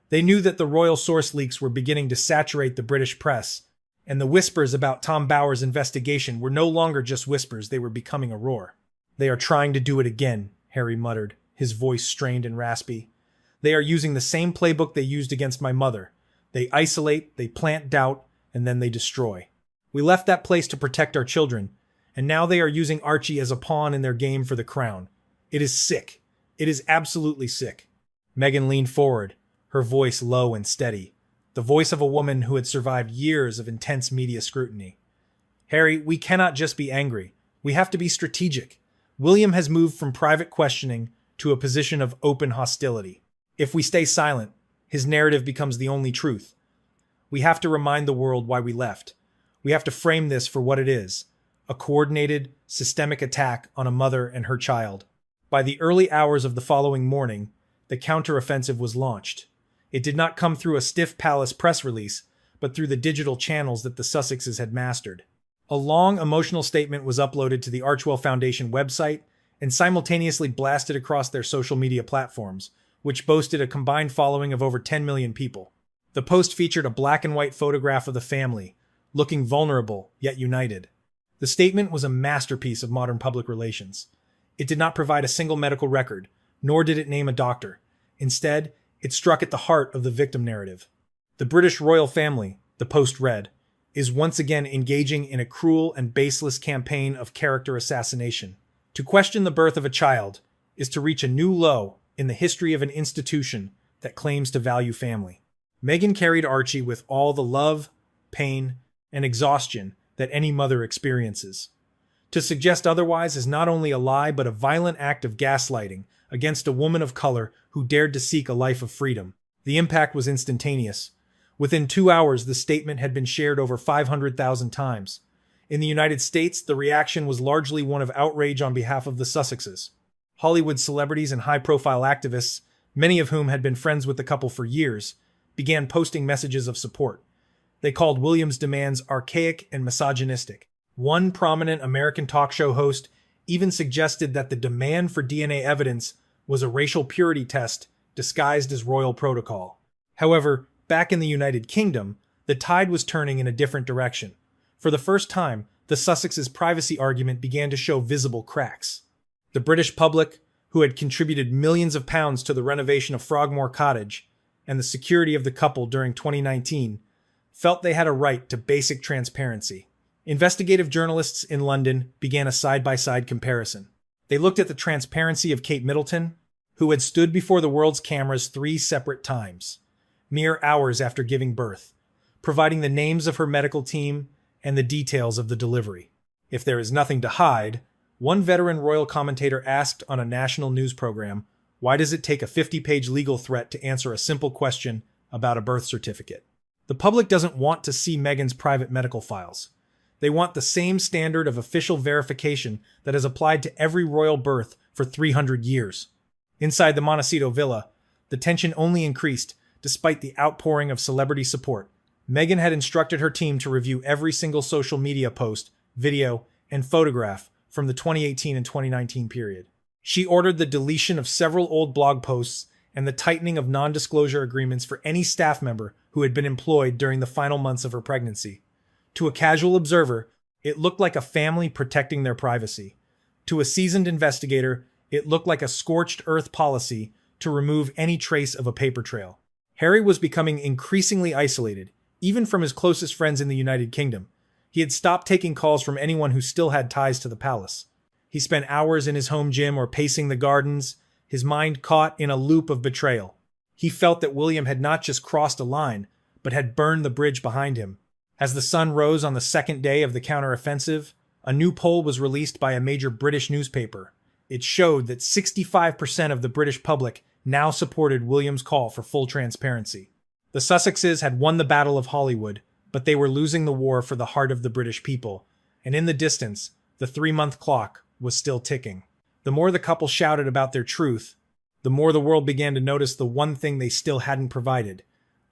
They knew that the royal source leaks were beginning to saturate the British press, and the whispers about Tom Bower's investigation were no longer just whispers, they were becoming a roar. "They are trying to do it again," Harry muttered, his voice strained and raspy. "They are using the same playbook they used against my mother. They isolate, they plant doubt, and then they destroy. We left that place to protect our children, and now they are using Archie as a pawn in their game for the crown. It is sick. It is absolutely sick." Meghan leaned forward, her voice low and steady, the voice of a woman who had survived years of intense media scrutiny. "Harry, we cannot just be angry. We have to be strategic. William has moved from private questioning to a position of open hostility. If we stay silent, his narrative becomes the only truth. We have to remind the world why we left. We have to frame this for what it is, a coordinated, systemic attack on a mother and her child." By the early hours of the following morning, the counteroffensive was launched. It did not come through a stiff palace press release, but through the digital channels that the Sussexes had mastered. A long, emotional statement was uploaded to the Archwell Foundation website and simultaneously blasted across their social media platforms, which boasted a combined following of over 10 million people. The post featured a black and white photograph of the family, looking vulnerable yet united. The statement was a masterpiece of modern public relations. It did not provide a single medical record, nor did it name a doctor. Instead, it struck at the heart of the victim narrative. "The British royal family," the post read, "is once again engaging in a cruel and baseless campaign of character assassination. To question the birth of a child is to reach a new low in the history of an institution that claims to value family." Meghan carried Archie with all the love, pain, and exhaustion that any mother experiences. To suggest otherwise is not only a lie but a violent act of gaslighting against a woman of color who dared to seek a life of freedom. The impact was instantaneous. Within 2 hours, the statement had been shared over 500,000 times. In the United States, the reaction was largely one of outrage on behalf of the Sussexes. Hollywood celebrities and high-profile activists, many of whom had been friends with the couple for years, began posting messages of support. They called William's demands archaic and misogynistic. One prominent American talk show host even suggested that the demand for DNA evidence was a racial purity test disguised as royal protocol. However, back in the United Kingdom, the tide was turning in a different direction. For the first time, the Sussexes' privacy argument began to show visible cracks. The British public, who had contributed millions of pounds to the renovation of Frogmore Cottage and the security of the couple during 2019, felt they had a right to basic transparency. Investigative journalists in London began a side-by-side comparison. They looked at the transparency of Kate Middleton, who had stood before the world's cameras 3 separate times, mere hours after giving birth, providing the names of her medical team and the details of the delivery. If there is nothing to hide, one veteran royal commentator asked on a national news program, why does it take a 50-page legal threat to answer a simple question about a birth certificate? The public doesn't want to see Meghan's private medical files. They want the same standard of official verification that has applied to every royal birth for 300 years. Inside the Montecito villa, the tension only increased despite the outpouring of celebrity support. Meghan had instructed her team to review every single social media post, video, and photograph from the 2018 and 2019 period. She ordered the deletion of several old blog posts and the tightening of non-disclosure agreements for any staff member who had been employed during the final months of her pregnancy. To a casual observer, it looked like a family protecting their privacy. To a seasoned investigator, it looked like a scorched earth policy to remove any trace of a paper trail. Harry was becoming increasingly isolated, even from his closest friends in the United Kingdom. He had stopped taking calls from anyone who still had ties to the palace. He spent hours in his home gym or pacing the gardens, his mind caught in a loop of betrayal. He felt that William had not just crossed a line, but had burned the bridge behind him. As the sun rose on the second day of the counteroffensive, a new poll was released by a major British newspaper. It showed that 65% of the British public now supported William's call for full transparency. The Sussexes had won the Battle of Hollywood, but they were losing the war for the heart of the British people, and in the distance, the 3-month clock was still ticking. The more the couple shouted about their truth, the more the world began to notice the one thing they still hadn't provided: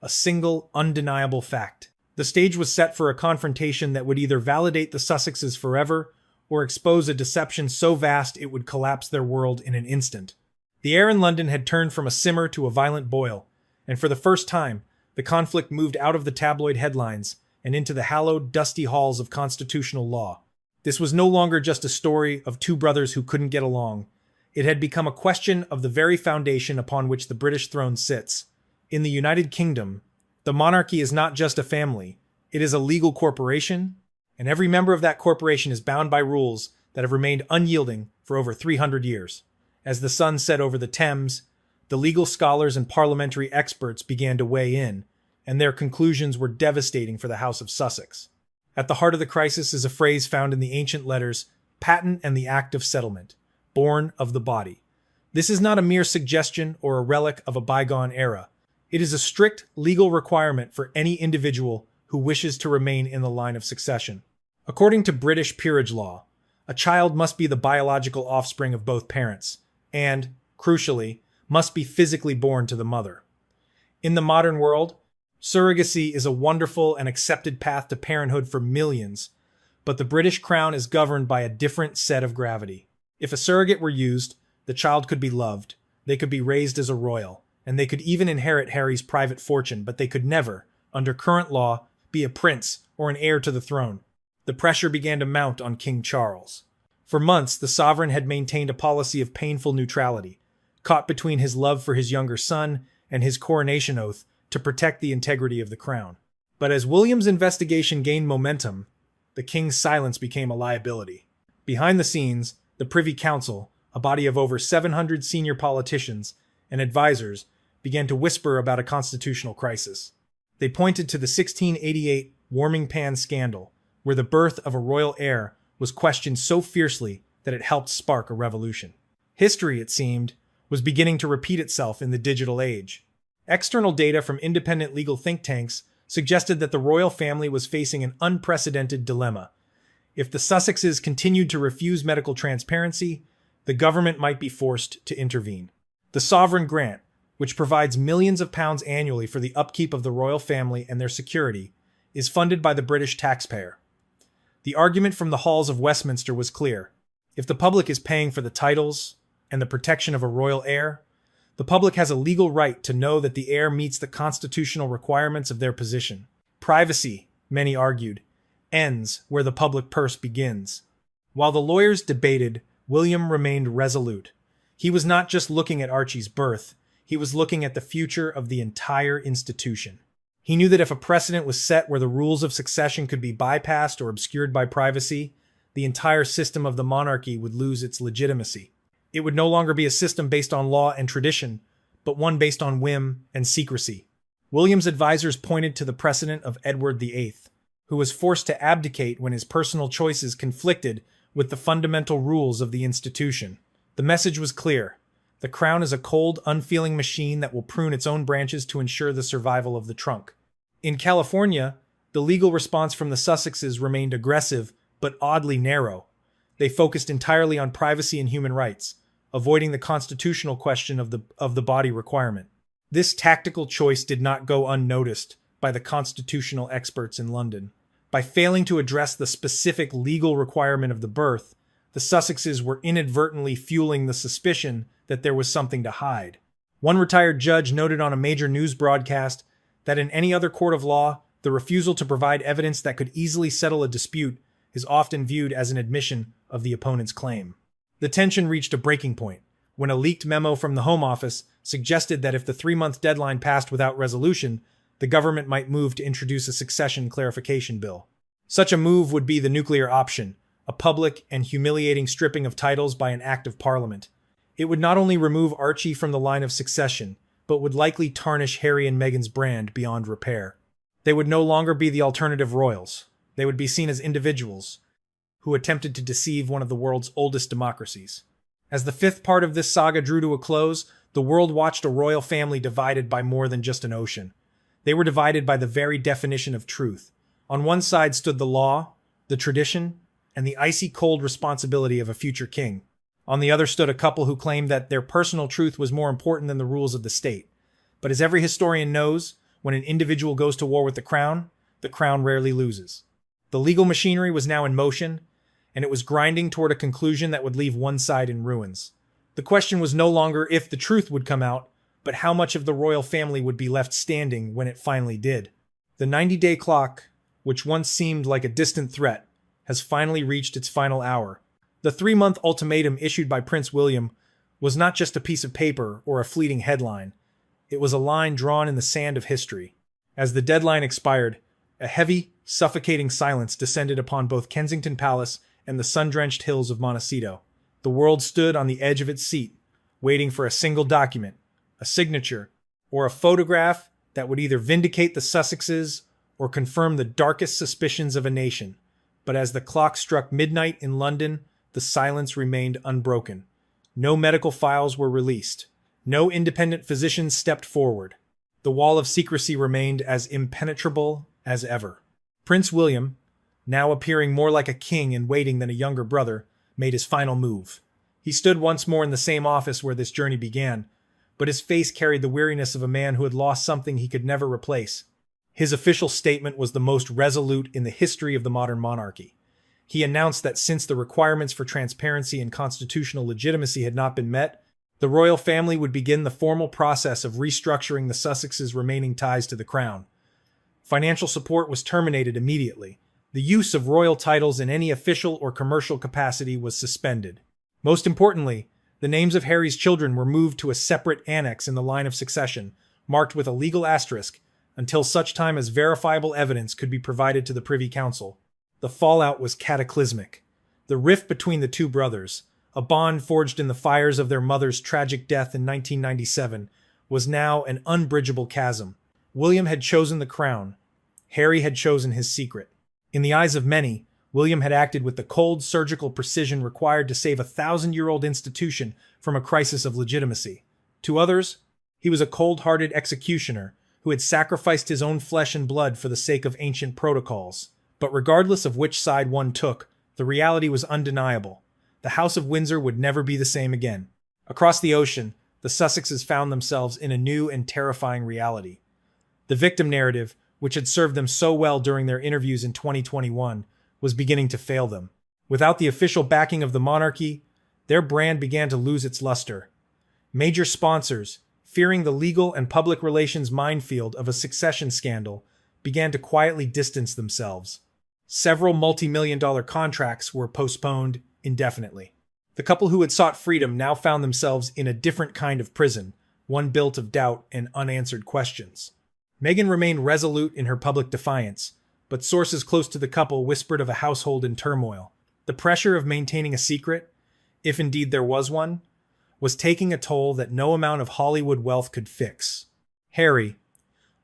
a single, undeniable fact. The stage was set for a confrontation that would either validate the Sussexes forever or expose a deception so vast it would collapse their world in an instant. The air in London had turned from a simmer to a violent boil, and for the first time, the conflict moved out of the tabloid headlines and into the hallowed, dusty halls of constitutional law. This was no longer just a story of two brothers who couldn't get along. It had become a question of the very foundation upon which the British throne sits. In the United Kingdom, the monarchy is not just a family, it is a legal corporation, and every member of that corporation is bound by rules that have remained unyielding for over 300 years. As the sun set over the Thames, the legal scholars and parliamentary experts began to weigh in, and their conclusions were devastating for the House of Sussex. At the heart of the crisis is a phrase found in the ancient letters, patent and the act of settlement, born of the body. This is not a mere suggestion or a relic of a bygone era. It is a strict legal requirement for any individual who wishes to remain in the line of succession. According to British peerage law, a child must be the biological offspring of both parents, and, crucially, must be physically born to the mother. In the modern world, surrogacy is a wonderful and accepted path to parenthood for millions, but the British crown is governed by a different set of gravity. If a surrogate were used, the child could be loved, they could be raised as a royal, and they could even inherit Harry's private fortune, but they could never, under current law, be a prince or an heir to the throne. The pressure began to mount on King Charles. For months, the sovereign had maintained a policy of painful neutrality, caught between his love for his younger son and his coronation oath to protect the integrity of the crown. But as William's investigation gained momentum, the king's silence became a liability. Behind the scenes, the Privy Council, a body of over 700 senior politicians and advisors, began to whisper about a constitutional crisis. They pointed to the 1688 warming pan scandal, where the birth of a royal heir was questioned so fiercely that it helped spark a revolution. History, it seemed, was beginning to repeat itself in the digital age. External data from independent legal think tanks suggested that the royal family was facing an unprecedented dilemma. If the Sussexes continued to refuse medical transparency, the government might be forced to intervene. The sovereign grant, which provides millions of pounds annually for the upkeep of the royal family and their security, is funded by the British taxpayer. The argument from the halls of Westminster was clear. If the public is paying for the titles and the protection of a royal heir, the public has a legal right to know that the heir meets the constitutional requirements of their position. Privacy, many argued, ends where the public purse begins. While the lawyers debated, William remained resolute. He was not just looking at Archie's birth, he was looking at the future of the entire institution. He knew that if a precedent was set where the rules of succession could be bypassed or obscured by privacy, the entire system of the monarchy would lose its legitimacy. It would no longer be a system based on law and tradition, but one based on whim and secrecy. William's advisors pointed to the precedent of Edward VIII, who was forced to abdicate when his personal choices conflicted with the fundamental rules of the institution. The message was clear. The crown is a cold, unfeeling machine that will prune its own branches to ensure the survival of the trunk. In California, the legal response from the Sussexes remained aggressive but oddly narrow. They focused entirely on privacy and human rights, avoiding the constitutional question of the body requirement. This tactical choice did not go unnoticed by the constitutional experts in London. By failing to address the specific legal requirement of the birth, the Sussexes were inadvertently fueling the suspicion that there was something to hide. One retired judge noted on a major news broadcast that in any other court of law, the refusal to provide evidence that could easily settle a dispute is often viewed as an admission of the opponent's claim. The tension reached a breaking point when a leaked memo from the Home Office suggested that if the 3-month deadline passed without resolution, the government might move to introduce a succession clarification bill. Such a move would be the nuclear option, a public and humiliating stripping of titles by an act of parliament. It would not only remove Archie from the line of succession, but would likely tarnish Harry and Meghan's brand beyond repair. They would no longer be the alternative royals. They would be seen as individuals who attempted to deceive one of the world's oldest democracies. As the 5th part of this saga drew to a close, the world watched a royal family divided by more than just an ocean. They were divided by the very definition of truth. On one side stood the law, the tradition, and the icy cold responsibility of a future king. On the other stood a couple who claimed that their personal truth was more important than the rules of the state. But as every historian knows, when an individual goes to war with the crown rarely loses. The legal machinery was now in motion, and it was grinding toward a conclusion that would leave one side in ruins. The question was no longer if the truth would come out, but how much of the royal family would be left standing when it finally did. The 90-day clock, which once seemed like a distant threat, has finally reached its final hour. The 3-month ultimatum issued by Prince William was not just a piece of paper or a fleeting headline. It was a line drawn in the sand of history. As the deadline expired, a heavy, suffocating silence descended upon both Kensington Palace and the sun-drenched hills of Montecito. The world stood on the edge of its seat, waiting for a single document, a signature, or a photograph that would either vindicate the Sussexes or confirm the darkest suspicions of a nation. But as the clock struck midnight in London, the silence remained unbroken. No medical files were released. No independent physicians stepped forward. The wall of secrecy remained as impenetrable as ever. Prince William, now appearing more like a king in waiting than a younger brother, made his final move. He stood once more in the same office where this journey began, but his face carried the weariness of a man who had lost something he could never replace. His official statement was the most resolute in the history of the modern monarchy. He announced that since the requirements for transparency and constitutional legitimacy had not been met, the royal family would begin the formal process of restructuring the Sussexes' remaining ties to the crown. Financial support was terminated immediately. The use of royal titles in any official or commercial capacity was suspended. Most importantly, the names of Harry's children were moved to a separate annex in the line of succession, marked with a legal asterisk, until such time as verifiable evidence could be provided to the Privy Council. The fallout was cataclysmic. The rift between the two brothers, a bond forged in the fires of their mother's tragic death in 1997, was now an unbridgeable chasm. William had chosen the crown. Harry had chosen his secret. In the eyes of many, William had acted with the cold surgical precision required to save a 1,000-year-old institution from a crisis of legitimacy. To others, he was a cold-hearted executioner who had sacrificed his own flesh and blood for the sake of ancient protocols. But regardless of which side one took, the reality was undeniable. The House of Windsor would never be the same again. Across the ocean, the Sussexes found themselves in a new and terrifying reality. The victim narrative, which had served them so well during their interviews in 2021, was beginning to fail them. Without the official backing of the monarchy, their brand began to lose its luster. Major sponsors, fearing the legal and public relations minefield of a succession scandal, began to quietly distance themselves. Several multi-million-dollar contracts were postponed indefinitely. The couple who had sought freedom now found themselves in a different kind of prison, one built of doubt and unanswered questions. Meghan remained resolute in her public defiance, but sources close to the couple whispered of a household in turmoil. The pressure of maintaining a secret, if indeed there was one, was taking a toll that no amount of Hollywood wealth could fix. Harry,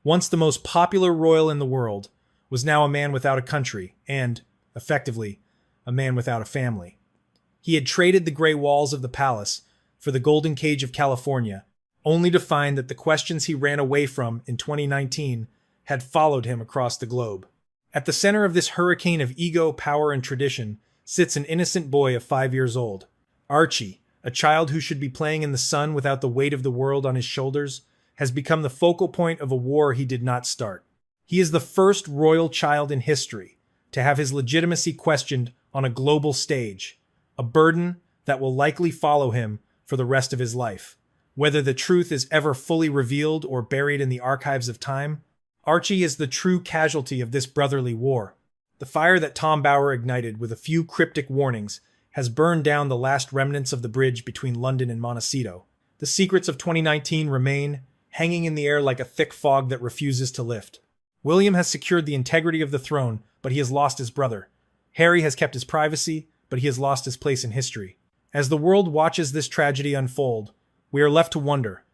once the most popular royal in the world, was now a man without a country and, effectively, a man without a family. He had traded the gray walls of the palace for the golden cage of California, only to find that the questions he ran away from in 2019 had followed him across the globe. At the center of this hurricane of ego, power, and tradition sits an innocent boy of 5 years old. Archie, a child who should be playing in the sun without the weight of the world on his shoulders, has become the focal point of a war he did not start. He is the first royal child in history to have his legitimacy questioned on a global stage, a burden that will likely follow him for the rest of his life. Whether the truth is ever fully revealed or buried in the archives of time, Archie is the true casualty of this brotherly war. The fire that Tom Bower ignited with a few cryptic warnings has burned down the last remnants of the bridge between London and Montecito. The secrets of 2019 remain, hanging in the air like a thick fog that refuses to lift. William has secured the integrity of the throne, but he has lost his brother. Harry has kept his privacy, but he has lost his place in history. As the world watches this tragedy unfold, we are left to wonder,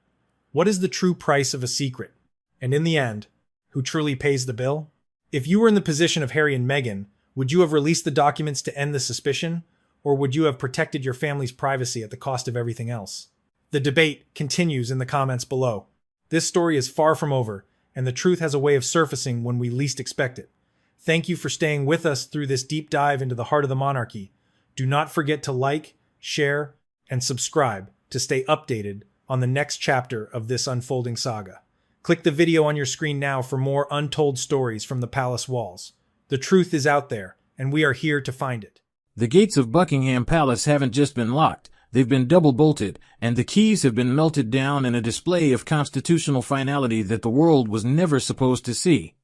what is the true price of a secret? And in the end, who truly pays the bill? If you were in the position of Harry and Meghan, would you have released the documents to end the suspicion, or would you have protected your family's privacy at the cost of everything else? The debate continues in the comments below. This story is far from over, and the truth has a way of surfacing when we least expect it. Thank you for staying with us through this deep dive into the heart of the monarchy. Do not forget to like, share, and subscribe to stay updated on the next chapter of this unfolding saga. Click the video on your screen now for more untold stories from the palace walls. The truth is out there, and we are here to find it. The gates of Buckingham Palace haven't just been locked, they've been double-bolted, and the keys have been melted down in a display of constitutional finality that the world was never supposed to see.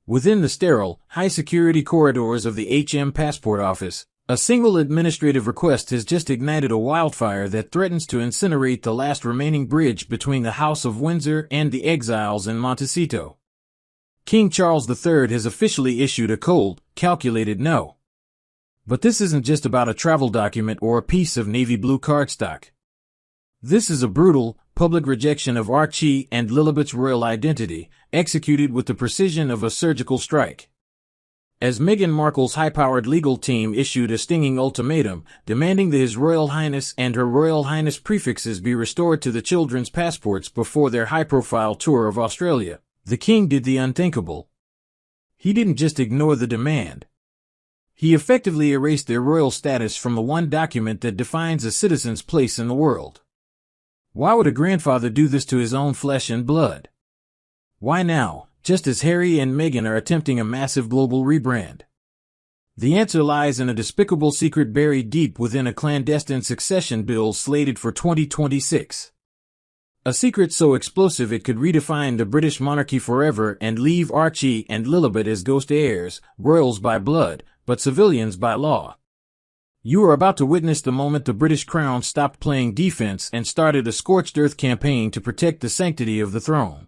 Within the sterile, high-security corridors of the HM Passport Office, a single administrative request has just ignited a wildfire that threatens to incinerate the last remaining bridge between the House of Windsor and the exiles in Montecito. King Charles III has officially issued a cold, calculated no. But this isn't just about a travel document or a piece of navy blue cardstock. This is a brutal, public rejection of Archie and Lilibet's royal identity, executed with the precision of a surgical strike. As Meghan Markle's high-powered legal team issued a stinging ultimatum, demanding that His Royal Highness and Her Royal Highness prefixes be restored to the children's passports before their high-profile tour of Australia, the king did the unthinkable. He didn't just ignore the demand. He effectively erased their royal status from the one document that defines a citizen's place in the world. Why would a grandfather do this to his own flesh and blood? Why now, just as Harry and Meghan are attempting a massive global rebrand? The answer lies in a despicable secret buried deep within a clandestine succession bill slated for 2026. A secret so explosive it could redefine the British monarchy forever and leave Archie and Lilibet as ghost heirs, royals by blood, but civilians by law. You are about to witness the moment the British crown stopped playing defense and started a scorched earth campaign to protect the sanctity of the throne.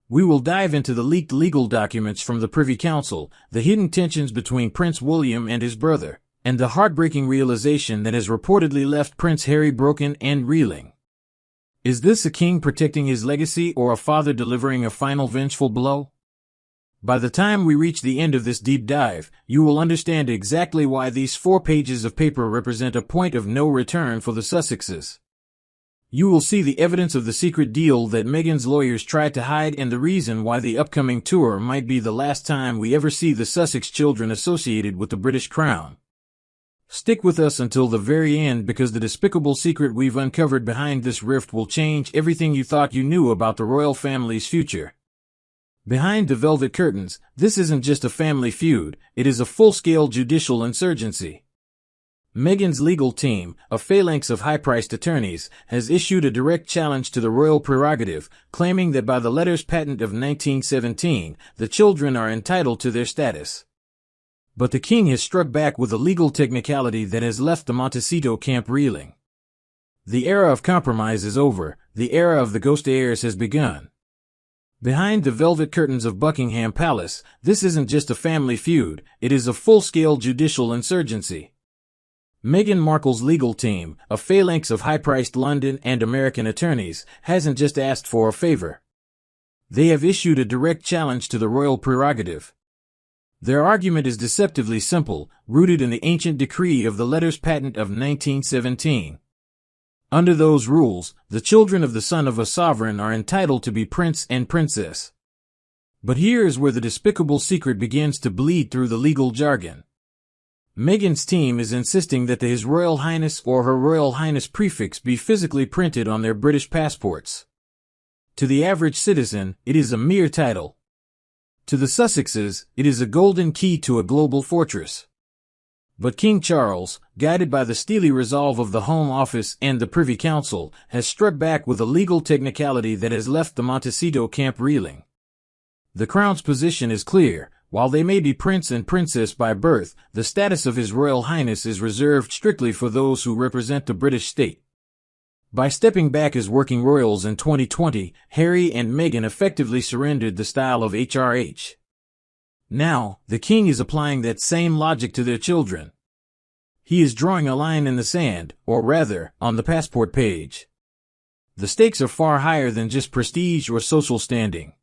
We will dive into the leaked legal documents from the Privy Council, the hidden tensions between Prince William and his brother, and the heartbreaking realization that has reportedly left Prince Harry broken and reeling. Is this a king protecting his legacy or a father delivering a final vengeful blow? By the time we reach the end of this deep dive, you will understand exactly why these 4 pages of paper represent a point of no return for the Sussexes. You will see the evidence of the secret deal that Meghan's lawyers tried to hide and the reason why the upcoming tour might be the last time we ever see the Sussex children associated with the British crown. Stick with us until the very end because the despicable secret we've uncovered behind this rift will change everything you thought you knew about the royal family's future. Behind the velvet curtains, this isn't just a family feud, it is a full-scale judicial insurgency. Meghan's legal team, a phalanx of high-priced attorneys, has issued a direct challenge to the royal prerogative, claiming that by the letters patent of 1917, the children are entitled to their status. But the king has struck back with a legal technicality that has left the Montecito camp reeling. The era of compromise is over, the era of the ghost heirs has begun. Behind the velvet curtains of Buckingham Palace, this isn't just a family feud, it is a full-scale judicial insurgency. Meghan Markle's legal team, a phalanx of high-priced London and American attorneys, hasn't just asked for a favor. They have issued a direct challenge to the royal prerogative. Their argument is deceptively simple, rooted in the ancient decree of the letters patent of 1917. Under those rules, the children of the son of a sovereign are entitled to be prince and princess. But here is where the despicable secret begins to bleed through the legal jargon. Meghan's team is insisting that the His Royal Highness or Her Royal Highness prefix be physically printed on their British passports. To the average citizen, it is a mere title. To the Sussexes, it is a golden key to a global fortress. But King Charles, guided by the steely resolve of the Home Office and the Privy Council, has struck back with a legal technicality that has left the Montecito camp reeling. The Crown's position is clear. While they may be prince and princess by birth, the status of His Royal Highness is reserved strictly for those who represent the British state. By stepping back as working royals in 2020, Harry and Meghan effectively surrendered the style of HRH. Now, the king is applying that same logic to their children. He is drawing a line in the sand, or rather, on the passport page. The stakes are far higher than just prestige or social standing.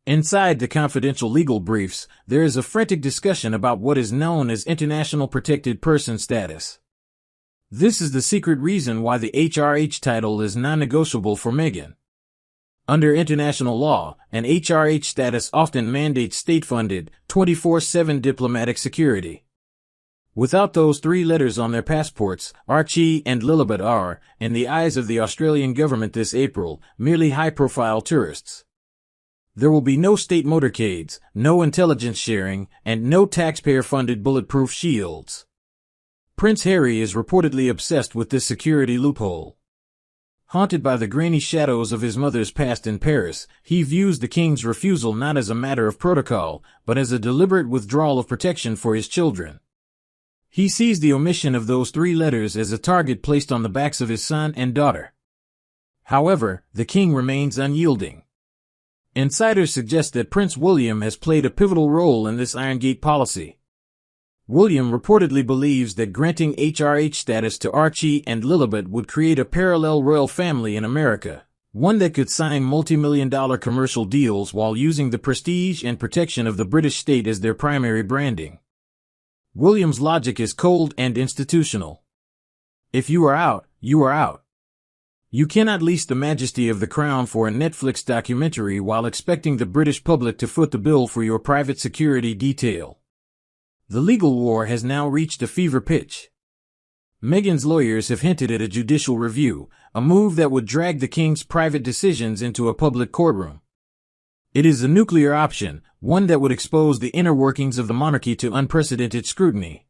Inside the confidential legal briefs, there is a frantic discussion about what is known as international protected person status. This is the secret reason why the HRH title is non-negotiable for Meghan. Under international law, an HRH status often mandates state-funded, 24/7 diplomatic security. Without those three letters on their passports, Archie and Lilibet are, in the eyes of the Australian government this April, merely high-profile tourists. There will be no state motorcades, no intelligence sharing, and no taxpayer-funded bulletproof shields. Prince Harry is reportedly obsessed with this security loophole. Haunted by the grainy shadows of his mother's past in Paris, he views the king's refusal not as a matter of protocol, but as a deliberate withdrawal of protection for his children. He sees the omission of those three letters as a target placed on the backs of his son and daughter. However, the king remains unyielding. Insiders suggest that Prince William has played a pivotal role in this Iron Gate policy. William reportedly believes that granting HRH status to Archie and Lilibet would create a parallel royal family in America, one that could sign multi-million-dollar commercial deals while using the prestige and protection of the British state as their primary branding. William's logic is cold and institutional. If you are out, you are out. You cannot lease the majesty of the crown for a Netflix documentary while expecting the British public to foot the bill for your private security detail. The legal war has now reached a fever pitch. Meghan's lawyers have hinted at a judicial review, a move that would drag the king's private decisions into a public courtroom. It is a nuclear option, one that would expose the inner workings of the monarchy to unprecedented scrutiny.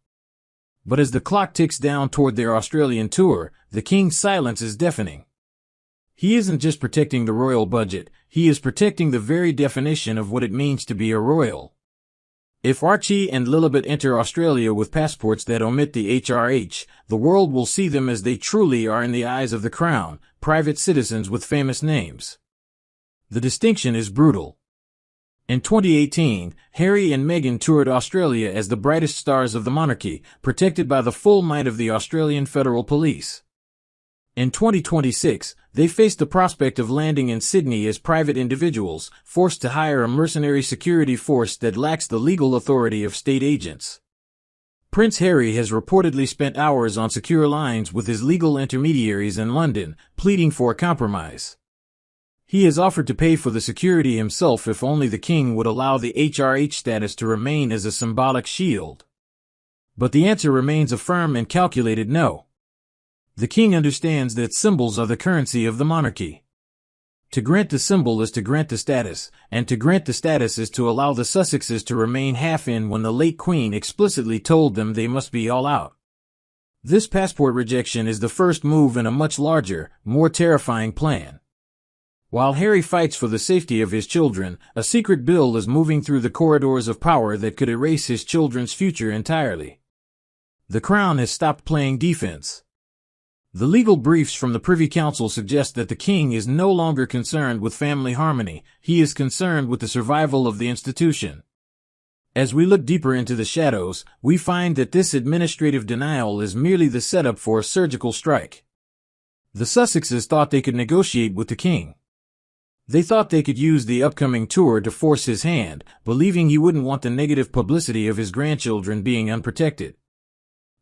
But as the clock ticks down toward their Australian tour, the king's silence is deafening. He isn't just protecting the royal budget, he is protecting the very definition of what it means to be a royal. If Archie and Lilibet enter Australia with passports that omit the HRH, the world will see them as they truly are in the eyes of the crown, private citizens with famous names. The distinction is brutal. In 2018, Harry and Meghan toured Australia as the brightest stars of the monarchy, protected by the full might of the Australian Federal Police. In 2026, they faced the prospect of landing in Sydney as private individuals, forced to hire a mercenary security force that lacks the legal authority of state agents. Prince Harry has reportedly spent hours on secure lines with his legal intermediaries in London, pleading for a compromise. He has offered to pay for the security himself if only the king would allow the HRH status to remain as a symbolic shield. But the answer remains a firm and calculated no. The king understands that symbols are the currency of the monarchy. To grant the symbol is to grant the status, and to grant the status is to allow the Sussexes to remain half in when the late queen explicitly told them they must be all out. This passport rejection is the first move in a much larger, more terrifying plan. While Harry fights for the safety of his children, a secret bill is moving through the corridors of power that could erase his children's future entirely. The crown has stopped playing defense. The legal briefs from the Privy Council suggest that the king is no longer concerned with family harmony, he is concerned with the survival of the institution. As we look deeper into the shadows, we find that this administrative denial is merely the setup for a surgical strike. The Sussexes thought they could negotiate with the king. They thought they could use the upcoming tour to force his hand, believing he wouldn't want the negative publicity of his grandchildren being unprotected.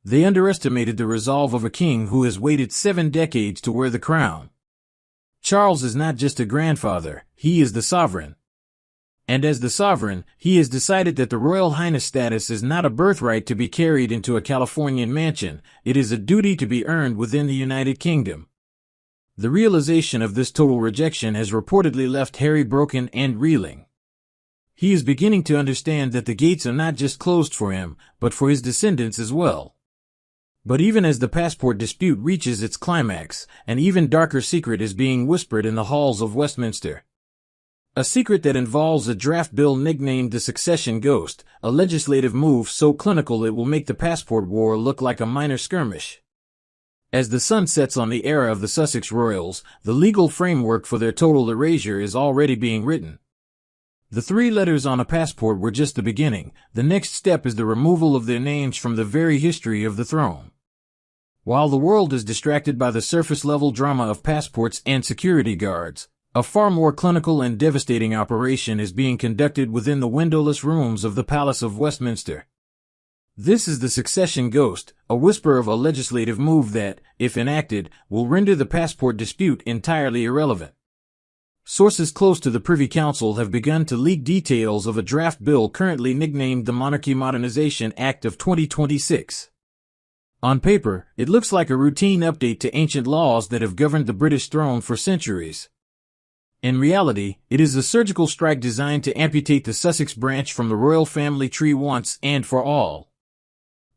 They underestimated the resolve of a king who has waited 7 decades to wear the crown. Charles is not just a grandfather, he is the sovereign. And as the sovereign, he has decided that the Royal Highness status is not a birthright to be carried into a Californian mansion, it is a duty to be earned within the United Kingdom. The realization of this total rejection has reportedly left Harry broken and reeling. He is beginning to understand that the gates are not just closed for him, but for his descendants as well. But even as the passport dispute reaches its climax, an even darker secret is being whispered in the halls of Westminster. A secret that involves a draft bill nicknamed the Succession Ghost, a legislative move so clinical it will make the passport war look like a minor skirmish. As the sun sets on the era of the Sussex royals, the legal framework for their total erasure is already being written. The 3 letters on a passport were just the beginning. The next step is the removal of their names from the very history of the throne. While the world is distracted by the surface-level drama of passports and security guards, a far more clinical and devastating operation is being conducted within the windowless rooms of the Palace of Westminster. This is the Succession Ghost, a whisper of a legislative move that, if enacted, will render the passport dispute entirely irrelevant. Sources close to the Privy Council have begun to leak details of a draft bill currently nicknamed the Monarchy Modernization Act of 2026. On paper, it looks like a routine update to ancient laws that have governed the British throne for centuries. In reality, it is a surgical strike designed to amputate the Sussex branch from the royal family tree once and for all.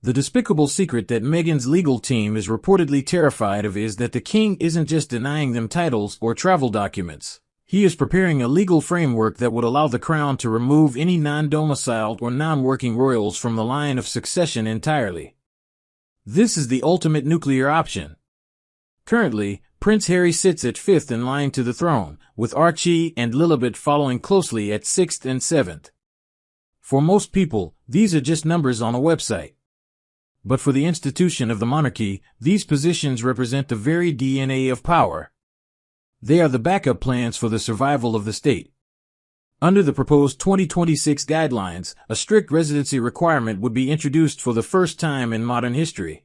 The despicable secret that Meghan's legal team is reportedly terrified of is that the king isn't just denying them titles or travel documents. He is preparing a legal framework that would allow the crown to remove any non-domiciled or non-working royals from the line of succession entirely. This is the ultimate nuclear option. Currently, Prince Harry sits at 5th in line to the throne, with Archie and Lilibet following closely at 6th and 7th. For most people, these are just numbers on a website. But for the institution of the monarchy, these positions represent the very DNA of power. They are the backup plans for the survival of the state. Under the proposed 2026 guidelines, a strict residency requirement would be introduced for the first time in modern history.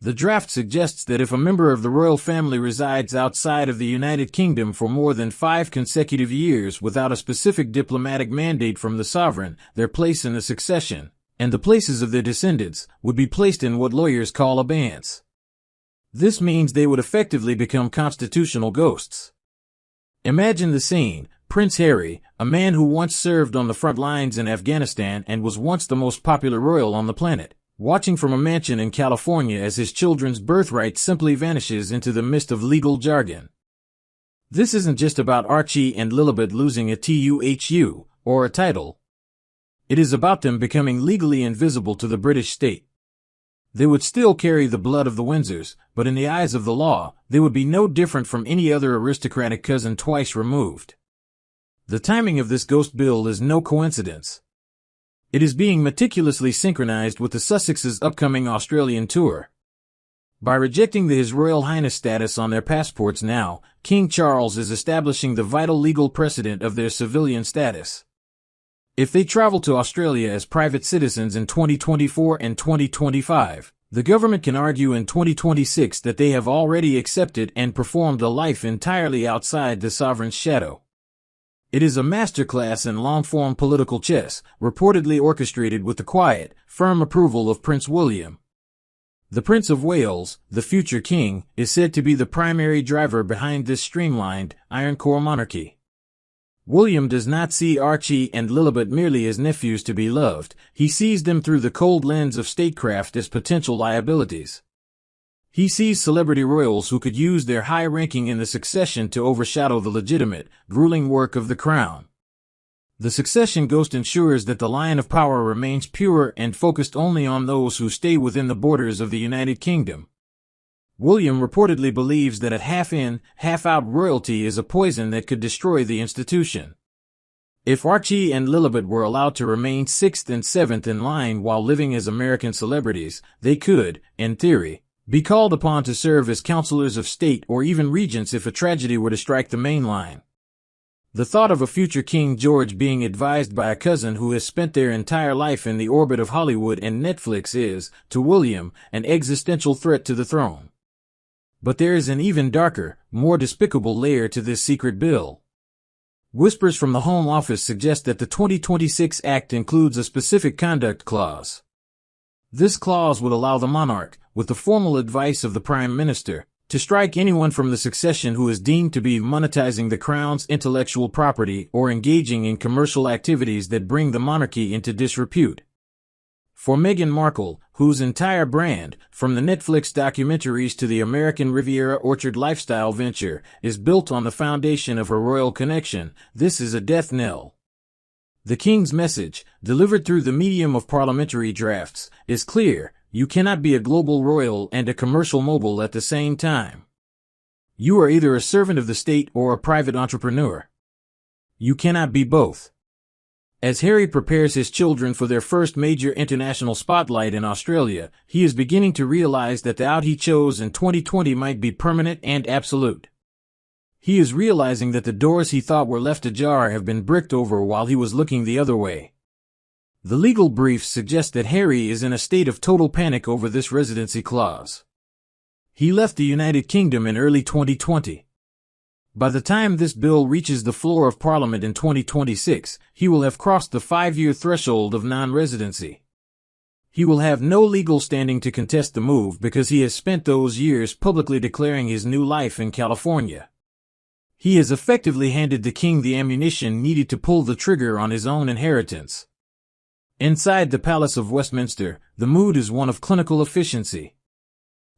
The draft suggests that if a member of the royal family resides outside of the United Kingdom for more than 5 consecutive years without a specific diplomatic mandate from the sovereign, their place in the succession, and the places of their descendants, would be placed in what lawyers call abeyance. This means they would effectively become constitutional ghosts. Imagine the scene. Prince Harry, a man who once served on the front lines in Afghanistan and was once the most popular royal on the planet, watching from a mansion in California as his children's birthright simply vanishes into the mist of legal jargon. This isn't just about Archie and Lilibet losing a TUHU, or a title. It is about them becoming legally invisible to the British state. They would still carry the blood of the Windsors, but in the eyes of the law, they would be no different from any other aristocratic cousin twice removed. The timing of this ghost bill is no coincidence. It is being meticulously synchronized with the Sussexes' upcoming Australian tour. By rejecting the His Royal Highness status on their passports now, King Charles is establishing the vital legal precedent of their civilian status. If they travel to Australia as private citizens in 2024 and 2025, the government can argue in 2026 that they have already accepted and performed a life entirely outside the sovereign's shadow. It is a masterclass in long-form political chess, reportedly orchestrated with the quiet, firm approval of Prince William. The Prince of Wales, the future king, is said to be the primary driver behind this streamlined, iron-core monarchy. William does not see Archie and Lilibet merely as nephews to be loved. He sees them through the cold lens of statecraft as potential liabilities. He sees celebrity royals who could use their high ranking in the succession to overshadow the legitimate, grueling work of the crown. The succession ghost ensures that the line of power remains pure and focused only on those who stay within the borders of the United Kingdom. William reportedly believes that a half-in, half-out royalty is a poison that could destroy the institution. If Archie and Lilibet were allowed to remain 6th and 7th in line while living as American celebrities, they could, in theory, be called upon to serve as counselors of state or even regents if a tragedy were to strike the main line. The thought of a future King George being advised by a cousin who has spent their entire life in the orbit of Hollywood and Netflix is, to William, an existential threat to the throne. But there is an even darker, more despicable layer to this secret bill. Whispers from the Home Office suggest that the 2026 Act includes a specific conduct clause. This clause would allow the monarch, with the formal advice of the Prime Minister, to strike anyone from the succession who is deemed to be monetizing the crown's intellectual property or engaging in commercial activities that bring the monarchy into disrepute. For Meghan Markle, whose entire brand, from the Netflix documentaries to the American Riviera Orchard lifestyle venture, is built on the foundation of her royal connection, this is a death knell. The King's message, delivered through the medium of parliamentary drafts, is clear: you cannot be a global royal and a commercial mogul at the same time. You are either a servant of the state or a private entrepreneur. You cannot be both. As Harry prepares his children for their first major international spotlight in Australia, he is beginning to realize that the out he chose in 2020 might be permanent and absolute. He is realizing that the doors he thought were left ajar have been bricked over while he was looking the other way. The legal briefs suggest that Harry is in a state of total panic over this residency clause. He left the United Kingdom in early 2020. By the time this bill reaches the floor of Parliament in 2026, he will have crossed the 5-year threshold of non-residency. He will have no legal standing to contest the move because he has spent those years publicly declaring his new life in California. He has effectively handed the king the ammunition needed to pull the trigger on his own inheritance. Inside the Palace of Westminster, the mood is one of clinical efficiency.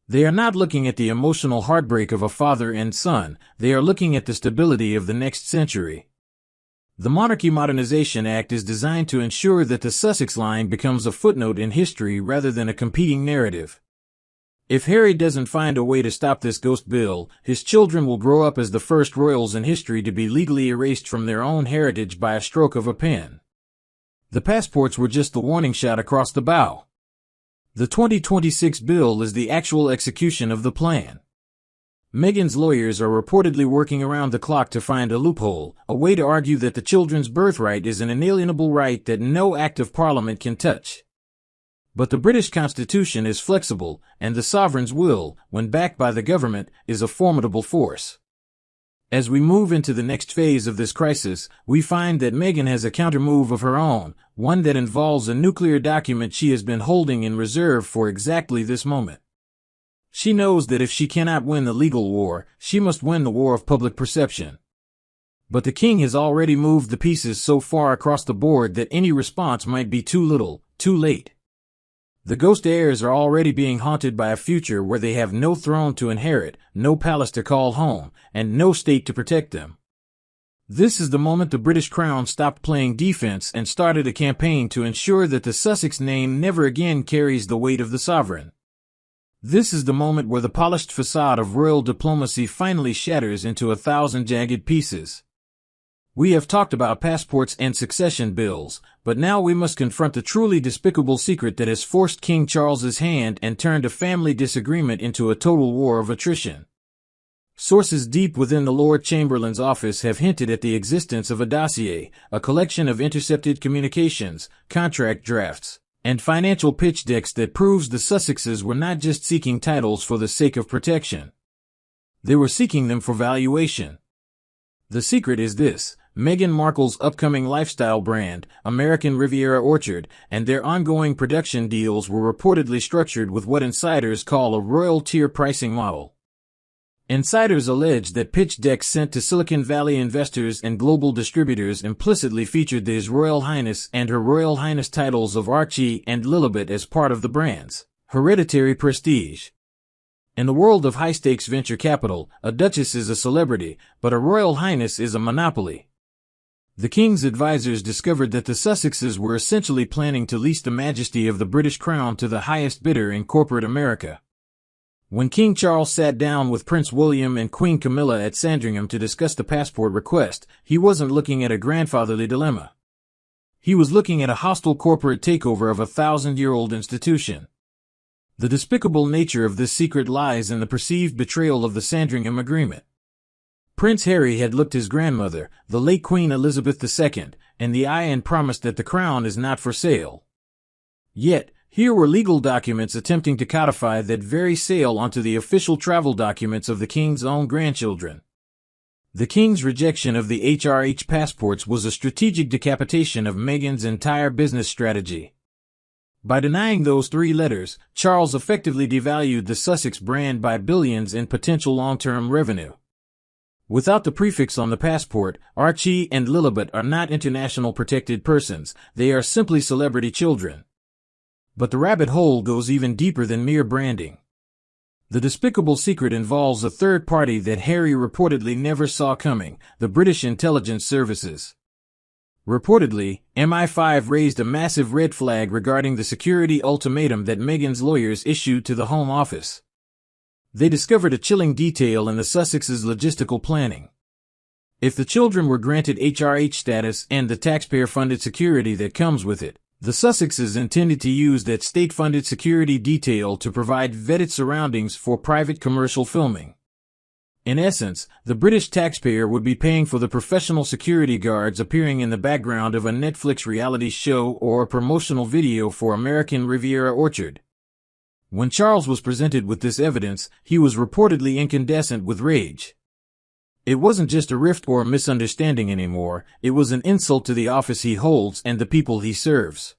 They are not looking at the emotional heartbreak of a father and son, they are looking at the stability of the next century. The Monarchy Modernization Act is designed to ensure that the Sussex line becomes a footnote in history rather than a competing narrative. If Harry doesn't find a way to stop this ghost bill, his children will grow up as the first royals in history to be legally erased from their own heritage by a stroke of a pen. The passports were just the warning shot across the bow. The 2026 bill is the actual execution of the plan. Meghan's lawyers are reportedly working around the clock to find a loophole, a way to argue that the children's birthright is an inalienable right that no act of Parliament can touch. But the British Constitution is flexible, and the sovereign's will, when backed by the government, is a formidable force. As we move into the next phase of this crisis, we find that Meghan has a countermove of her own, one that involves a nuclear document she has been holding in reserve for exactly this moment. She knows that if she cannot win the legal war, she must win the war of public perception. But the king has already moved the pieces so far across the board that any response might be too little, too late. The ghost heirs are already being haunted by a future where they have no throne to inherit, no palace to call home, and no state to protect them. This is the moment the British Crown stopped playing defense and started a campaign to ensure that the Sussex name never again carries the weight of the sovereign. This is the moment where the polished facade of royal diplomacy finally shatters into 1,000 jagged pieces. We have talked about passports and succession bills, but now we must confront the truly despicable secret that has forced King Charles's hand and turned a family disagreement into a total war of attrition. Sources deep within the Lord Chamberlain's office have hinted at the existence of a dossier, a collection of intercepted communications, contract drafts, and financial pitch decks that proves the Sussexes were not just seeking titles for the sake of protection. They were seeking them for valuation. The secret is this: Meghan Markle's upcoming lifestyle brand, American Riviera Orchard, and their ongoing production deals were reportedly structured with what insiders call a royal tier pricing model. Insiders allege that pitch decks sent to Silicon Valley investors and global distributors implicitly featured His Royal Highness and Her Royal Highness titles of Archie and Lilibet as part of the brand's hereditary prestige. In the world of high-stakes venture capital, a duchess is a celebrity, but a Royal Highness is a monopoly. The king's advisors discovered that the Sussexes were essentially planning to lease the majesty of the British crown to the highest bidder in corporate America. When King Charles sat down with Prince William and Queen Camilla at Sandringham to discuss the passport request, he wasn't looking at a grandfatherly dilemma. He was looking at a hostile corporate takeover of a 1,000-year-old institution. The despicable nature of this secret lies in the perceived betrayal of the Sandringham Agreement. Prince Harry had looked his grandmother, the late Queen Elizabeth II, in the eye and promised that the crown is not for sale. Yet, here were legal documents attempting to codify that very sale onto the official travel documents of the king's own grandchildren. The king's rejection of the HRH passports was a strategic decapitation of Meghan's entire business strategy. By denying those 3 letters, Charles effectively devalued the Sussex brand by billions in potential long-term revenue. Without the prefix on the passport, Archie and Lilibet are not international protected persons, they are simply celebrity children. But the rabbit hole goes even deeper than mere branding. The despicable secret involves a third party that Harry reportedly never saw coming, the British intelligence services. Reportedly, MI5 raised a massive red flag regarding the security ultimatum that Meghan's lawyers issued to the Home Office. They discovered a chilling detail in the Sussexes' logistical planning. If the children were granted HRH status and the taxpayer-funded security that comes with it, the Sussexes intended to use that state-funded security detail to provide vetted surroundings for private commercial filming. In essence, the British taxpayer would be paying for the professional security guards appearing in the background of a Netflix reality show or a promotional video for American Riviera Orchard. When Charles was presented with this evidence, he was reportedly incandescent with rage. It wasn't just a rift or a misunderstanding anymore, it was an insult to the office he holds and the people he serves.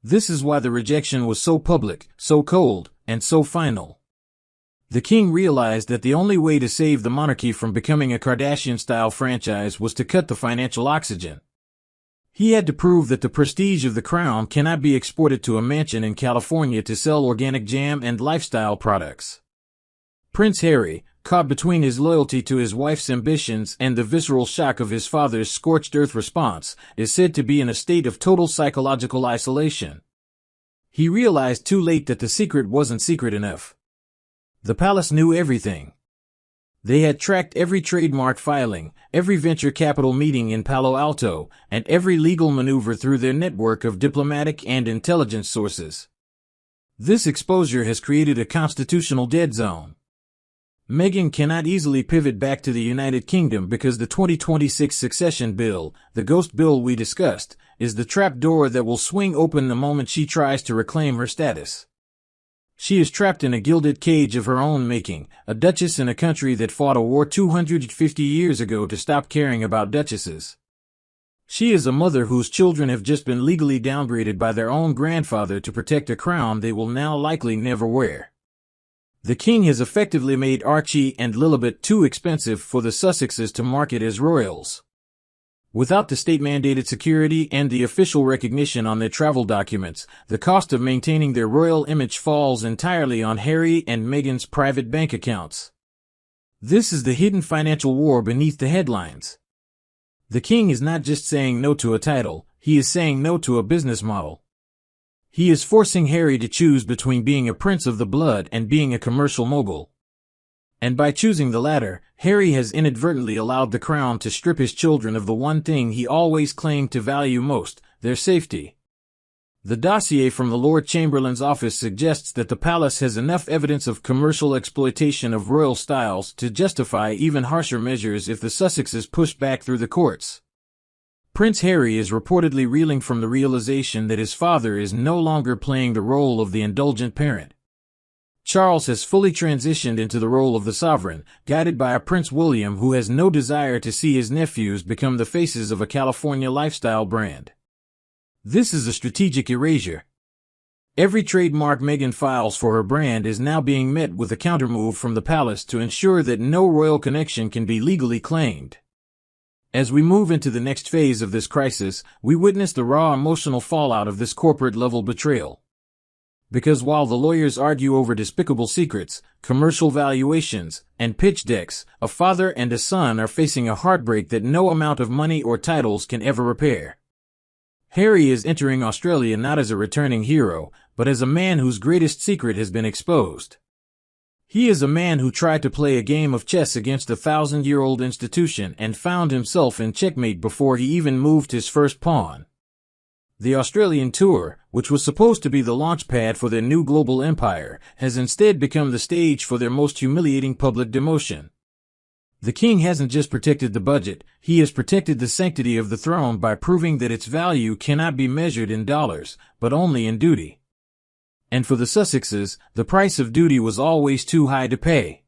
This is why the rejection was so public, so cold, and so final. The king realized that the only way to save the monarchy from becoming a Kardashian-style franchise was to cut the financial oxygen. He had to prove that the prestige of the crown cannot be exported to a mansion in California to sell organic jam and lifestyle products. Prince Harry, caught between his loyalty to his wife's ambitions and the visceral shock of his father's scorched earth response, is said to be in a state of total psychological isolation. He realized too late that the secret wasn't secret enough. The palace knew everything. They had tracked every trademark filing, every venture capital meeting in Palo Alto, and every legal maneuver through their network of diplomatic and intelligence sources. This exposure has created a constitutional dead zone. Meghan cannot easily pivot back to the United Kingdom because the 2026 succession bill, the ghost bill we discussed, is the trap door that will swing open the moment she tries to reclaim her status. She is trapped in a gilded cage of her own making, a duchess in a country that fought a war 250 years ago to stop caring about duchesses. She is a mother whose children have just been legally downgraded by their own grandfather to protect a crown they will now likely never wear. The king has effectively made Archie and Lilibet too expensive for the Sussexes to market as royals. Without the state-mandated security and the official recognition on their travel documents, the cost of maintaining their royal image falls entirely on Harry and Meghan's private bank accounts. This is the hidden financial war beneath the headlines. The king is not just saying no to a title, he is saying no to a business model. He is forcing Harry to choose between being a prince of the blood and being a commercial mogul. And by choosing the latter, Harry has inadvertently allowed the crown to strip his children of the one thing he always claimed to value most, their safety. The dossier from the Lord Chamberlain's office suggests that the palace has enough evidence of commercial exploitation of royal styles to justify even harsher measures if the Sussexes push back through the courts. Prince Harry is reportedly reeling from the realization that his father is no longer playing the role of the indulgent parent. Charles has fully transitioned into the role of the sovereign, guided by a Prince William who has no desire to see his nephews become the faces of a California lifestyle brand. This is a strategic erasure. Every trademark Meghan files for her brand is now being met with a countermove from the palace to ensure that no royal connection can be legally claimed. As we move into the next phase of this crisis, we witness the raw emotional fallout of this corporate-level betrayal. Because while the lawyers argue over despicable secrets, commercial valuations, and pitch decks, a father and a son are facing a heartbreak that no amount of money or titles can ever repair. Harry is entering Australia not as a returning hero, but as a man whose greatest secret has been exposed. He is a man who tried to play a game of chess against a 1,000-year-old institution and found himself in checkmate before he even moved his first pawn. The Australian tour, which was supposed to be the launch pad for their new global empire, has instead become the stage for their most humiliating public demotion. The king hasn't just protected the budget, he has protected the sanctity of the throne by proving that its value cannot be measured in dollars, but only in duty. And for the Sussexes, the price of duty was always too high to pay.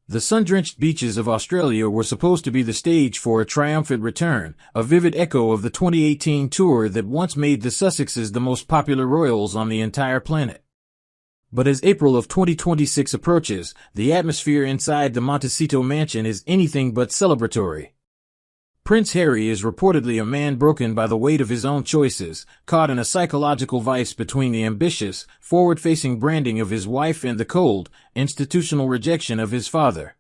The sun-drenched beaches of Australia were supposed to be the stage for a triumphant return, a vivid echo of the 2018 tour that once made the Sussexes the most popular royals on the entire planet. But as April of 2026 approaches, the atmosphere inside the Montecito mansion is anything but celebratory. Prince Harry is reportedly a man broken by the weight of his own choices, caught in a psychological vice between the ambitious, forward-facing branding of his wife and the cold, institutional rejection of his father.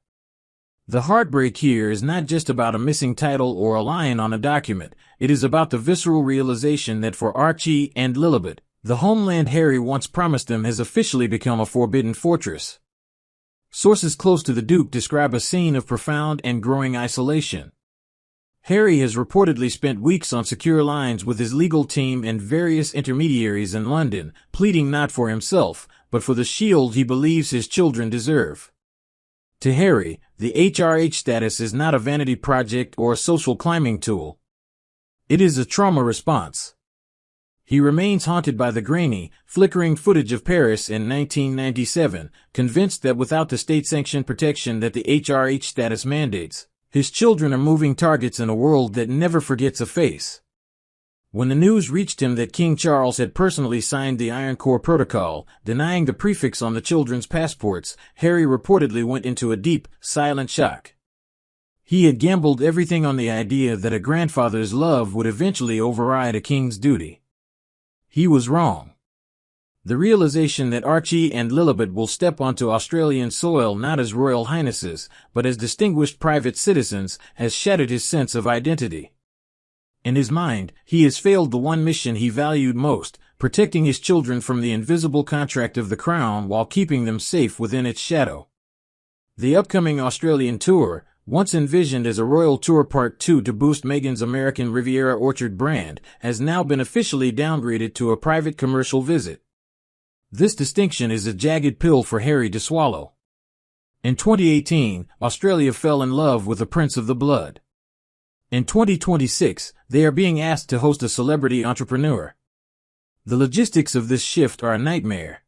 The heartbreak here is not just about a missing title or a line on a document, it is about the visceral realization that for Archie and Lilibet, the homeland Harry once promised them has officially become a forbidden fortress. Sources close to the Duke describe a scene of profound and growing isolation. Harry has reportedly spent weeks on secure lines with his legal team and various intermediaries in London, pleading not for himself, but for the shield he believes his children deserve. To Harry, the HRH status is not a vanity project or a social climbing tool. It is a trauma response. He remains haunted by the grainy, flickering footage of Paris in 1997, convinced that without the state-sanctioned protection that the HRH status mandates, his children are moving targets in a world that never forgets a face. When the news reached him that King Charles had personally signed the Iron Core Protocol, denying the prefix on the children's passports, Harry reportedly went into a deep, silent shock. He had gambled everything on the idea that a grandfather's love would eventually override a king's duty. He was wrong. The realization that Archie and Lilibet will step onto Australian soil not as royal highnesses, but as distinguished private citizens, has shattered his sense of identity. In his mind, he has failed the one mission he valued most, protecting his children from the invisible contract of the crown while keeping them safe within its shadow. The upcoming Australian tour, once envisioned as a royal tour part 2 to boost Meghan's American Riviera Orchard brand, has now been officially downgraded to a private commercial visit. This distinction is a jagged pill for Harry to swallow. In 2018, Australia fell in love with a prince of the blood. In 2026, they are being asked to host a celebrity entrepreneur. The logistics of this shift are a nightmare.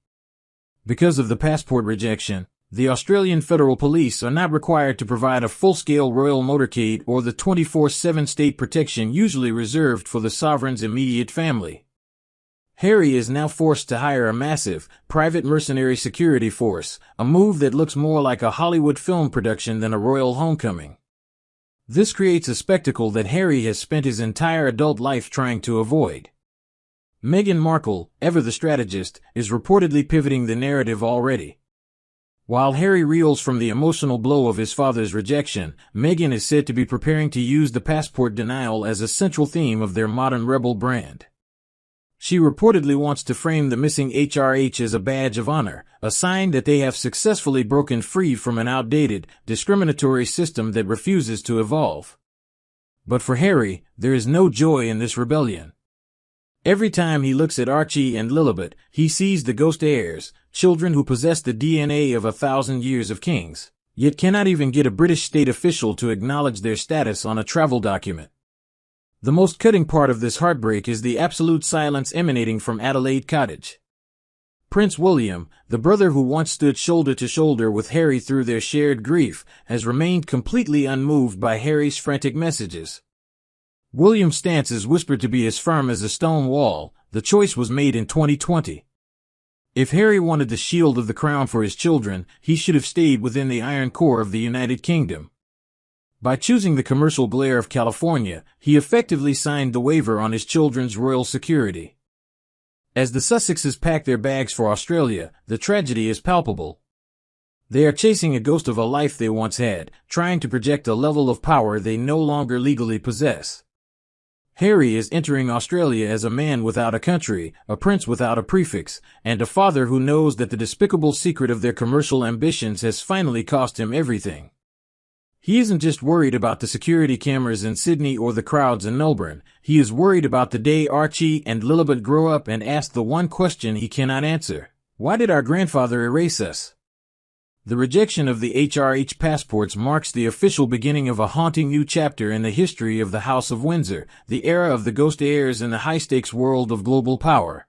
Because of the passport rejection, the Australian Federal Police are not required to provide a full-scale royal motorcade or the 24/7 state protection usually reserved for the sovereign's immediate family. Harry is now forced to hire a massive, private mercenary security force, a move that looks more like a Hollywood film production than a royal homecoming. This creates a spectacle that Harry has spent his entire adult life trying to avoid. Meghan Markle, ever the strategist, is reportedly pivoting the narrative already. While Harry reels from the emotional blow of his father's rejection, Meghan is said to be preparing to use the passport denial as a central theme of their modern rebel brand. She reportedly wants to frame the missing HRH as a badge of honor, a sign that they have successfully broken free from an outdated, discriminatory system that refuses to evolve. But for Harry, there is no joy in this rebellion. Every time he looks at Archie and Lilibet, he sees the ghost heirs, children who possess the DNA of 1,000 years of kings, yet cannot even get a British state official to acknowledge their status on a travel document. The most cutting part of this heartbreak is the absolute silence emanating from Adelaide Cottage. Prince William, the brother who once stood shoulder to shoulder with Harry through their shared grief, has remained completely unmoved by Harry's frantic messages. William's stance is whispered to be as firm as a stone wall. The choice was made in 2020. If Harry wanted the shield of the crown for his children, he should have stayed within the iron core of the United Kingdom. By choosing the commercial glare of California, he effectively signed the waiver on his children's royal security. As the Sussexes pack their bags for Australia, the tragedy is palpable. They are chasing a ghost of a life they once had, trying to project a level of power they no longer legally possess. Harry is entering Australia as a man without a country, a prince without a prefix, and a father who knows that the despicable secret of their commercial ambitions has finally cost him everything. He isn't just worried about the security cameras in Sydney or the crowds in Melbourne. He is worried about the day Archie and Lilibet grow up and ask the one question he cannot answer. Why did our grandfather erase us? The rejection of the HRH passports marks the official beginning of a haunting new chapter in the history of the House of Windsor, the era of the ghost heirs in the high-stakes world of global power.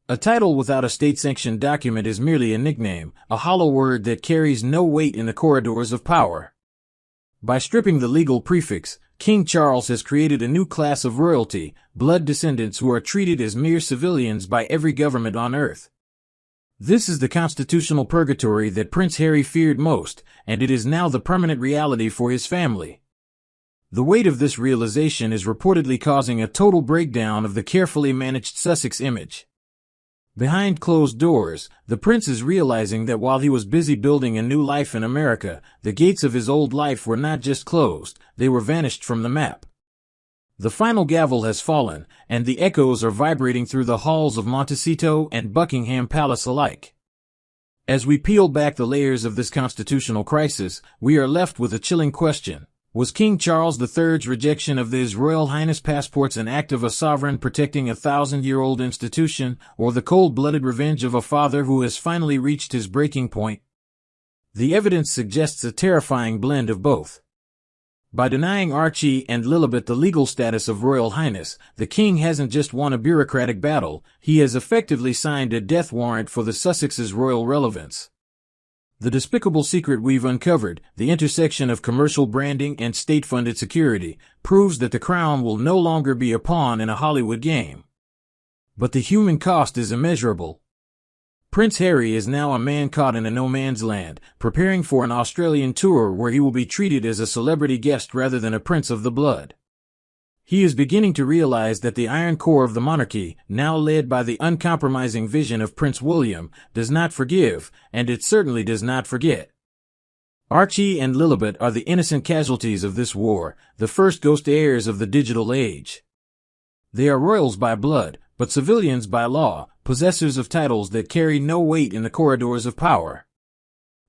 A title without a state-sanctioned document is merely a nickname, a hollow word that carries no weight in the corridors of power. By stripping the legal prefix, King Charles has created a new class of royalty, blood descendants who are treated as mere civilians by every government on earth. This is the constitutional purgatory that Prince Harry feared most, and it is now the permanent reality for his family. The weight of this realization is reportedly causing a total breakdown of the carefully managed Sussex image. Behind closed doors, the prince is realizing that while he was busy building a new life in America, the gates of his old life were not just closed, they were vanished from the map. The final gavel has fallen, and the echoes are vibrating through the halls of Montecito and Buckingham Palace alike. As we peel back the layers of this constitutional crisis, we are left with a chilling question. Was King Charles III's rejection of His Royal Highness passports an act of a sovereign protecting a 1,000-year-old institution, or the cold-blooded revenge of a father who has finally reached his breaking point? The evidence suggests a terrifying blend of both. By denying Archie and Lilibet the legal status of Royal Highness, the king hasn't just won a bureaucratic battle, he has effectively signed a death warrant for the Sussexes' royal relevance. The despicable secret we've uncovered, the intersection of commercial branding and state-funded security, proves that the crown will no longer be a pawn in a Hollywood game. But the human cost is immeasurable. Prince Harry is now a man caught in a no-man's land, preparing for an Australian tour where he will be treated as a celebrity guest rather than a prince of the blood. He is beginning to realize that the iron core of the monarchy, now led by the uncompromising vision of Prince William, does not forgive, and it certainly does not forget. Archie and Lilibet are the innocent casualties of this war, the first ghost heirs of the digital age. They are royals by blood, but civilians by law, possessors of titles that carry no weight in the corridors of power.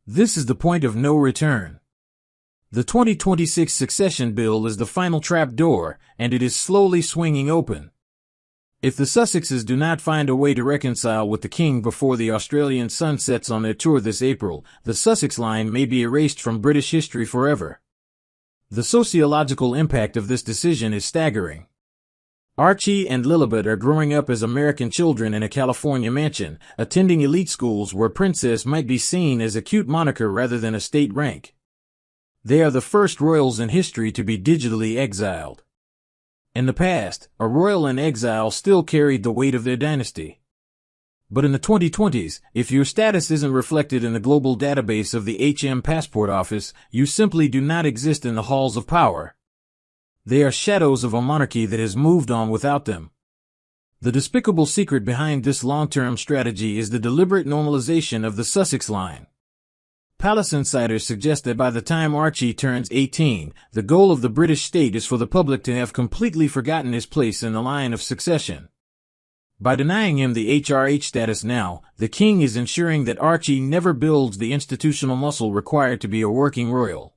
This is the point of no return. The 2026 succession bill is the final trapdoor, and it is slowly swinging open. If the Sussexes do not find a way to reconcile with the king before the Australian sun sets on their tour this April, the Sussex line may be erased from British history forever. The sociological impact of this decision is staggering. Archie and Lilibet are growing up as American children in a California mansion, attending elite schools where princess might be seen as a cute moniker rather than a state rank. They are the first royals in history to be digitally exiled. In the past, a royal in exile still carried the weight of their dynasty. But in the 2020s, if your status isn't reflected in the global database of the HM Passport Office, you simply do not exist in the halls of power. They are shadows of a monarchy that has moved on without them. The despicable secret behind this long-term strategy is the deliberate normalization of the Sussex line. Palace insiders suggest that by the time Archie turns 18, the goal of the British state is for the public to have completely forgotten his place in the line of succession. By denying him the HRH status now, the king is ensuring that Archie never builds the institutional muscle required to be a working royal.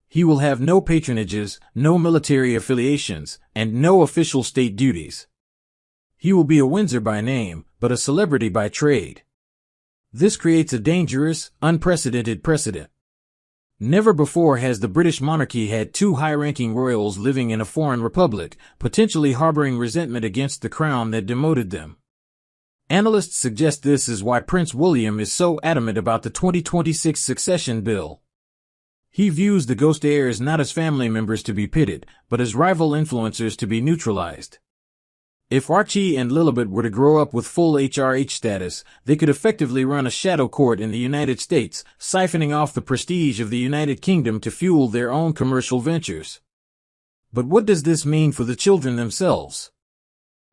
He will have no patronages, no military affiliations, and no official state duties. He will be a Windsor by name, but a celebrity by trade. This creates a dangerous, unprecedented precedent. Never before has the British monarchy had two high-ranking royals living in a foreign republic, potentially harboring resentment against the crown that demoted them. Analysts suggest this is why Prince William is so adamant about the 2026 succession bill. He views the ghost heirs not as family members to be pitted, but as rival influencers to be neutralized. If Archie and Lilibet were to grow up with full HRH status, they could effectively run a shadow court in the United States, siphoning off the prestige of the United Kingdom to fuel their own commercial ventures. But what does this mean for the children themselves?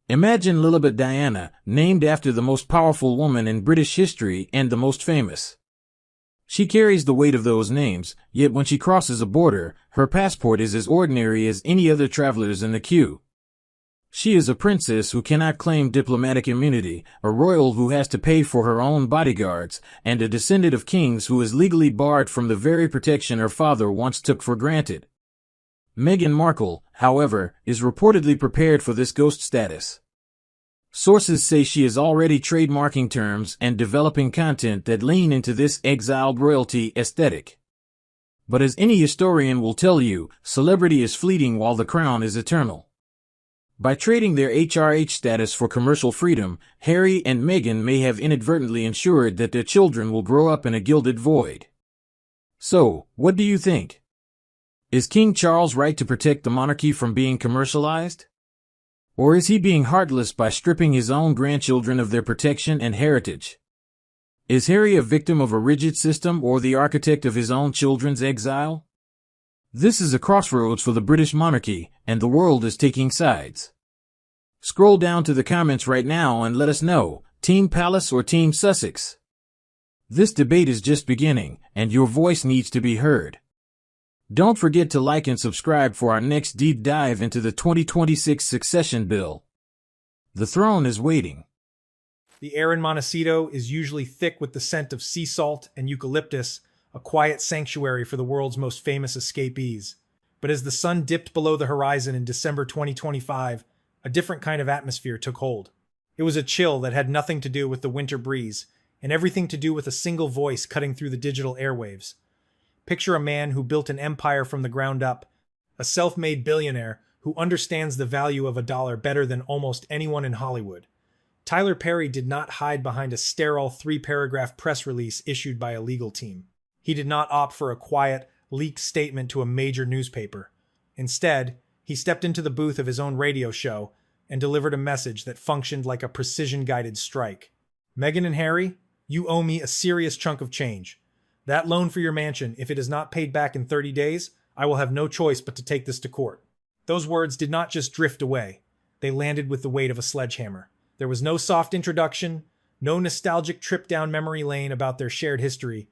Imagine Lilibet Diana, named after the most powerful woman in British history and the most famous. She carries the weight of those names, yet when she crosses a border, her passport is as ordinary as any other traveler's in the queue. She is a princess who cannot claim diplomatic immunity, a royal who has to pay for her own bodyguards, and a descendant of kings who is legally barred from the very protection her father once took for granted. Meghan Markle, however, is reportedly prepared for this ghost status. Sources say she is already trademarking terms and developing content that lean into this exiled royalty aesthetic. But as any historian will tell you, celebrity is fleeting while the crown is eternal. By trading their HRH status for commercial freedom, Harry and Meghan may have inadvertently ensured that their children will grow up in a gilded void. So, what do you think? Is King Charles right to protect the monarchy from being commercialized? Or is he being heartless by stripping his own grandchildren of their protection and heritage? Is Harry a victim of a rigid system or the architect of his own children's exile? This is a crossroads for the British monarchy, and the world is taking sides. Scroll down to the comments right now and let us know, Team Palace or Team Sussex? This debate is just beginning, and your voice needs to be heard. Don't forget to like and subscribe for our next deep dive into the 2026 succession bill. The throne is waiting. The air in Montecito is usually thick with the scent of sea salt and eucalyptus, a quiet sanctuary for the world's most famous escapees. But as the sun dipped below the horizon in December 2025, a different kind of atmosphere took hold. It was a chill that had nothing to do with the winter breeze, and everything to do with a single voice cutting through the digital airwaves. Picture a man who built an empire from the ground up, a self-made billionaire who understands the value of a dollar better than almost anyone in Hollywood. Tyler Perry did not hide behind a sterile 3-paragraph press release issued by a legal team. He did not opt for a quiet, leaked statement to a major newspaper. Instead, he stepped into the booth of his own radio show and delivered a message that functioned like a precision-guided strike. Meghan and Harry, you owe me a serious chunk of change. That loan for your mansion, if it is not paid back in 30 days, I will have no choice but to take this to court. Those words did not just drift away. They landed with the weight of a sledgehammer. There was no soft introduction, no nostalgic trip down memory lane about their shared history,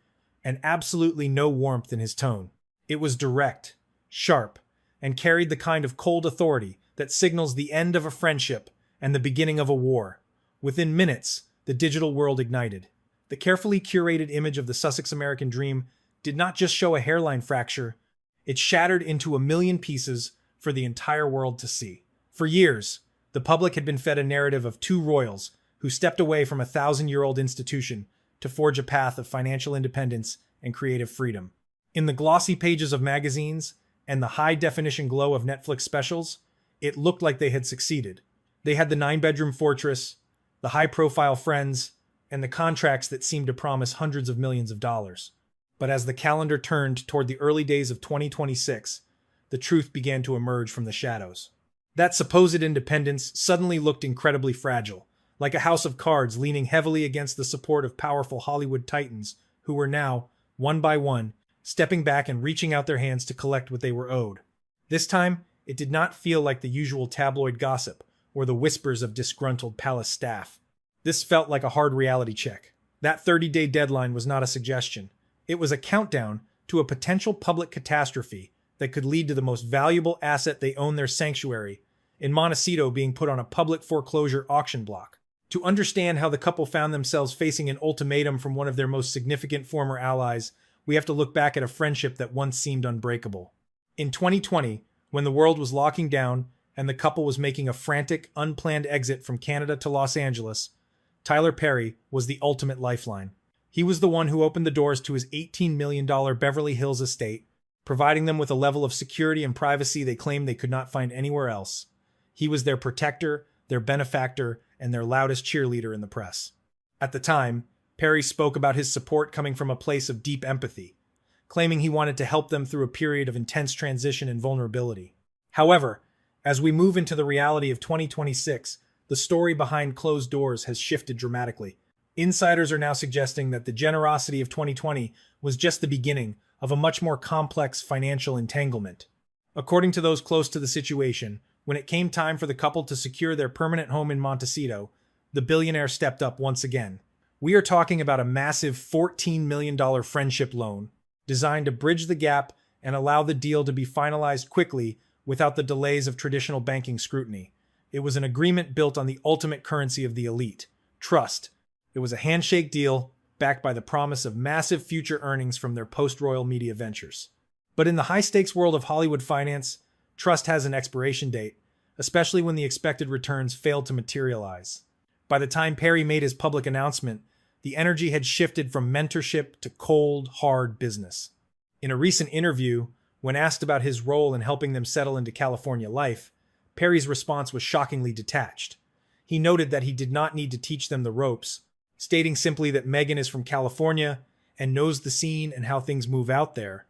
and absolutely no warmth in his tone. It was direct, sharp, and carried the kind of cold authority that signals the end of a friendship and the beginning of a war. Within minutes, the digital world ignited. The carefully curated image of the Sussex American dream did not just show a hairline fracture, it shattered into a million pieces for the entire world to see. For years, the public had been fed a narrative of two royals who stepped away from a 1,000-year-old institution to forge a path of financial independence and creative freedom. In the glossy pages of magazines and the high-definition glow of Netflix specials, it looked like they had succeeded. They had the 9-bedroom fortress, the high-profile friends, and the contracts that seemed to promise hundreds of millions of dollars. But as the calendar turned toward the early days of 2026, the truth began to emerge from the shadows. That supposed independence suddenly looked incredibly fragile, like a house of cards leaning heavily against the support of powerful Hollywood titans who were now, one by one, stepping back and reaching out their hands to collect what they were owed. This time, it did not feel like the usual tabloid gossip or the whispers of disgruntled palace staff. This felt like a hard reality check. That 30-day deadline was not a suggestion. It was a countdown to a potential public catastrophe that could lead to the most valuable asset they own, their sanctuary, in Montecito, being put on a public foreclosure auction block. To understand how the couple found themselves facing an ultimatum from one of their most significant former allies, we have to look back at a friendship that once seemed unbreakable. In 2020, when the world was locking down and the couple was making a frantic, unplanned exit from Canada to Los Angeles, Tyler Perry was the ultimate lifeline. He was the one who opened the doors to his $18 million Beverly Hills estate, providing them with a level of security and privacy they claimed they could not find anywhere else. He was their protector, their benefactor, and their loudest cheerleader in the press. At the time, Perry spoke about his support coming from a place of deep empathy, claiming he wanted to help them through a period of intense transition and vulnerability. However, as we move into the reality of 2026, the story behind closed doors has shifted dramatically. Insiders are now suggesting that the generosity of 2020 was just the beginning of a much more complex financial entanglement. According to those close to the situation, when it came time for the couple to secure their permanent home in Montecito, the billionaire stepped up once again. We are talking about a massive $14 million friendship loan designed to bridge the gap and allow the deal to be finalized quickly without the delays of traditional banking scrutiny. It was an agreement built on the ultimate currency of the elite, trust. It was a handshake deal backed by the promise of massive future earnings from their post-royal media ventures. But in the high-stakes world of Hollywood finance, trust has an expiration date, especially when the expected returns failed to materialize. By the time Perry made his public announcement, the energy had shifted from mentorship to cold, hard business. In a recent interview, when asked about his role in helping them settle into California life, Perry's response was shockingly detached. He noted that he did not need to teach them the ropes, stating simply that Meghan is from California and knows the scene and how things move out there.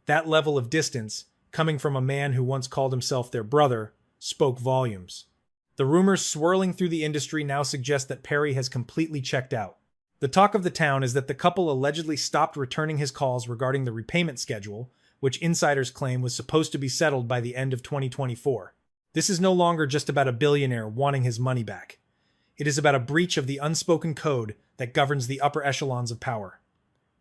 That level of distance, coming from a man who once called himself their brother, spoke volumes. The rumors swirling through the industry now suggest that Perry has completely checked out. The talk of the town is that the couple allegedly stopped returning his calls regarding the repayment schedule, which insiders claim was supposed to be settled by the end of 2024. This is no longer just about a billionaire wanting his money back. It is about a breach of the unspoken code that governs the upper echelons of power.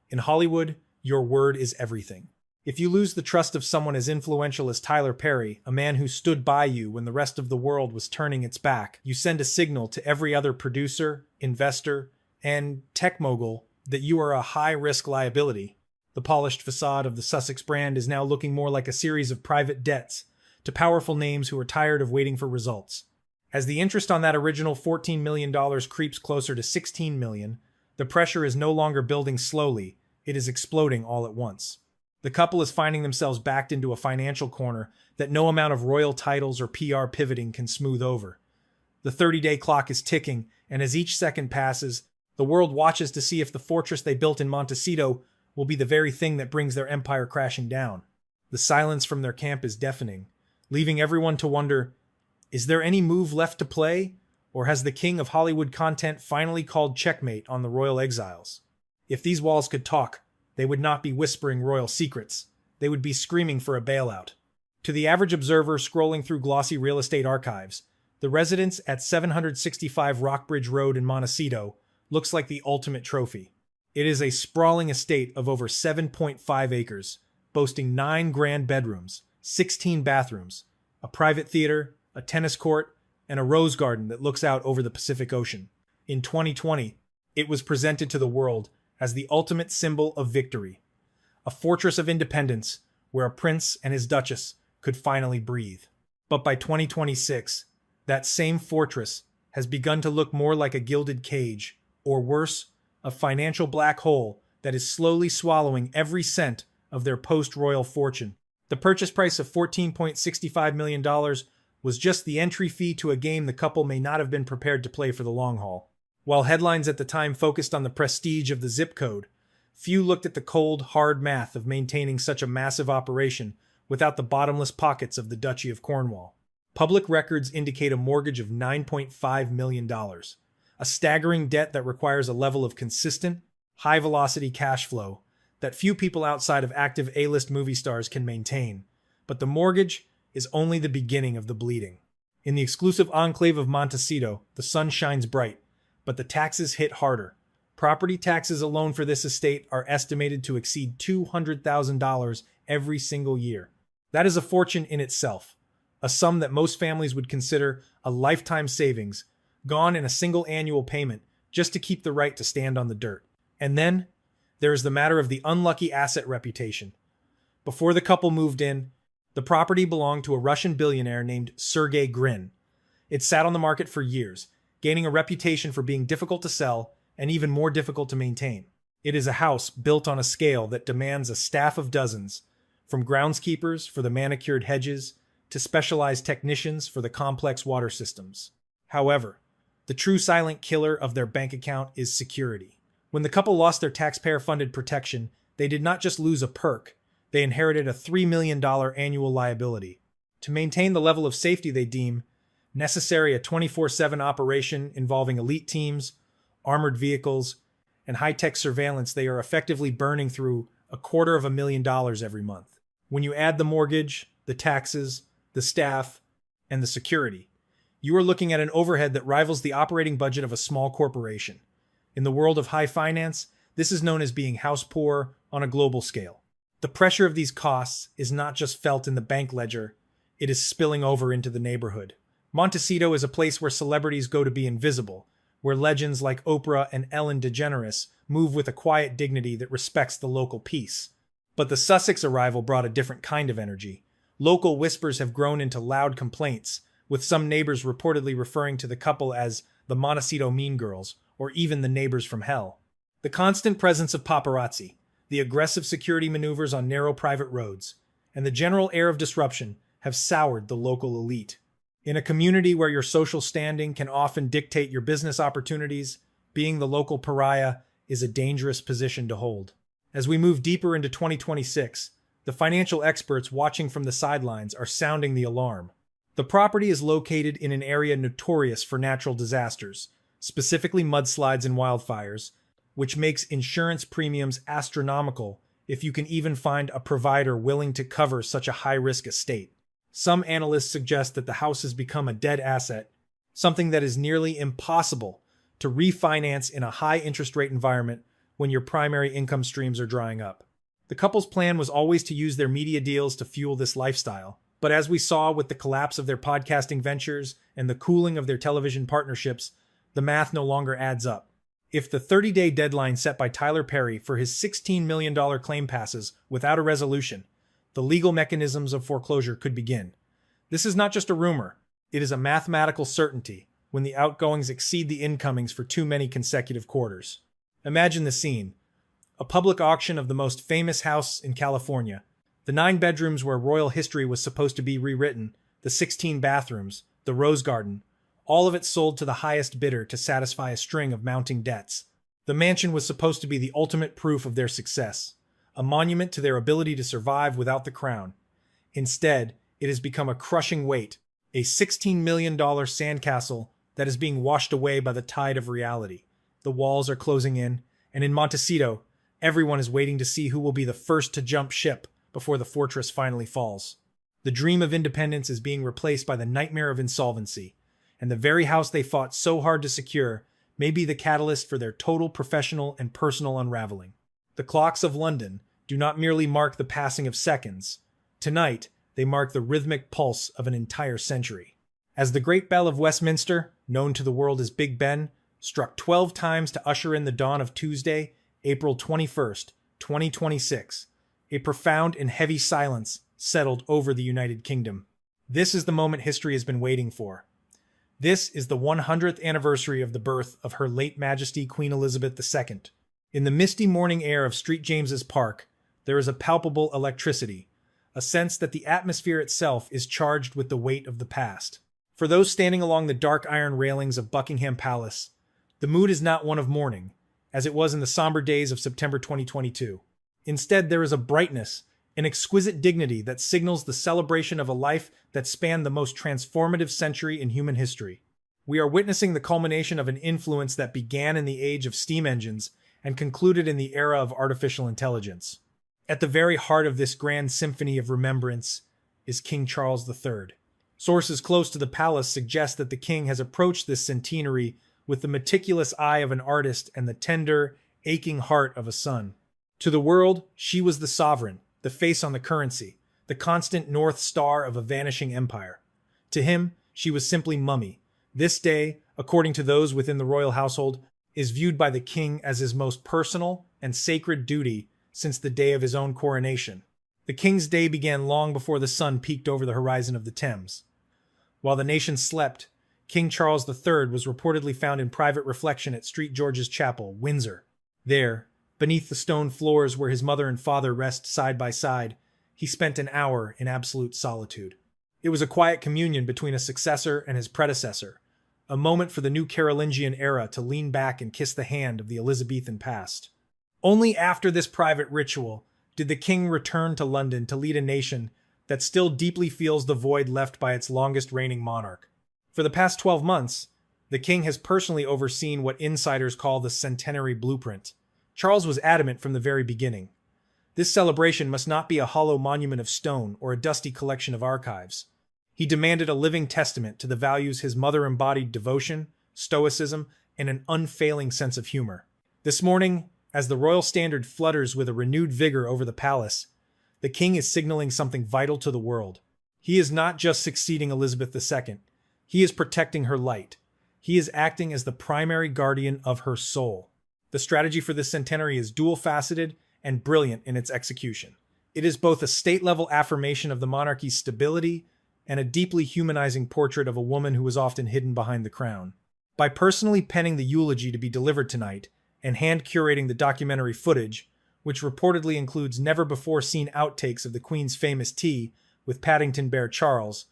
In Hollywood, your word is everything. If you lose the trust of someone as influential as Tyler Perry, a man who stood by you when the rest of the world was turning its back, you send a signal to every other producer, investor, and tech mogul that you are a high-risk liability. The polished facade of the Sussex brand is now looking more like a series of private debts to powerful names who are tired of waiting for results. As the interest on that original $14 million creeps closer to $16 million, the pressure is no longer building slowly, it is exploding all at once. The couple is finding themselves backed into a financial corner that no amount of royal titles or PR pivoting can smooth over. The 30-day clock is ticking, and as each second passes, the world watches to see if the fortress they built in Montecito will be the very thing that brings their empire crashing down. The silence from their camp is deafening, leaving everyone to wonder, is there any move left to play, or has the king of Hollywood content finally called checkmate on the royal exiles? If these walls could talk, they would not be whispering royal secrets. They would be screaming for a bailout. To the average observer scrolling through glossy real estate archives, the residence at 765 Rockbridge Road in Montecito looks like the ultimate trophy. It is a sprawling estate of over 7.5 acres, boasting 9 grand bedrooms, 16 bathrooms, a private theater, a tennis court, and a rose garden that looks out over the Pacific Ocean. In 2020, it was presented to the world as the ultimate symbol of victory, a fortress of independence where a prince and his duchess could finally breathe. But by 2026, that same fortress has begun to look more like a gilded cage, or worse, a financial black hole that is slowly swallowing every cent of their post-royal fortune. The purchase price of $14.65 million was just the entry fee to a game the couple may not have been prepared to play for the long haul. While headlines at the time focused on the prestige of the zip code, few looked at the cold, hard math of maintaining such a massive operation without the bottomless pockets of the Duchy of Cornwall. Public records indicate a mortgage of $9.5 million, a staggering debt that requires a level of consistent, high-velocity cash flow that few people outside of active A-list movie stars can maintain. But the mortgage is only the beginning of the bleeding. In the exclusive enclave of Montecito, the sun shines bright, but the taxes hit harder. Property taxes alone for this estate are estimated to exceed $200,000 every single year. That is a fortune in itself, a sum that most families would consider a lifetime savings, gone in a single annual payment just to keep the right to stand on the dirt. And then, there is the matter of the unlucky asset reputation. Before the couple moved in, the property belonged to a Russian billionaire named Sergey Grin. It sat on the market for years, gaining a reputation for being difficult to sell and even more difficult to maintain. It is a house built on a scale that demands a staff of dozens, from groundskeepers for the manicured hedges to specialized technicians for the complex water systems. However, the true silent killer of their bank account is security. When the couple lost their taxpayer-funded protection, they did not just lose a perk, they inherited a $3 million annual liability. To maintain the level of safety they deem necessary, a 24/7 operation involving elite teams, armored vehicles, and high-tech surveillance, they are effectively burning through $250,000 every month. When you add the mortgage, the taxes, the staff, and the security, you are looking at an overhead that rivals the operating budget of a small corporation. In the world of high finance, this is known as being house poor on a global scale. The pressure of these costs is not just felt in the bank ledger, it is spilling over into the neighborhood. Montecito is a place where celebrities go to be invisible, where legends like Oprah and Ellen DeGeneres move with a quiet dignity that respects the local peace. But the Sussex arrival brought a different kind of energy. Local whispers have grown into loud complaints, with some neighbors reportedly referring to the couple as the Montecito Mean Girls, or even the neighbors from hell. The constant presence of paparazzi, the aggressive security maneuvers on narrow private roads, and the general air of disruption have soured the local elite. In a community where your social standing can often dictate your business opportunities, being the local pariah is a dangerous position to hold. As we move deeper into 2026, the financial experts watching from the sidelines are sounding the alarm. The property is located in an area notorious for natural disasters, specifically mudslides and wildfires, which makes insurance premiums astronomical if you can even find a provider willing to cover such a high-risk estate. Some analysts suggest that the house has become a dead asset, something that is nearly impossible to refinance in a high-interest rate environment when your primary income streams are drying up. The couple's plan was always to use their media deals to fuel this lifestyle, but as we saw with the collapse of their podcasting ventures and the cooling of their television partnerships, the math no longer adds up. If the 30-day deadline set by Tyler Perry for his $16 million claim passes without a resolution, the legal mechanisms of foreclosure could begin. This is not just a rumor. It is a mathematical certainty when the outgoings exceed the incomings for too many consecutive quarters. Imagine the scene. A public auction of the most famous house in California. The 9 bedrooms where royal history was supposed to be rewritten, the 16 bathrooms, the rose garden, all of it sold to the highest bidder to satisfy a string of mounting debts. The mansion was supposed to be the ultimate proof of their success, a monument to their ability to survive without the crown. Instead, it has become a crushing weight, a $16 million sandcastle that is being washed away by the tide of reality. The walls are closing in, and in Montecito, everyone is waiting to see who will be the first to jump ship before the fortress finally falls. The dream of independence is being replaced by the nightmare of insolvency, and the very house they fought so hard to secure may be the catalyst for their total professional and personal unraveling. The clocks of London do not merely mark the passing of seconds. Tonight, they mark the rhythmic pulse of an entire century. As the great bell of Westminster, known to the world as Big Ben, struck 12 times to usher in the dawn of Tuesday, April 21st, 2026, a profound and heavy silence settled over the United Kingdom. This is the moment history has been waiting for. This is the 100th anniversary of the birth of Her late Majesty Queen Elizabeth II. In the misty morning air of St. James's Park, there is a palpable electricity, a sense that the atmosphere itself is charged with the weight of the past. For those standing along the dark iron railings of Buckingham Palace, the mood is not one of mourning, as it was in the somber days of September 2022. Instead, there is a brightness, an exquisite dignity that signals the celebration of a life that spanned the most transformative century in human history. We are witnessing the culmination of an influence that began in the age of steam engines and concluded in the era of artificial intelligence. At the very heart of this grand symphony of remembrance is King Charles III. Sources close to the palace suggest that the king has approached this centenary with the meticulous eye of an artist and the tender, aching heart of a son. To the world, she was the sovereign, the face on the currency, the constant north star of a vanishing empire. To him, she was simply mummy. This day, according to those within the royal household, is viewed by the king as his most personal and sacred duty since the day of his own coronation. The king's day began long before the sun peeked over the horizon of the Thames. While the nation slept, King Charles III was reportedly found in private reflection at St. George's Chapel, Windsor. There, beneath the stone floors where his mother and father rest side by side, he spent an hour in absolute solitude. It was a quiet communion between a successor and his predecessor, a moment for the new Carolingian era to lean back and kiss the hand of the Elizabethan past. Only after this private ritual did the king return to London to lead a nation that still deeply feels the void left by its longest reigning monarch. For the past 12 months, the king has personally overseen what insiders call the centenary blueprint. Charles was adamant from the very beginning. This celebration must not be a hollow monument of stone or a dusty collection of archives. He demanded a living testament to the values his mother embodied: devotion, stoicism, and an unfailing sense of humor. This morning, as the royal standard flutters with a renewed vigor over the palace, the king is signaling something vital to the world. He is not just succeeding Elizabeth II. He is protecting her light. He is acting as the primary guardian of her soul. The strategy for this centenary is dual-faceted and brilliant in its execution. It is both a state-level affirmation of the monarchy's stability and a deeply humanizing portrait of a woman who was often hidden behind the crown. By personally penning the eulogy to be delivered tonight and hand-curating the documentary footage, which reportedly includes never-before-seen outtakes of the Queen's famous tea with Paddington Bear Charles,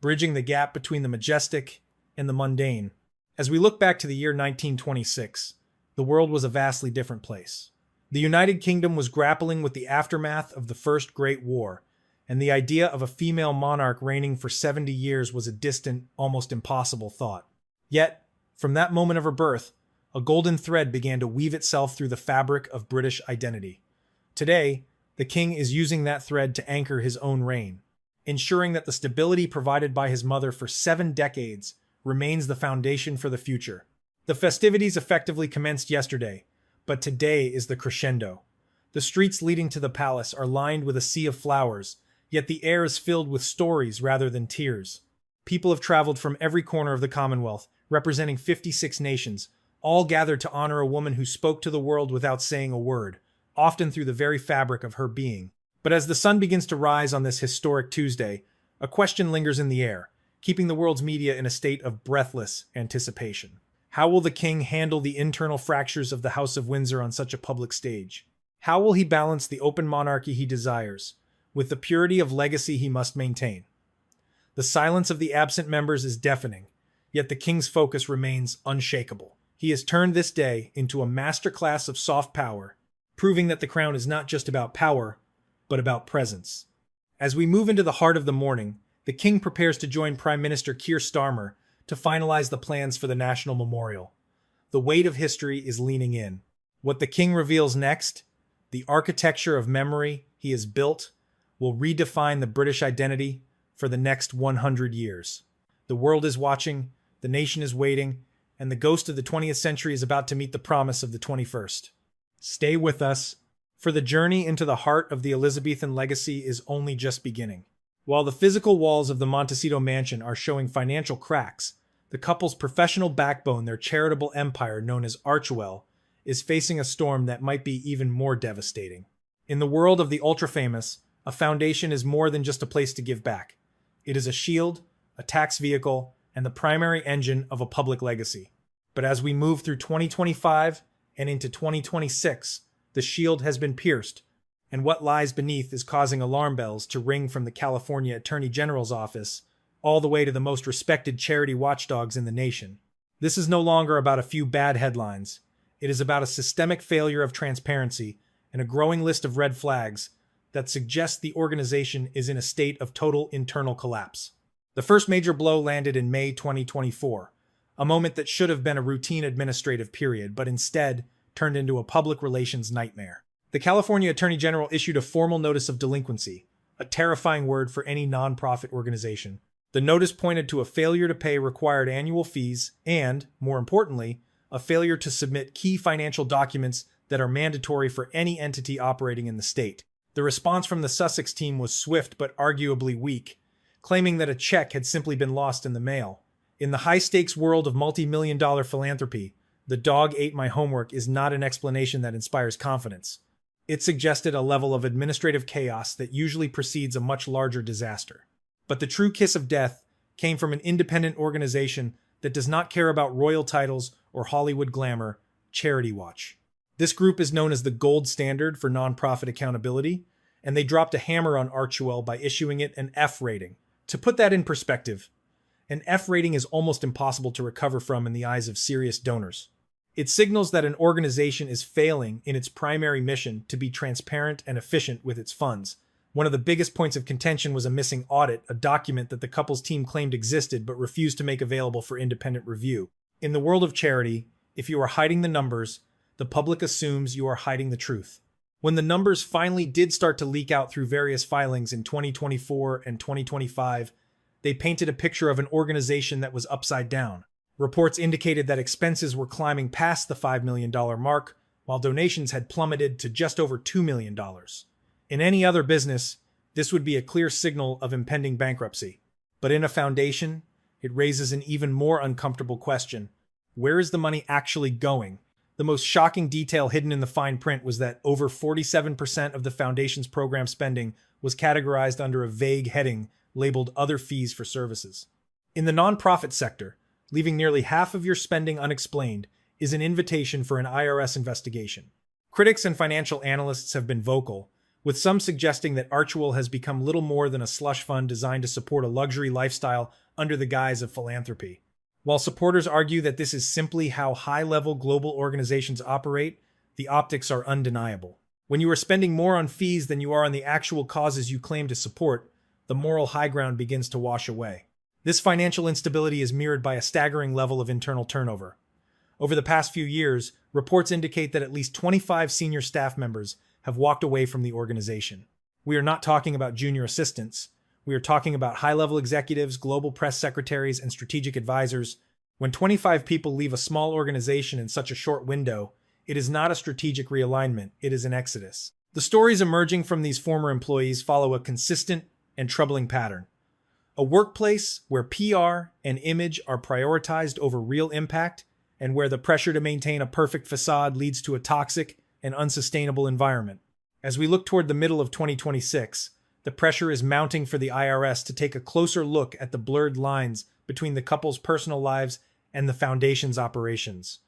bridging the gap between the majestic and the mundane. As we look back to the year 1926, the world was a vastly different place. The United Kingdom was grappling with the aftermath of the First Great War, and the idea of a female monarch reigning for 70 years was a distant, almost impossible thought. Yet, from that moment of her birth, a golden thread began to weave itself through the fabric of British identity. Today, The king is using that thread to anchor his own reign, ensuring that the stability provided by his mother for 7 decades remains the foundation for the future. The festivities effectively commenced yesterday, but today is the crescendo. The streets leading to the palace are lined with a sea of flowers, yet the air is filled with stories rather than tears. People have traveled from every corner of the Commonwealth, representing 56 nations, all gathered to honor a woman who spoke to the world without saying a word, often through the very fabric of her being. But as the sun begins to rise on this historic Tuesday, a question lingers in the air, keeping the world's media in a state of breathless anticipation. How will the king handle the internal fractures of the House of Windsor on such a public stage? How will he balance the open monarchy he desires with the purity of legacy he must maintain? The silence of the absent members is deafening, yet the king's focus remains unshakable. He has turned this day into a masterclass of soft power, proving that the crown is not just about power, but about presence. As we move into the heart of the morning, the king prepares to join Prime Minister Keir Starmer to finalize the plans for the National Memorial. The weight of history is leaning in. What the king reveals next, the architecture of memory he has built, will redefine the British identity for the next 100 years. The world is watching, the nation is waiting, and the ghost of the 20th century is about to meet the promise of the 21st. Stay with us, for the journey into the heart of the Elizabethan legacy is only just beginning. While the physical walls of the Montecito mansion are showing financial cracks, the couple's professional backbone, their charitable empire known as Archewell, is facing a storm that might be even more devastating. In the world of the ultra-famous, a foundation is more than just a place to give back. It is a shield, a tax vehicle, and the primary engine of a public legacy. But as we move through 2025 and into 2026, the shield has been pierced, and what lies beneath is causing alarm bells to ring from the California Attorney General's office all the way to the most respected charity watchdogs in the nation. This is no longer about a few bad headlines. It is about a systemic failure of transparency and a growing list of red flags that suggest the organization is in a state of total internal collapse. The first major blow landed in May 2024, a moment that should have been a routine administrative period, but instead turned into a public relations nightmare. The California Attorney General issued a formal notice of delinquency, a terrifying word for any nonprofit organization. The notice pointed to a failure to pay required annual fees and, more importantly, a failure to submit key financial documents that are mandatory for any entity operating in the state. The response from the Sussex team was swift but arguably weak, claiming that a check had simply been lost in the mail. In the high-stakes world of multi-million-dollar philanthropy, the dog ate my homework is not an explanation that inspires confidence. It suggested a level of administrative chaos that usually precedes a much larger disaster. But the true kiss of death came from an independent organization that does not care about royal titles or Hollywood glamour, Charity Watch. This group is known as the gold standard for nonprofit accountability, and they dropped a hammer on Archewell by issuing it an F rating. To put that in perspective, an F rating is almost impossible to recover from in the eyes of serious donors. It signals that an organization is failing in its primary mission to be transparent and efficient with its funds. One of the biggest points of contention was a missing audit, a document that the couple's team claimed existed but refused to make available for independent review. In the world of charity, if you are hiding the numbers, the public assumes you are hiding the truth. When the numbers finally did start to leak out through various filings in 2024 and 2025, they painted a picture of an organization that was upside down. Reports indicated that expenses were climbing past the $5 million mark, while donations had plummeted to just over $2 million. In any other business, this would be a clear signal of impending bankruptcy. But in a foundation, it raises an even more uncomfortable question. Where is the money actually going? The most shocking detail hidden in the fine print was that over 47% of the foundation's program spending was categorized under a vague heading labeled Other Fees for Services. In the nonprofit sector, leaving nearly half of your spending unexplained is an invitation for an IRS investigation. Critics and financial analysts have been vocal, with some suggesting that Archewell has become little more than a slush fund designed to support a luxury lifestyle under the guise of philanthropy. While supporters argue that this is simply how high-level global organizations operate, the optics are undeniable. When you are spending more on fees than you are on the actual causes you claim to support, the moral high ground begins to wash away. This financial instability is mirrored by a staggering level of internal turnover. Over the past few years, reports indicate that at least 25 senior staff members have walked away from the organization. We are not talking about junior assistants. We are talking about high-level executives, global press secretaries, and strategic advisors. When 25 people leave a small organization in such a short window, it is not a strategic realignment, it is an exodus. The stories emerging from these former employees follow a consistent and troubling pattern. A workplace where PR and image are prioritized over real impact, and where the pressure to maintain a perfect facade leads to a toxic and unsustainable environment. As we look toward the middle of 2026, the pressure is mounting for the IRS to take a closer look at the blurred lines between the couple's personal lives and the foundation's operations.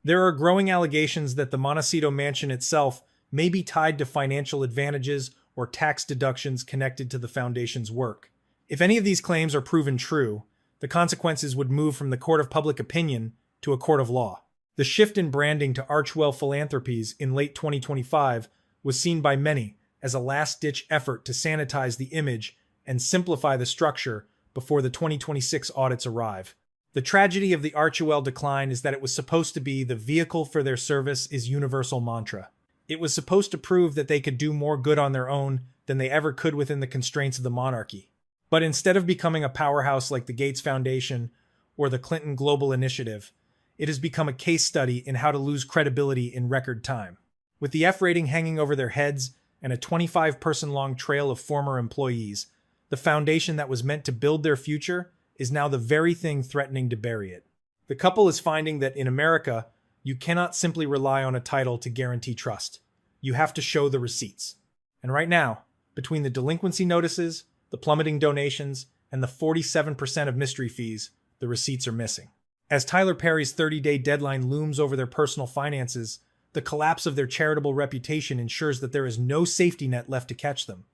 There are growing allegations that the Montecito mansion itself may be tied to financial advantages or tax deductions connected to the foundation's work. If any of these claims are proven true, the consequences would move from the court of public opinion to a court of law. The shift in branding to Archwell Philanthropies in late 2025 was seen by many as a last-ditch effort to sanitize the image and simplify the structure before the 2026 audits arrive. The tragedy of the Archwell decline is that it was supposed to be the vehicle for their service is universal mantra. It was supposed to prove that they could do more good on their own than they ever could within the constraints of the monarchy. But instead of becoming a powerhouse like the Gates Foundation or the Clinton Global Initiative, it has become a case study in how to lose credibility in record time. With the F rating hanging over their heads and a 25-person-long trail of former employees, the foundation that was meant to build their future is now the very thing threatening to bury it. The couple is finding that in America, you cannot simply rely on a title to guarantee trust. You have to show the receipts. And right now, between the delinquency notices, the plummeting donations, and the 47% of mystery fees, the receipts are missing. As Tyler Perry's 30-day deadline looms over their personal finances, the collapse of their charitable reputation ensures that there is no safety net left to catch them.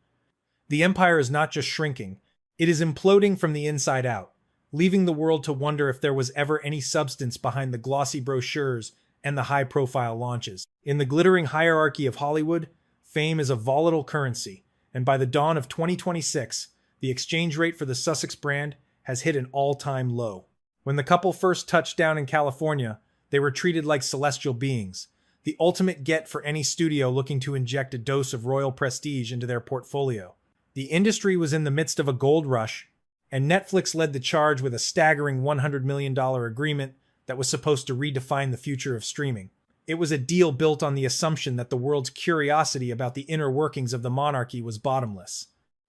The empire is not just shrinking, it is imploding from the inside out, leaving the world to wonder if there was ever any substance behind the glossy brochures and the high-profile launches. In the glittering hierarchy of Hollywood, fame is a volatile currency, and by the dawn of 2026, the exchange rate for the Sussex brand has hit an all-time low. When the couple first touched down in California, they were treated like celestial beings, the ultimate get for any studio looking to inject a dose of royal prestige into their portfolio. The industry was in the midst of a gold rush, and Netflix led the charge with a staggering $100 million agreement that was supposed to redefine the future of streaming. It was a deal built on the assumption that the world's curiosity about the inner workings of the monarchy was bottomless.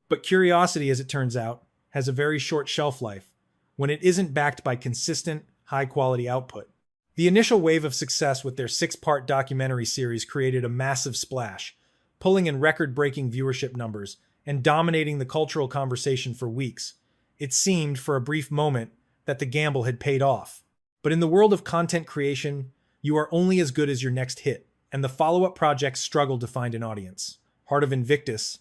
But curiosity, as it turns out, has a very short shelf life when it isn't backed by consistent, high-quality output. The initial wave of success with their 6-part documentary series created a massive splash, pulling in record-breaking viewership numbers and dominating the cultural conversation for weeks. It seemed, for a brief moment, that the gamble had paid off. But in the world of content creation, you are only as good as your next hit, and the follow-up projects struggled to find an audience. Heart of Invictus,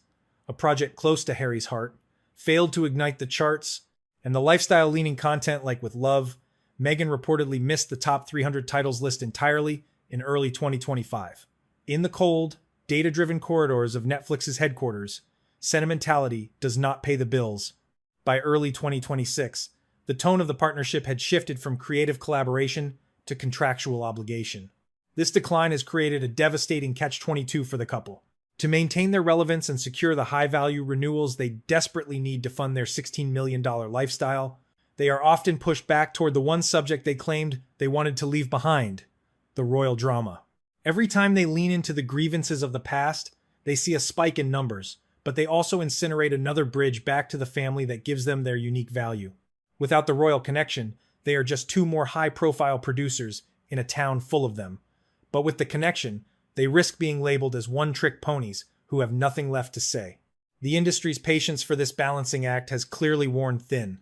a project close to Harry's heart, failed to ignite the charts, and the lifestyle-leaning content like with Love, Meghan reportedly missed the top 300 titles list entirely in early 2025. In the cold, data-driven corridors of Netflix's headquarters, sentimentality does not pay the bills. By early 2026, the tone of the partnership had shifted from creative collaboration to contractual obligation. This decline has created a devastating catch-22 for the couple. To maintain their relevance and secure the high-value renewals they desperately need to fund their $16 million lifestyle, they are often pushed back toward the one subject they claimed they wanted to leave behind, the royal drama. Every time they lean into the grievances of the past, they see a spike in numbers, but they also incinerate another bridge back to the family that gives them their unique value. Without the royal connection, they are just two more high-profile producers in a town full of them. But with the connection, they risk being labeled as one-trick ponies who have nothing left to say. The industry's patience for this balancing act has clearly worn thin.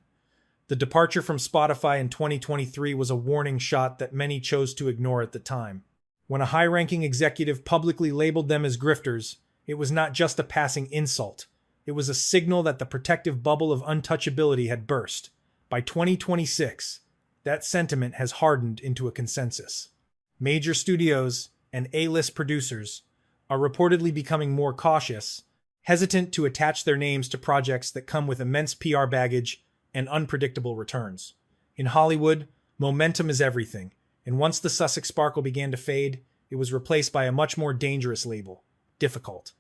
The departure from Spotify in 2023 was a warning shot that many chose to ignore at the time. When a high-ranking executive publicly labeled them as grifters, it was not just a passing insult. It was a signal that the protective bubble of untouchability had burst. By 2026, that sentiment has hardened into a consensus. Major studios and A-list producers are reportedly becoming more cautious, hesitant to attach their names to projects that come with immense PR baggage and unpredictable returns. In Hollywood, momentum is everything, and once the Sussex sparkle began to fade, it was replaced by a much more dangerous label, difficult.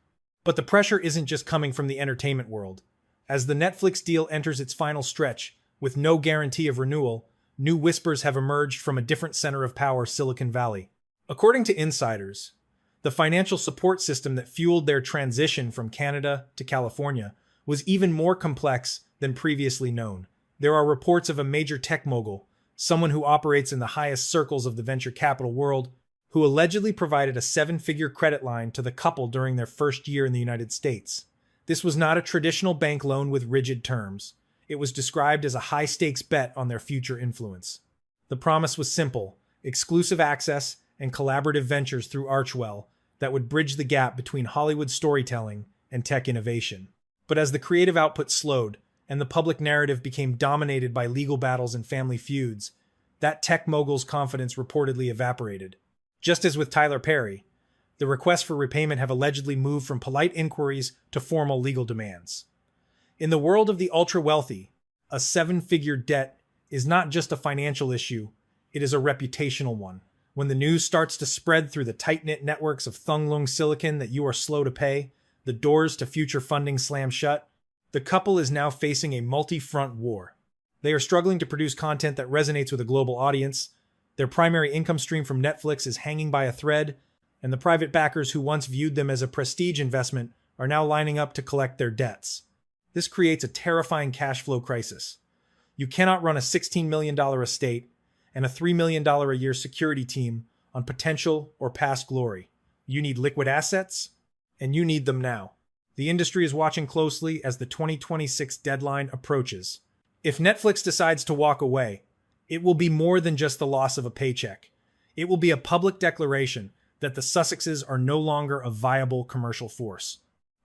But the pressure isn't just coming from the entertainment world. As the Netflix deal enters its final stretch, with no guarantee of renewal, new whispers have emerged from a different center of power, Silicon Valley. According to insiders, the financial support system that fueled their transition from Canada to California was even more complex than previously known. There are reports of a major tech mogul, someone who operates in the highest circles of the venture capital world, who allegedly provided a seven-figure credit line to the couple during their first year in the United States. This was not a traditional bank loan with rigid terms. It was described as a high-stakes bet on their future influence. The promise was simple: exclusive access and collaborative ventures through Archwell that would bridge the gap between Hollywood storytelling and tech innovation. But as the creative output slowed and the public narrative became dominated by legal battles and family feuds, that tech mogul's confidence reportedly evaporated. Just as with Tyler Perry, the requests for repayment have allegedly moved from polite inquiries to formal legal demands. In the world of the ultra-wealthy, a seven-figure debt is not just a financial issue, it is a reputational one. When the news starts to spread through the tight-knit networks of Thung Lung Silicon that you are slow to pay, the doors to future funding slam shut, the couple is now facing a multi-front war. They are struggling to produce content that resonates with a global audience, their primary income stream from Netflix is hanging by a thread, and the private backers who once viewed them as a prestige investment are now lining up to collect their debts. This creates a terrifying cash flow crisis. You cannot run a $16 million estate and a $3 million a year security team on potential or past glory. You need liquid assets, and you need them now. The industry is watching closely as the 2026 deadline approaches. If Netflix decides to walk away, it will be more than just the loss of a paycheck. It will be a public declaration that the Sussexes are no longer a viable commercial force.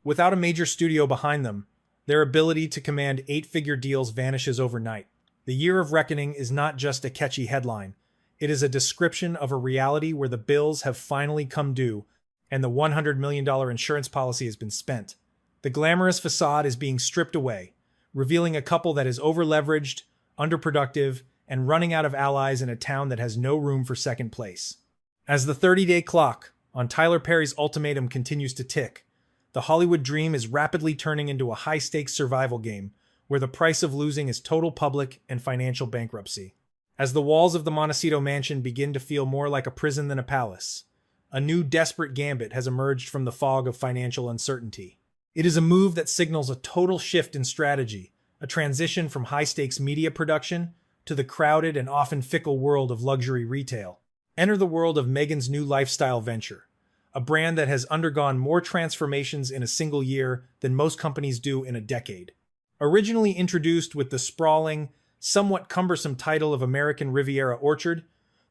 Without a major studio behind them, their ability to command eight-figure deals vanishes overnight. The Year of Reckoning is not just a catchy headline. It is a description of a reality where the bills have finally come due and the $100 million insurance policy has been spent. The glamorous facade is being stripped away, revealing a couple that is over-leveraged, underproductive, and running out of allies in a town that has no room for second place. As the 30-day clock on Tyler Perry's ultimatum continues to tick, the Hollywood dream is rapidly turning into a high-stakes survival game where the price of losing is total public and financial bankruptcy. As the walls of the Montecito mansion begin to feel more like a prison than a palace, a new desperate gambit has emerged from the fog of financial uncertainty. It is a move that signals a total shift in strategy, a transition from high-stakes media production to the crowded and often fickle world of luxury retail. Enter the world of Meghan's new lifestyle venture, a brand that has undergone more transformations in a single year than most companies do in a decade. Originally introduced with the sprawling, somewhat cumbersome title of American Riviera Orchard,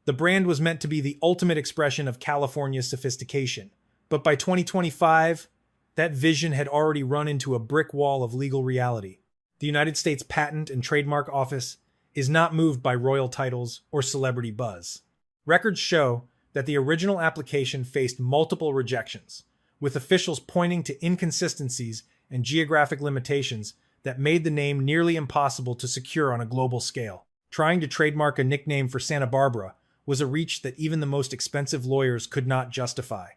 the brand was meant to be the ultimate expression of California's sophistication. But by 2025, that vision had already run into a brick wall of legal reality. The United States Patent and Trademark Office is not moved by royal titles or celebrity buzz. Records show that the original application faced multiple rejections, with officials pointing to inconsistencies and geographic limitations that made the name nearly impossible to secure on a global scale. Trying to trademark a nickname for Santa Barbara was a reach that even the most expensive lawyers could not justify.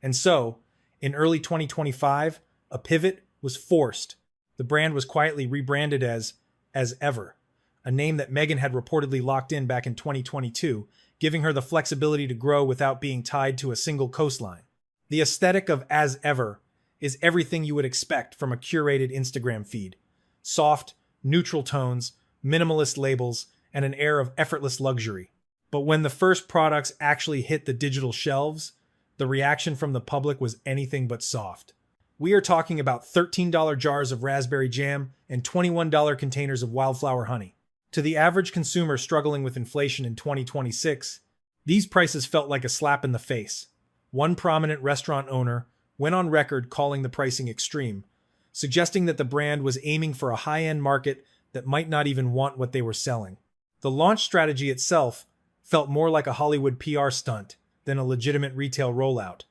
And so, in early 2025, a pivot was forced. The brand was quietly rebranded as Ever, a name that Meghan had reportedly locked in back in 2022, giving her the flexibility to grow without being tied to a single coastline. The aesthetic of As Ever is everything you would expect from a curated Instagram feed. Soft, neutral tones, minimalist labels, and an air of effortless luxury. But when the first products actually hit the digital shelves, the reaction from the public was anything but soft. We are talking about $13 jars of raspberry jam and $21 containers of wildflower honey. To the average consumer struggling with inflation in 2026, these prices felt like a slap in the face. One prominent restaurant owner went on record calling the pricing extreme, suggesting that the brand was aiming for a high-end market that might not even want what they were selling. The launch strategy itself felt more like a Hollywood PR stunt than a legitimate retail rollout.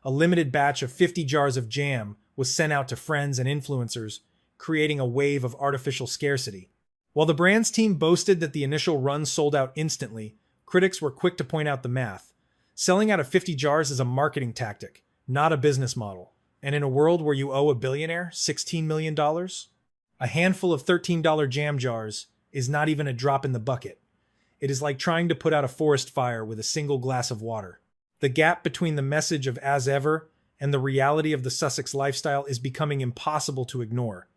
A limited batch of 50 jars of jam was sent out to friends and influencers, creating a wave of artificial scarcity. While the brand's team boasted that the initial run sold out instantly, critics were quick to point out the math. Selling out of 50 jars is a marketing tactic, not a business model. And in a world where you owe a billionaire $16 million, a handful of $13 jam jars is not even a drop in the bucket. It is like trying to put out a forest fire with a single glass of water. The gap between the message of as ever and the reality of the Sussex lifestyle is becoming impossible to ignore.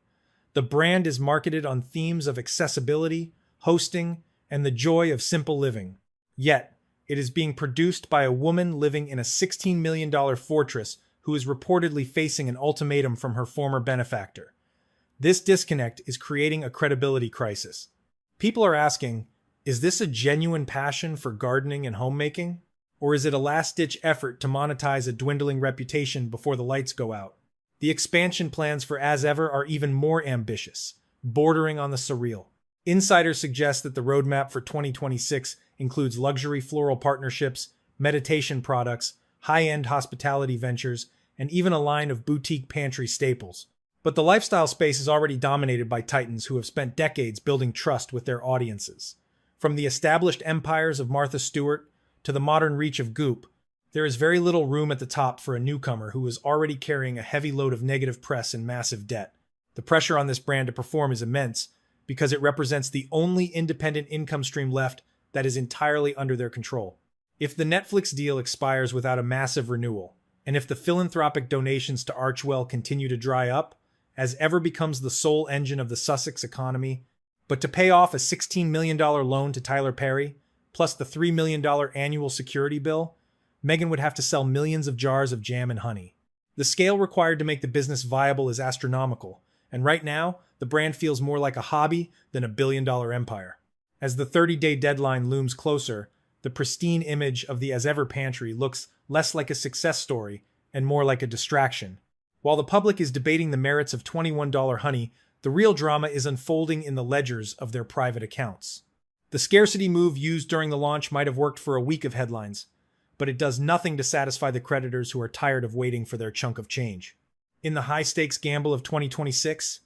The brand is marketed on themes of accessibility, hosting, and the joy of simple living. Yet, it is being produced by a woman living in a $16 million fortress who is reportedly facing an ultimatum from her former benefactor. This disconnect is creating a credibility crisis. People are asking, is this a genuine passion for gardening and homemaking? Or is it a last-ditch effort to monetize a dwindling reputation before the lights go out? The expansion plans for As Ever are even more ambitious, bordering on the surreal. Insiders suggest that the roadmap for 2026 includes luxury floral partnerships, meditation products, high-end hospitality ventures, and even a line of boutique pantry staples. But the lifestyle space is already dominated by titans who have spent decades building trust with their audiences. From the established empires of Martha Stewart to the modern reach of Goop, there is very little room at the top for a newcomer who is already carrying a heavy load of negative press and massive debt. The pressure on this brand to perform is immense because it represents the only independent income stream left that is entirely under their control. If the Netflix deal expires without a massive renewal, and if the philanthropic donations to Archwell continue to dry up, As Ever becomes the sole engine of the Sussex economy, but to pay off a $16 million loan to Tyler Perry, plus the $3 million annual security bill, Meghan would have to sell millions of jars of jam and honey. The scale required to make the business viable is astronomical, and right now, the brand feels more like a hobby than a billion-dollar empire. As the 30-day deadline looms closer, the pristine image of the As Ever pantry looks less like a success story and more like a distraction. While the public is debating the merits of $21 honey, the real drama is unfolding in the ledgers of their private accounts. The scarcity move used during the launch might have worked for a week of headlines, but it does nothing to satisfy the creditors who are tired of waiting for their chunk of change. In the high-stakes gamble of 2026,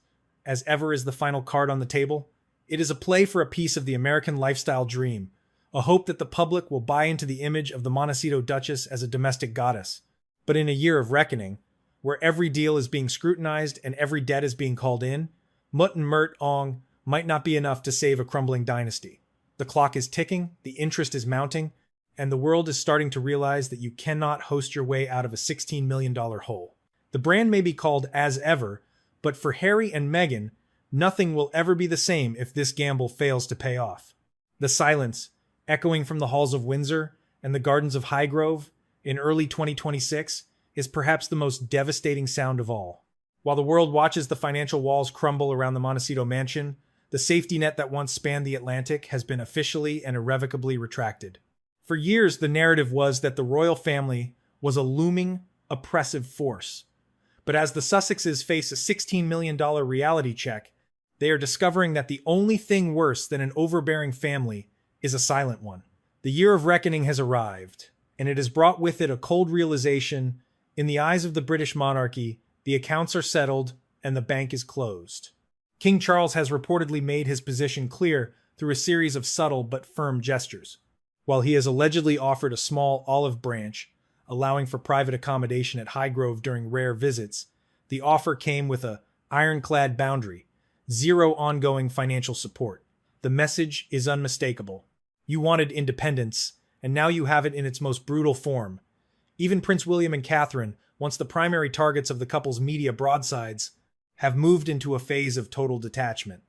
As Ever is the final card on the table. It is a play for a piece of the American lifestyle dream, a hope that the public will buy into the image of the Montecito Duchess as a domestic goddess. But in a year of reckoning, where every deal is being scrutinized and every debt is being called in, Mut and Mert Ong might not be enough to save a crumbling dynasty. The clock is ticking, the interest is mounting, and the world is starting to realize that you cannot host your way out of a $16 million hole. The brand may be called As Ever, but for Harry and Meghan, nothing will ever be the same if this gamble fails to pay off. The silence, echoing from the halls of Windsor and the gardens of Highgrove in early 2026, is perhaps the most devastating sound of all. While the world watches the financial walls crumble around the Montecito mansion, the safety net that once spanned the Atlantic has been officially and irrevocably retracted. For years, the narrative was that the royal family was a looming, oppressive force. But as the Sussexes face a $16 million reality check, they are discovering that the only thing worse than an overbearing family is a silent one. The year of reckoning has arrived, and it has brought with it a cold realization: in the eyes of the British monarchy, the accounts are settled and the bank is closed. King Charles has reportedly made his position clear through a series of subtle but firm gestures. While he has allegedly offered a small olive branch, allowing for private accommodation at Highgrove during rare visits, the offer came with a ironclad boundary: zero ongoing financial support. The message is unmistakable. You wanted independence, and now you have it in its most brutal form. Even Prince William and Catherine, once the primary targets of the couple's media broadsides, have moved into a phase of total detachment.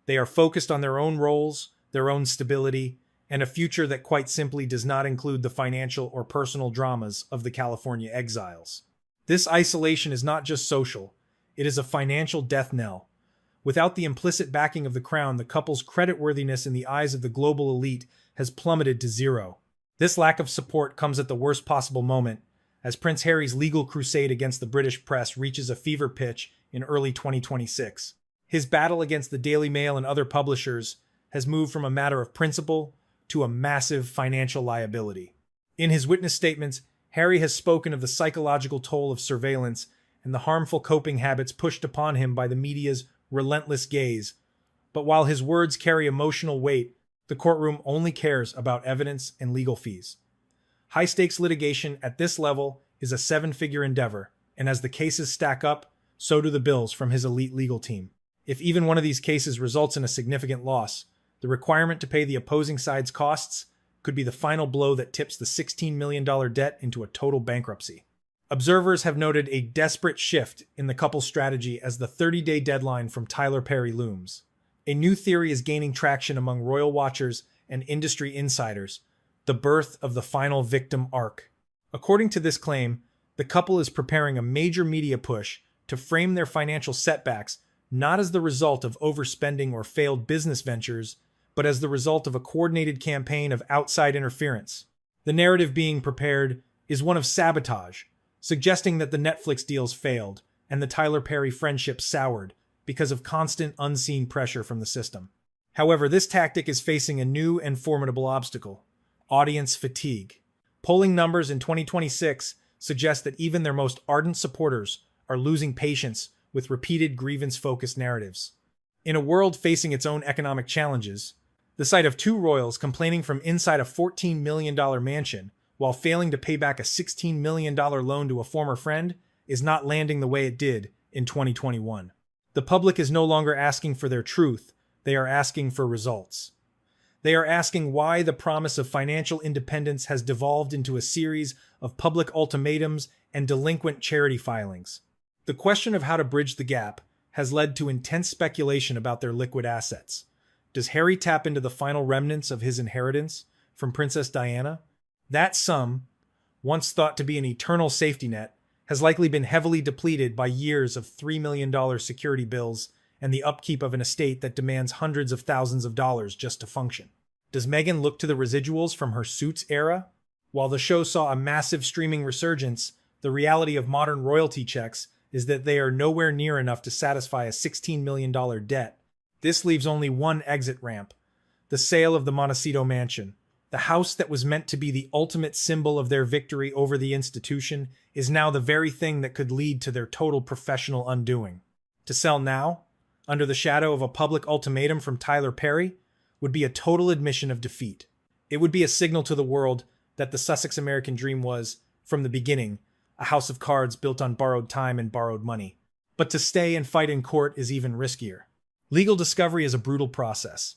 They are focused on their own roles, their own stability, and a future that quite simply does not include the financial or personal dramas of the California exiles. This isolation is not just social, it is a financial death knell. Without the implicit backing of the crown, the couple's creditworthiness in the eyes of the global elite has plummeted to zero. This lack of support comes at the worst possible moment, as Prince Harry's legal crusade against the British press reaches a fever pitch in early 2026. His battle against the Daily Mail and other publishers has moved from a matter of principle to a massive financial liability. In his witness statements, Harry has spoken of the psychological toll of surveillance and the harmful coping habits pushed upon him by the media's relentless gaze. But while his words carry emotional weight, the courtroom only cares about evidence and legal fees. High-stakes litigation at this level is a seven-figure endeavor, and as the cases stack up, so do the bills from his elite legal team. If even one of these cases results in a significant loss, the requirement to pay the opposing side's costs could be the final blow that tips the $16 million debt into a total bankruptcy. Observers have noted a desperate shift in the couple's strategy as the 30-day deadline from Tyler Perry looms. A new theory is gaining traction among royal watchers and industry insiders: the birth of the final victim arc. According to this claim, the couple is preparing a major media push to frame their financial setbacks not as the result of overspending or failed business ventures, but as the result of a coordinated campaign of outside interference. The narrative being prepared is one of sabotage, suggesting that the Netflix deals failed and the Tyler Perry friendship soured because of constant unseen pressure from the system. However, this tactic is facing a new and formidable obstacle: audience fatigue. Polling numbers in 2026 suggest that even their most ardent supporters are losing patience with repeated grievance-focused narratives. In a world facing its own economic challenges, the sight of two royals complaining from inside a $14 million mansion while failing to pay back a $16 million loan to a former friend is not landing the way it did in 2021. The public is no longer asking for their truth, they are asking for results. They are asking why the promise of financial independence has devolved into a series of public ultimatums and delinquent charity filings. The question of how to bridge the gap has led to intense speculation about their liquid assets. Does Harry tap into the final remnants of his inheritance from Princess Diana? That sum, once thought to be an eternal safety net, has likely been heavily depleted by years of $3 million security bills and the upkeep of an estate that demands hundreds of thousands of dollars just to function. Does Meghan look to the residuals from her Suits era? While the show saw a massive streaming resurgence, the reality of modern royalty checks is that they are nowhere near enough to satisfy a $16 million debt. This leaves only one exit ramp: the sale of the Montecito mansion. The house that was meant to be the ultimate symbol of their victory over the institution is now the very thing that could lead to their total professional undoing. To sell now, under the shadow of a public ultimatum from Tyler Perry, would be a total admission of defeat. It would be a signal to the world that the Sussex American dream was, from the beginning, a house of cards built on borrowed time and borrowed money. But to stay and fight in court is even riskier. Legal discovery is a brutal process.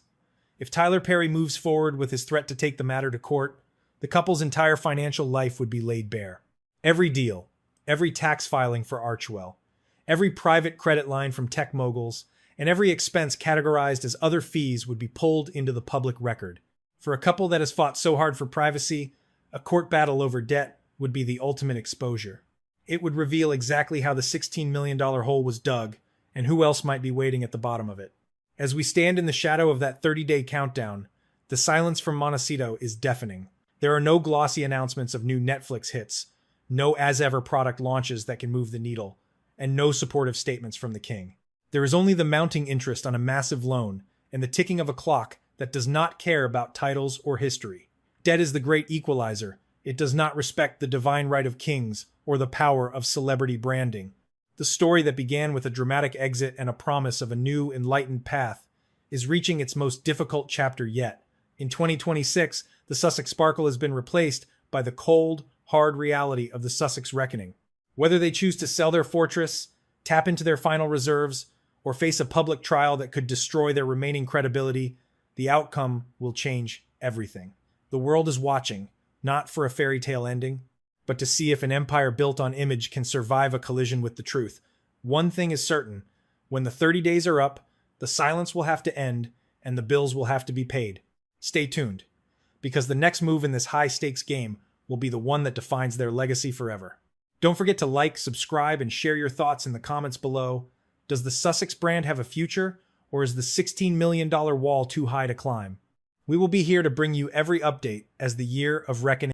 If Tyler Perry moves forward with his threat to take the matter to court, the couple's entire financial life would be laid bare. Every deal, every tax filing for Archwell, every private credit line from tech moguls, and every expense categorized as other fees would be pulled into the public record. For a couple that has fought so hard for privacy, a court battle over debt would be the ultimate exposure. It would reveal exactly how the $16 million hole was dug and who else might be waiting at the bottom of it. As we stand in the shadow of that 30-day countdown, the silence from Montecito is deafening. There are no glossy announcements of new Netflix hits, no as-ever product launches that can move the needle, and no supportive statements from the king. There is only the mounting interest on a massive loan and the ticking of a clock that does not care about titles or history. Debt is the great equalizer. It does not respect the divine right of kings or the power of celebrity branding. The story that began with a dramatic exit and a promise of a new, enlightened path is reaching its most difficult chapter yet. In 2026, the Sussex sparkle has been replaced by the cold, hard reality of the Sussex reckoning. Whether they choose to sell their fortress, tap into their final reserves, or face a public trial that could destroy their remaining credibility, the outcome will change everything. The world is watching, not for a fairy tale ending, but to see if an empire built on image can survive a collision with the truth. One thing is certain: when the 30 days are up, the silence will have to end and the bills will have to be paid. Stay tuned, because the next move in this high-stakes game will be the one that defines their legacy forever. Don't forget to like, subscribe, and share your thoughts in the comments below. Does the Sussex brand have a future, or is the $16 million wall too high to climb? We will be here to bring you every update as the year of reckoning